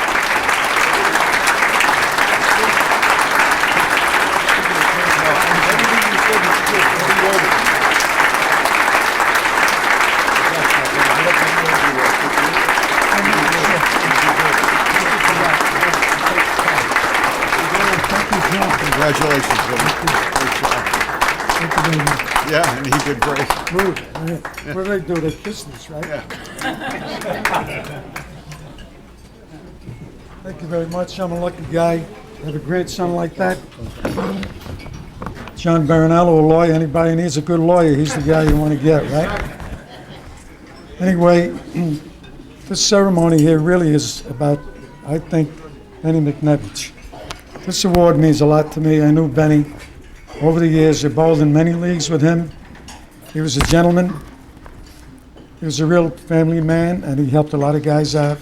Congratulations, Vinny. Yeah, and he did great. We're going to do the business, right? Yeah. Thank you very much. I'm a lucky guy. Have a great son like that. John Baronello, a lawyer. Anybody needs a good lawyer, he's the guy you want to get, right? Anyway, this ceremony here really is about, I think, Benny McNevich. This award means a lot to me. I knew Benny over the years. I bowled in many leagues with him. He was a gentleman. He was a real family man, and he helped a lot of guys out.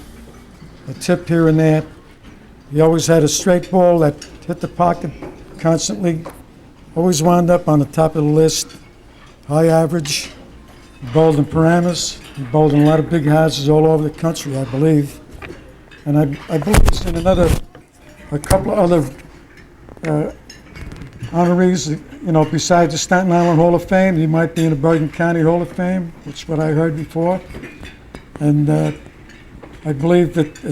A tip here and there. He always had a straight ball that hit the pocket constantly. Always wound up on the top of the list. High average. He bowled in Paramus. He bowled in a lot of big houses all over the country, I believe. And I believe he's in a couple of other honorees, besides the Staten Island Hall of Fame. He might be in the Bergen County Hall of Fame, which is what I heard before. And I believe that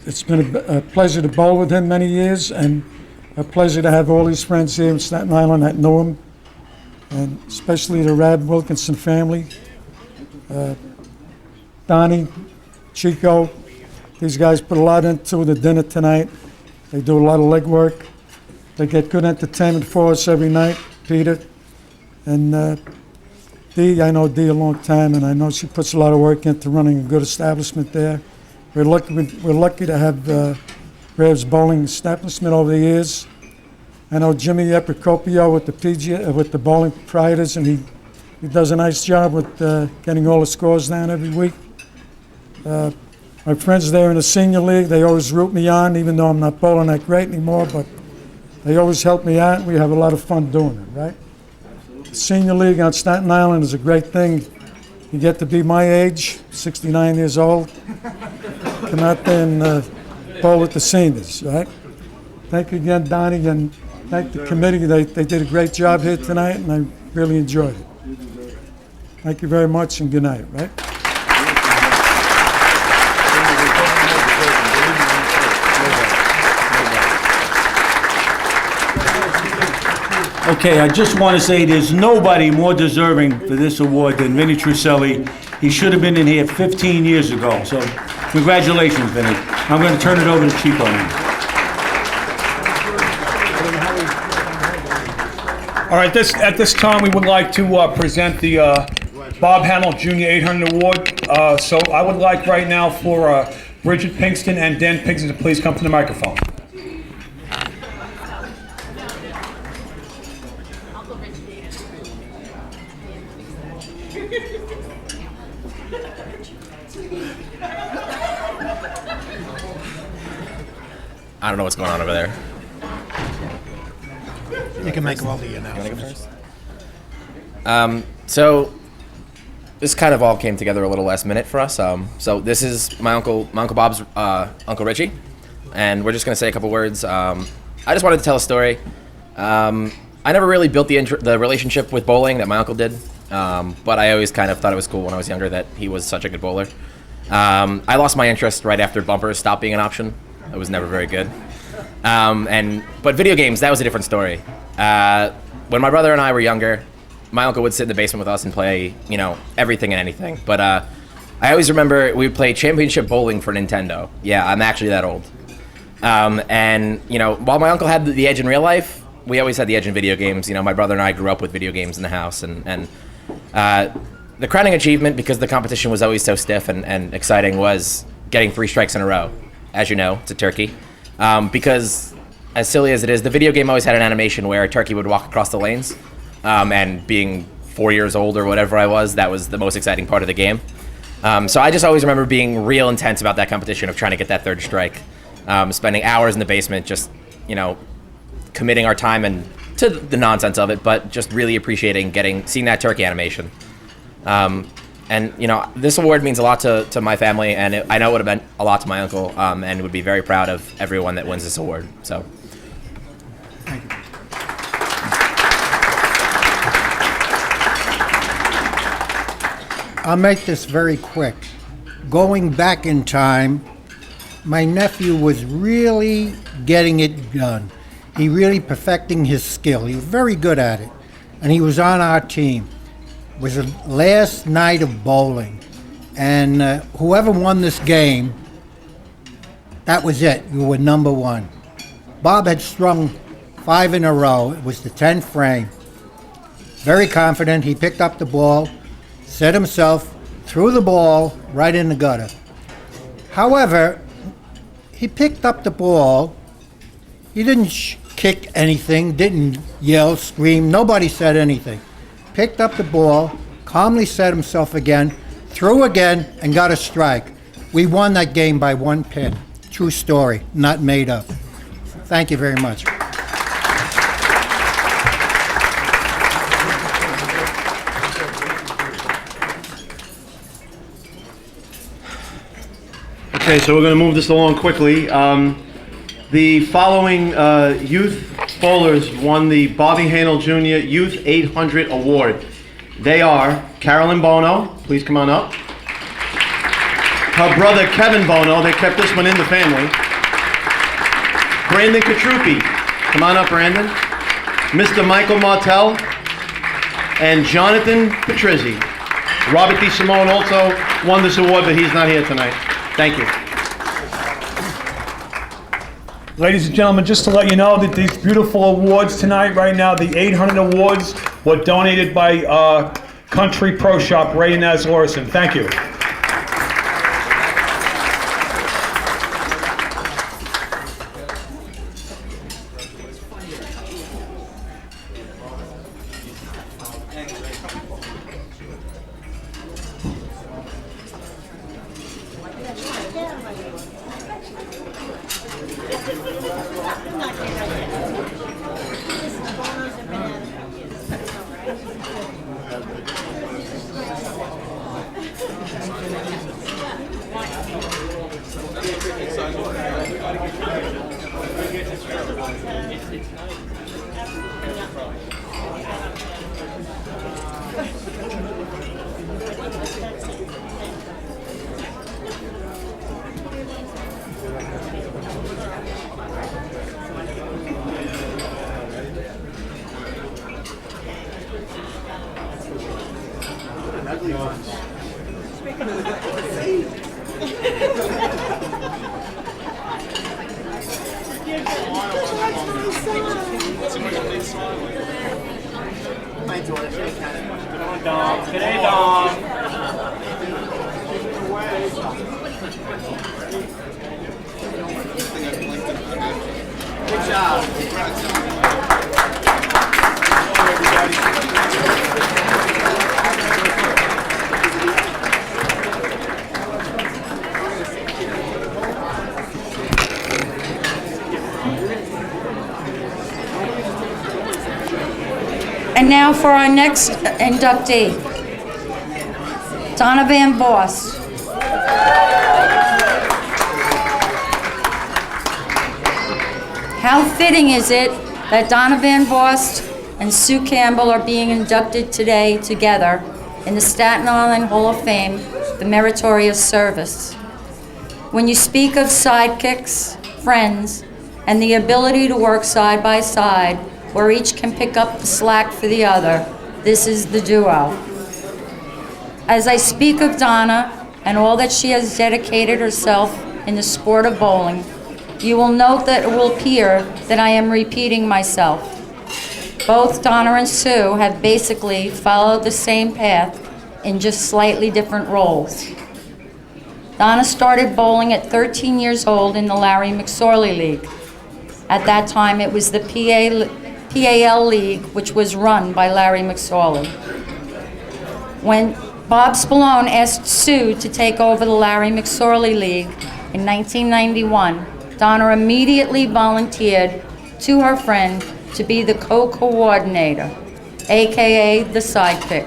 it's been a pleasure to bowl with him many years, and a pleasure to have all these friends here in Staten Island that know him, and especially the Rad Wilkinson family, Donnie, Chico. These guys put a lot into the dinner tonight. They do a lot of legwork. They get good entertainment for us every night, Peter. And Dee, I know Dee a long time, and I know she puts a lot of work into running a good establishment there. We're lucky to have Rav's bowling establishment over the years. I know Jimmy Epicopio with the bowling proprietors, and he does a nice job with getting all the scores down every week. My friends there in the senior league, they always root me on, even though I'm not bowling that great anymore, but they always help me out, and we have a lot of fun doing it, right? The senior league on Staten Island is a great thing. You get to be my age, 69 years old, come out there and bowl with the seniors, right? Thank you again, Donnie, and thank the committee. They did a great job here tonight, and I really enjoyed it. Thank you very much, and good night, right? Okay, I just want to say there's nobody more deserving for this award than Vinny Truselli. He should have been in here 15 years ago. So congratulations, Vinny. I'm going to turn it over to Chico now. All right, at this time, we would like to present the Bob Hamill Jr. 800 Award. So I would like right now for Bridget Pinkston and Dan Pinkston to please come to the microphone. I don't know what's going on over there. You can make all the announcements. So this kind of all came together a little last minute for us. So this is my Uncle Bob's Uncle Richie, and we're just going to say a couple words. I just wanted to tell a story. I never really built the relationship with bowling that my uncle did, but I always kind of thought it was cool when I was younger that he was such a good bowler. I lost my interest right after bumpers stopped being an option. It was never very good. But video games, that was a different story. When my brother and I were younger, my uncle would sit in the basement with us and play, everything and anything. But I always remember we would play championship bowling for Nintendo. Yeah, I'm actually that old. While my uncle had the edge in real life, we always had the edge in video games. My brother and I grew up with video games in the house. And the crowning achievement, because the competition was always so stiff and exciting, was getting 3 strikes in a row. As you know, it's a turkey. Because as silly as it is, the video game always had an animation where a turkey would walk across the lanes. And being 4 years old or whatever I was, that was the most exciting part of the game. So I just always remember being real intense about that competition of trying to get that 3rd strike. Spending hours in the basement just, committing our time and to the nonsense of it, but just really appreciating seeing that turkey animation. This award means a lot to my family, and I know it would have meant a lot to my uncle, and would be very proud of everyone that wins this award. So. Thank you. I'll make this very quick. Going back in time, my nephew was really getting it done. He really perfecting his skill. He was very good at it. And he was on our team. It was the last night of bowling. And whoever won this game, that was it. You were number 1. Bob had strung 5 in a row. It was the 10th frame. Very confident. He picked up the ball, set himself, threw the ball right in the gutter. However, he picked up the ball. He didn't kick anything, didn't yell, scream. Nobody said anything. Picked up the ball, calmly set himself again, threw again, and got a strike. We won that game by 1 pin. True story, not made up. Thank you very much. Okay, so we're going to move this along quickly. The following youth bowlers won the Bobby Hanel Jr. Youth 800 Award. They are Carolyn Bono, please come on up. Her brother Kevin Bono, they kept this one in the family. Brandon Katrupi, come on up, Brandon. Mr. Michael Martell, and Jonathan Patrizzi. Robert DeSimone also won this award, but he's not here tonight. Thank you. Ladies and gentlemen, just to let you know that these beautiful awards tonight, right now, the 800 awards were donated by Country Pro Shop, Ray and Naz Larson. Thank you. And now for our next inductee, Donna Van Vost. How fitting is it that Donna Van Vost and Sue Campbell are being inducted today together in the Staten Island Hall of Fame the meritorious service. When you speak of sidekicks, friends, and the ability to work side by side, where each can pick up the slack for the other, this is the duo. As I speak of Donna and all that she has dedicated herself in the sport of bowling, you will note that it will appear that I am repeating myself. Both Donna and Sue have basically followed the same path in just slightly different roles. Donna started bowling at 13 years old in the Larry McSorley League. At that time, it was the PAL League, which was run by Larry McSorley. When Bob Spallone asked Sue to take over the Larry McSorley League in 1991, Donna immediately volunteered to her friend to be the co-coordinator, AKA the sidekick.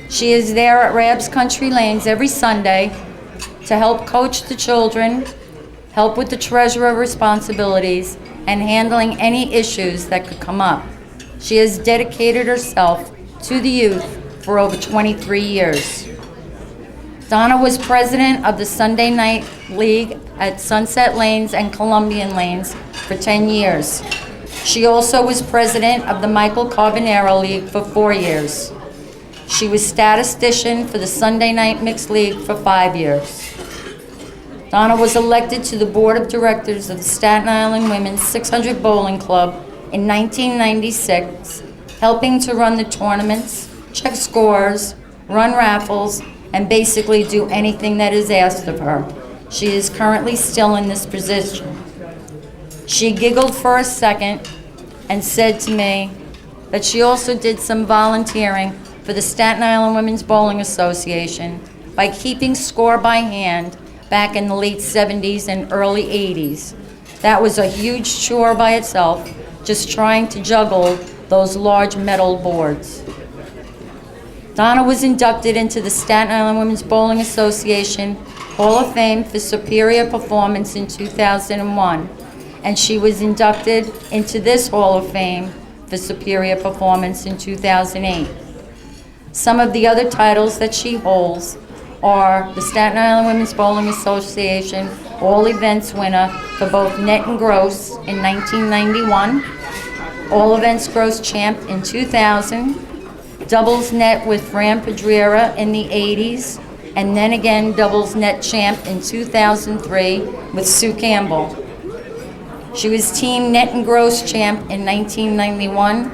She is there at Rab's Country Lanes every Sunday to help coach the children, help with the treasurer responsibilities, and handling any issues that could come up. She has dedicated herself to the youth for over 23 years. Donna was president of the Sunday Night League at Sunset Lanes and Columbian Lanes for 10 years. She also was president of the Michael Carbonero League for 4 years. She was statistician for the Sunday Night Mixed League for 5 years. Donna was elected to the board of directors of the Staten Island Women's 600 Bowling Club in 1996, helping to run the tournaments, check scores, run raffles, and basically do anything that is asked of her. She is currently still in this position. She giggled for a second and said to me that she also did some volunteering for the Staten Island Women's Bowling Association by keeping score by hand back in the late 70s and early 80s. That was a huge chore by itself, just trying to juggle those large metal boards. Donna was inducted into the Staten Island Women's Bowling Association Hall of Fame for superior performance in 2001, and she was inducted into this Hall of Fame for superior performance in 2008. Some of the other titles that she holds are the Staten Island Women's Bowling Association All Events winner for both net and gross in 1991, All Events gross champ in 2000, doubles net with Fran Pedriera in the 80s, and then again doubles net champ in 2003 with Sue Campbell. She was team net and gross champ in 1991,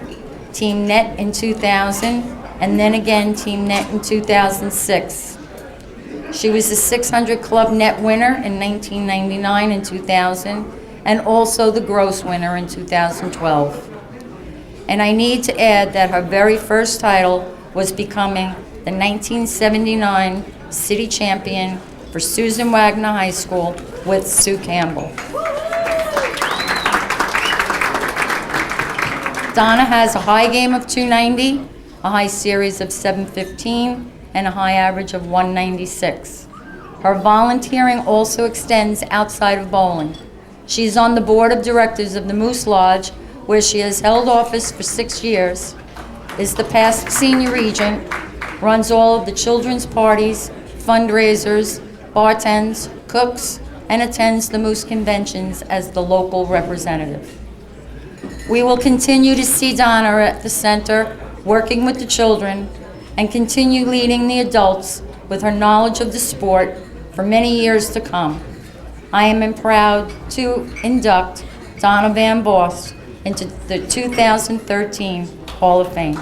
team net in 2000, and then again team net in 2006. She was the 600 Club net winner in 1999 and 2000, and also the gross winner in 2012. And I need to add that her very first title was becoming the 1979 city champion for Susan Wagner High School with Sue Campbell. Donna has a high game of 290, a high series of 715, and a high average of 196. Her volunteering also extends outside of bowling. She's on the board of directors of the Moose Lodge, where she has held office for 6 years, is the past senior regent, runs all of the children's parties, fundraisers, bartends, cooks, and attends the Moose conventions as the local representative. We will continue to see Donna at the center, working with the children, and continue leading the adults with her knowledge of the sport for many years to come. I am proud to induct Donna Van Boss into the 2013 Hall of Fame.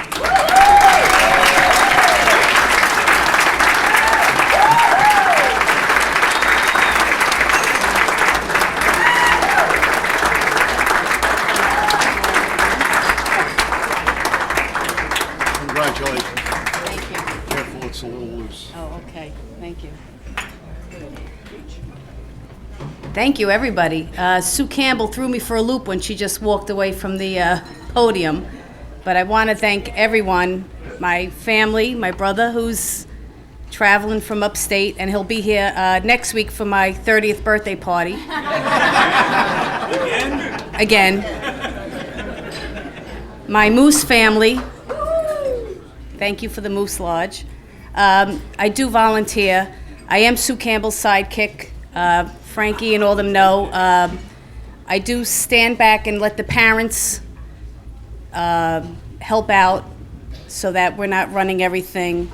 Congratulations. Thank you. Careful, it's a little loose. Oh, okay. Thank you. Thank you, everybody. Sue Campbell threw me for a loop when she just walked away from the podium. But I want to thank everyone, my family, my brother who's traveling from upstate, and he'll be here next week for my 30th birthday party. Again. My Moose family. Thank you for the Moose Lodge. I do volunteer. I am Sue Campbell's sidekick. Frankie and all them know. I do stand back and let the parents help out so that we're not running everything.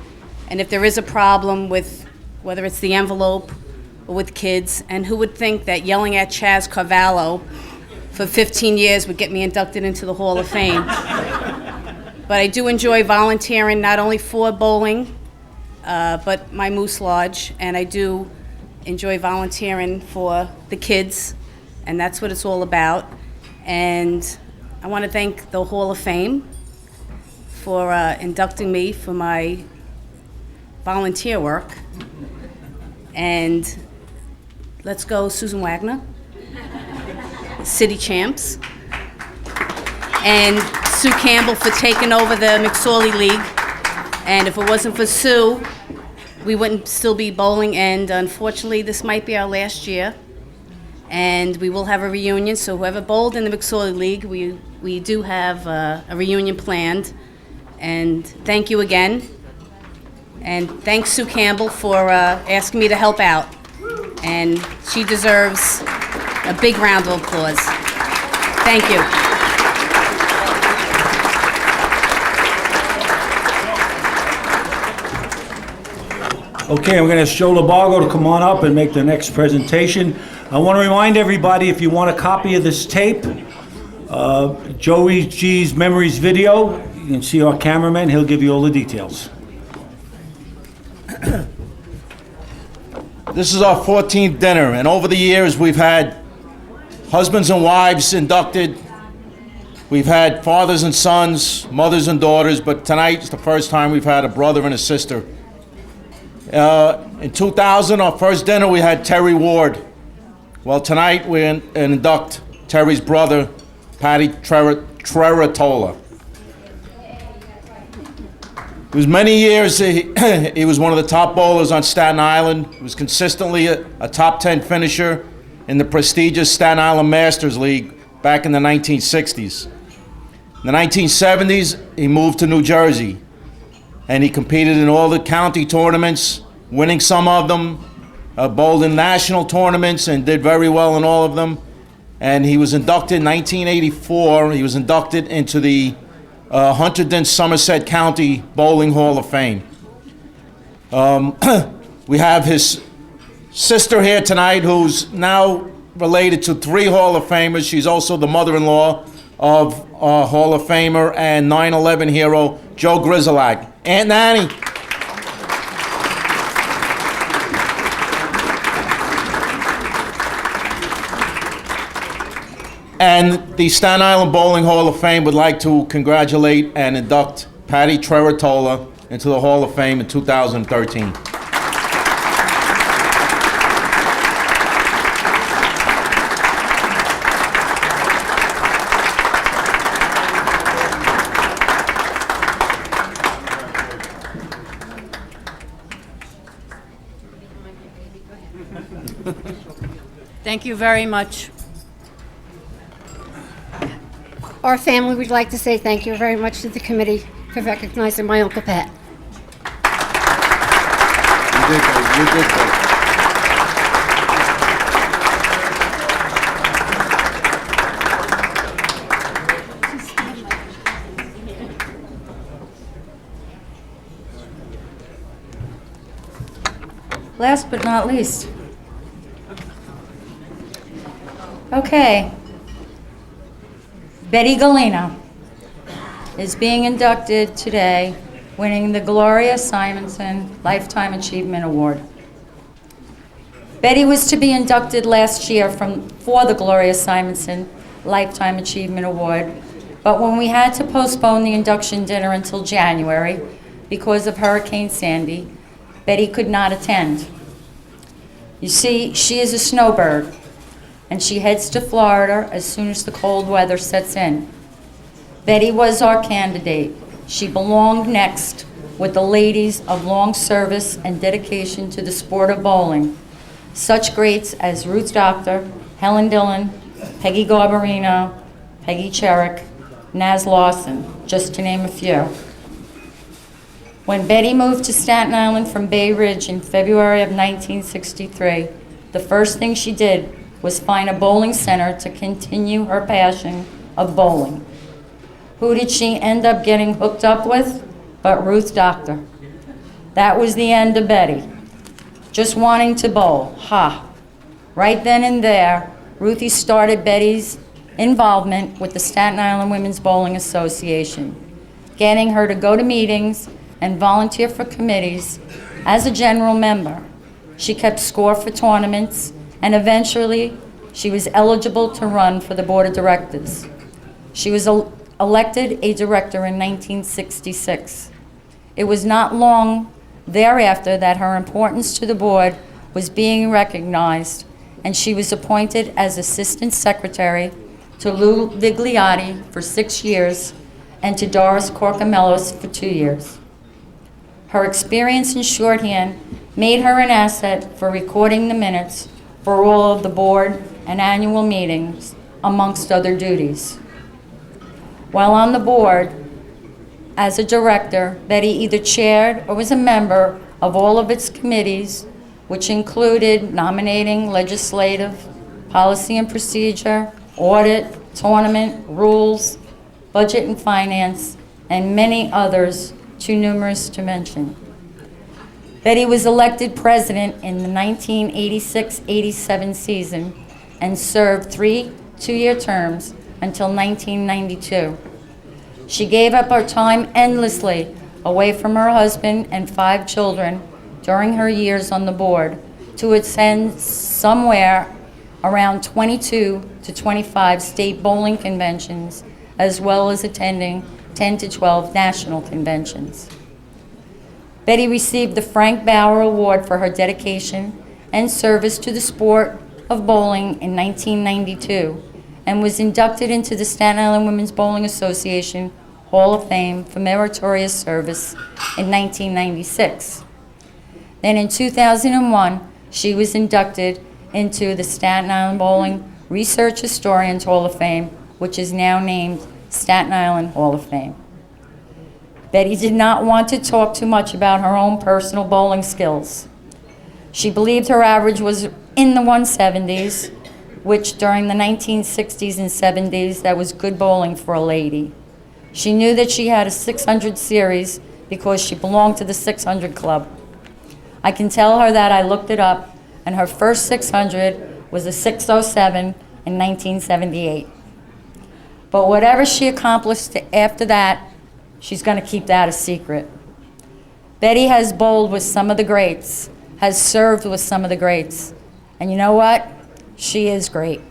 And if there is a problem with whether it's the envelope or with kids, and who would think that yelling at Chaz Carvalho for 15 years would get me inducted into the Hall of Fame. But I do enjoy volunteering not only for bowling, but my Moose Lodge, and I do enjoy volunteering for the kids, and that's what it's all about. And I want to thank the Hall of Fame for inducting me for my volunteer work. And let's go Susan Wagner, City Champs, and Sue Campbell for taking over the McSorley League. And if it wasn't for Sue, we wouldn't still be bowling, and unfortunately this might be our last year. And we will have a reunion, so whoever bowled in the McSorley League, we do have a reunion planned. And thank you again. And thanks Sue Campbell for asking me to help out. And she deserves a big round of applause. Thank you. Okay, I'm going to ask Joe Labargo to come on up and make the next presentation. I want to remind everybody, if you want a copy of this tape, Joey G's Memories video, you can see our cameraman, he'll give you all the details. This is our 14th dinner, and over the years we've had husbands and wives inducted. We've had fathers and sons, mothers and daughters, but tonight's the first time we've had a brother and a sister. In 2000, our first dinner, we had Terry Ward. Well, tonight we induct Terry's brother, Patty Treratola. It was many years, he was one of the top bowlers on Staten Island. He was consistently a top 10 finisher in the prestigious Staten Island Masters League back in the 1960s. In the 1970s, he moved to New Jersey, and he competed in all the county tournaments, winning some of them, bowled in national tournaments and did very well in all of them. And he was inducted in 1984, he was inducted into the Hunterdon Somerset County Bowling Hall of Fame. We have his sister here tonight, who's now related to 3 Hall of Famers. She's also the mother-in-law of Hall of Famer and 9/11 hero Joe Grizzlag. Aunt Nanny. And the Staten Island Bowling Hall of Fame would like to congratulate and induct Patty Treratola into the Hall of Fame in 2013. Thank you very much. Our family would like to say thank you very much to the committee for recognizing my Uncle Pat. You did great. You did great. Last but not least. Okay. Betty Galena is being inducted today, winning the Gloria Simonson Lifetime Achievement Award. Betty was to be inducted last year for the Gloria Simonson Lifetime Achievement Award, but when we had to postpone the induction dinner until January because of Hurricane Sandy, Betty could not attend. You see, she is a snowbird, and she heads to Florida as soon as the cold weather sets in. Betty was our candidate. She belonged next with the ladies of long service and dedication to the sport of bowling. Such greats as Ruth Doctor, Helen Dillon, Peggy Garbarino, Peggy Cherrick, Naz Lawson, just to name a few. When Betty moved to Staten Island from Bay Ridge in February of 1963, the first thing she did was find a bowling center to continue her passion of bowling. Who did she end up getting hooked up with? But Ruth Doctor. That was the end of Betty. Just wanting to bowl. Ha! Right then and there, Ruthie started Betty's involvement with the Staten Island Women's Bowling Association, getting her to go to meetings and volunteer for committees as a general member. She kept score for tournaments, and eventually she was eligible to run for the board of directors. She was elected a director in 1966. It was not long thereafter that her importance to the board was being recognized, and she was appointed as assistant secretary to Lou Vigliotti for 6 years and to Doris Corcamellos for 2 years. Her experience in shorthand made her an asset for recording the minutes for all of the board and annual meetings, amongst other duties. While on the board, as a director, Betty either chaired or was a member of all of its committees, which included nominating, legislative, policy and procedure, audit, tournament, rules, budget and finance, and many others too numerous to mention. Betty was elected president in the 1986-87 season and served 3 two-year terms until 1992. She gave up her time endlessly away from her husband and 5 children during her years on the board to attend somewhere around 22 to 25 state bowling conventions, as well as attending 10 to 12 national conventions. Betty received the Frank Bauer Award for her dedication and service to the sport of bowling in 1992 and was inducted into the Staten Island Women's Bowling Association Hall of Fame for meritorious service in 1996. Then in 2001, she was inducted into the Staten Island Bowling Research Historians Hall of Fame, which is now named Staten Island Hall of Fame. Betty did not want to talk too much about her own personal bowling skills. She believed her average was in the 170s, which during the 1960s and 70s, that was good bowling for a lady. She knew that she had a 600 series because she belonged to the 600 club. I can tell her that I looked it up, and her first 600 was a 607 in 1978. But whatever she accomplished after that, she's going to keep that a secret. Betty has bowled with some of the greats, has served with some of the greats, and you know what? She is great.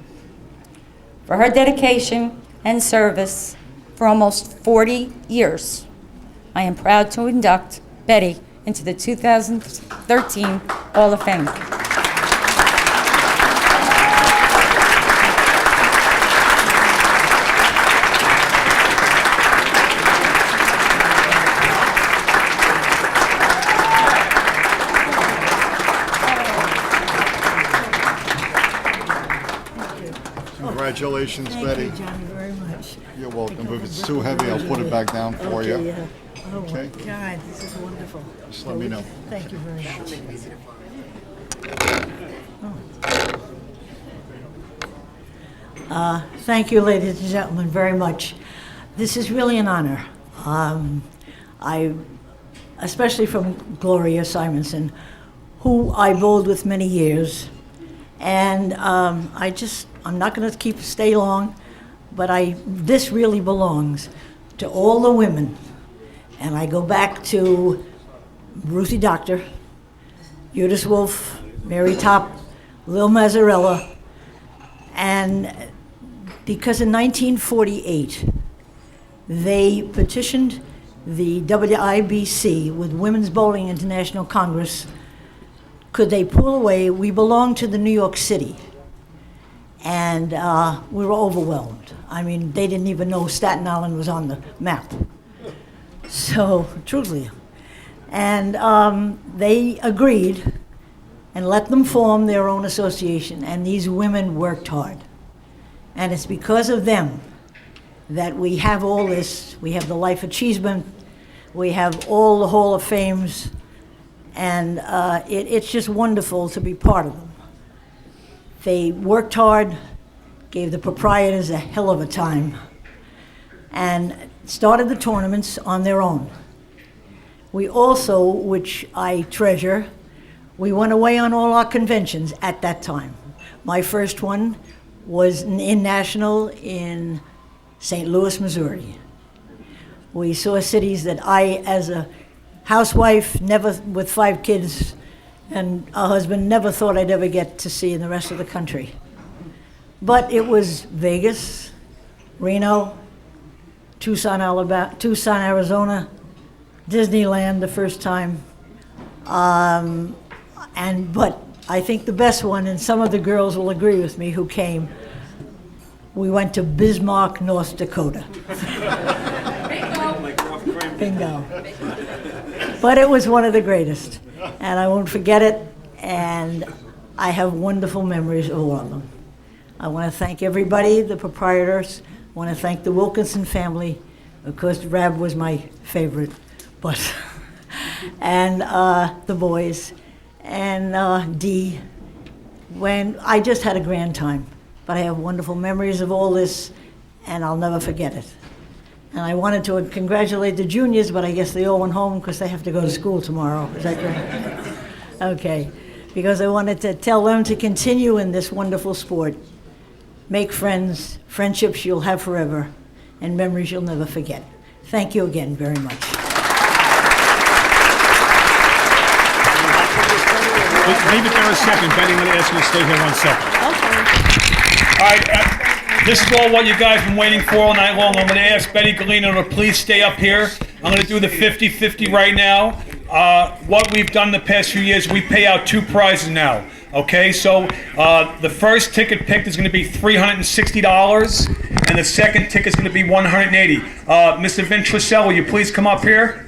For her dedication and service for almost 40 years, I am proud to induct Betty into the 2013 Hall of Fame. Congratulations, Betty. Thank you, Johnny, very much. You're welcome. If it's too heavy, I'll put it back down for you. Yeah. Oh, Okay. my God, this is wonderful. Just let me know. Thank you very much. Thank you, ladies and gentlemen, very much. This is really an honor. Especially from Gloria Simonson, who I bowled with many years. And I'm not going to stay long, but this really belongs to all the women. And I go back to Ruthie Doctor, Eudice Wolf, Mary Top, Lil Mazzarella, and because in 1948, they petitioned the WIBC with Women's Bowling International Congress, could they pull away? We belong to the New York City. And we were overwhelmed. I mean, they didn't even know Staten Island was on the map. So, truthfully. And they agreed and let them form their own association. And these women worked hard. And it's because of them that we have all this. We have the life achievement. We have all the Hall of Fames, and it's just wonderful to be part of them. They worked hard, gave the proprietors a hell of a time, and started the tournaments on their own. We also, which I treasure, we went away on all our conventions at that time. My first one was in National in St. Louis, Missouri. We saw cities that I, as a housewife, never, with 5 kids and a husband, never thought I'd ever get to see in the rest of the country. But it was Vegas, Reno, Tucson, Arizona, Disneyland the first time. But I think the best one, and some of the girls will agree with me who came, we went to Bismarck, North Dakota. Bingo. But it was one of the greatest, and I won't forget it, and I have wonderful memories of all of them. I want to thank everybody, the proprietors. I want to thank the Wilkinson family. Of course, Rab was my favorite, but and the boys, and Dee. When I just had a grand time, but I have wonderful memories of all this, and I'll never forget it. And I wanted to congratulate the juniors, but I guess they all went home because they have to go to school tomorrow. Is that correct? Okay. Because I wanted to tell them to continue in this wonderful sport. Make friends, friendships you'll have forever, and memories you'll never forget. Thank you again very much. Leave it there a second. Betty, I'm going to ask you to stay here 1 second. Okay. All right. This is all what you guys have been waiting for all night long. I'm going to ask Betty Galino to please stay up here. I'm going to do the 50-50 right now. What we've done the past few years, we pay out 2 prizes now. Okay, so the first ticket picked is going to be $360, and the second ticket is going to be $180. Mr. Ventricell, will you please come up here?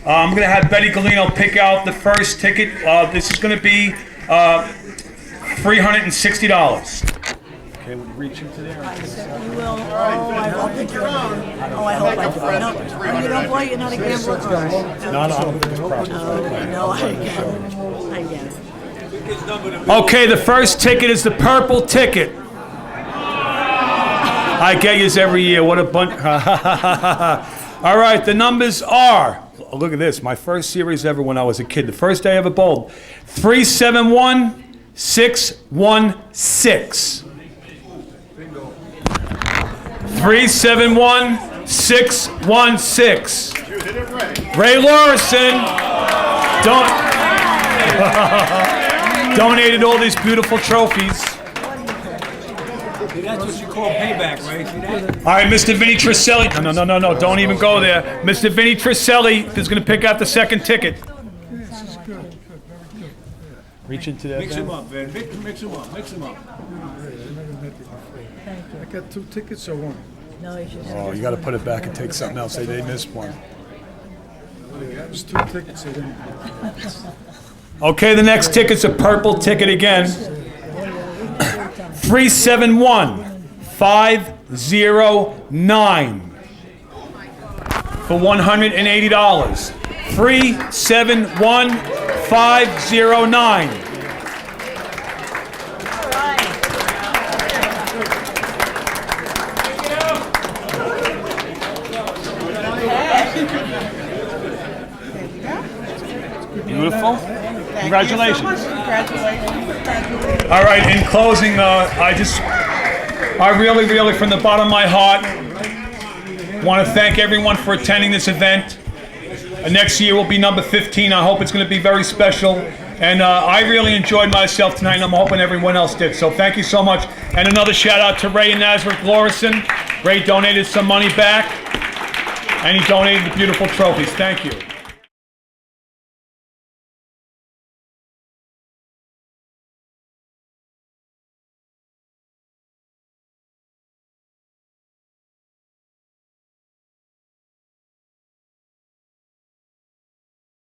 I'm going to have Betty Galino pick out the first ticket. This is going to be $360. Okay, we'll reach into there. You will. Oh, I hope you do. Oh, I hope I do. No, you don't play. You're not a gambler. No, I don't think it's proper. No, I get it. Okay, the first ticket is the purple ticket. I get yous every year. What a bunch. All right, the numbers are, look at this, my first series ever when I was a kid. The first day I ever bowled. 371-616. 371-616. Ray Larson donated all these beautiful trophies. That's what you call payback, right? All right, Mr. Vinny Trisselli. No, don't even go there. Mr. Vinny Trisselli is going to pick out the second ticket. Reach into that. Mix them up, Vin. Mix them up. I got 2 tickets or 1? No, you should. Oh, you got to put it back and take something else. They missed one. That was 2 tickets. Okay, the next ticket's a purple ticket again. 371-509 for $180. 371-509. Beautiful. Congratulations. All right, in closing, I really, from the bottom of my heart, want to thank everyone for attending this event. Next year will be number 15. I hope it's going to be very special. And I really enjoyed myself tonight, and I'm hoping everyone else did. So thank you so much. And another shout out to Ray and Nazareth Lorison. Ray donated some money back, and he donated the beautiful trophies. Thank you.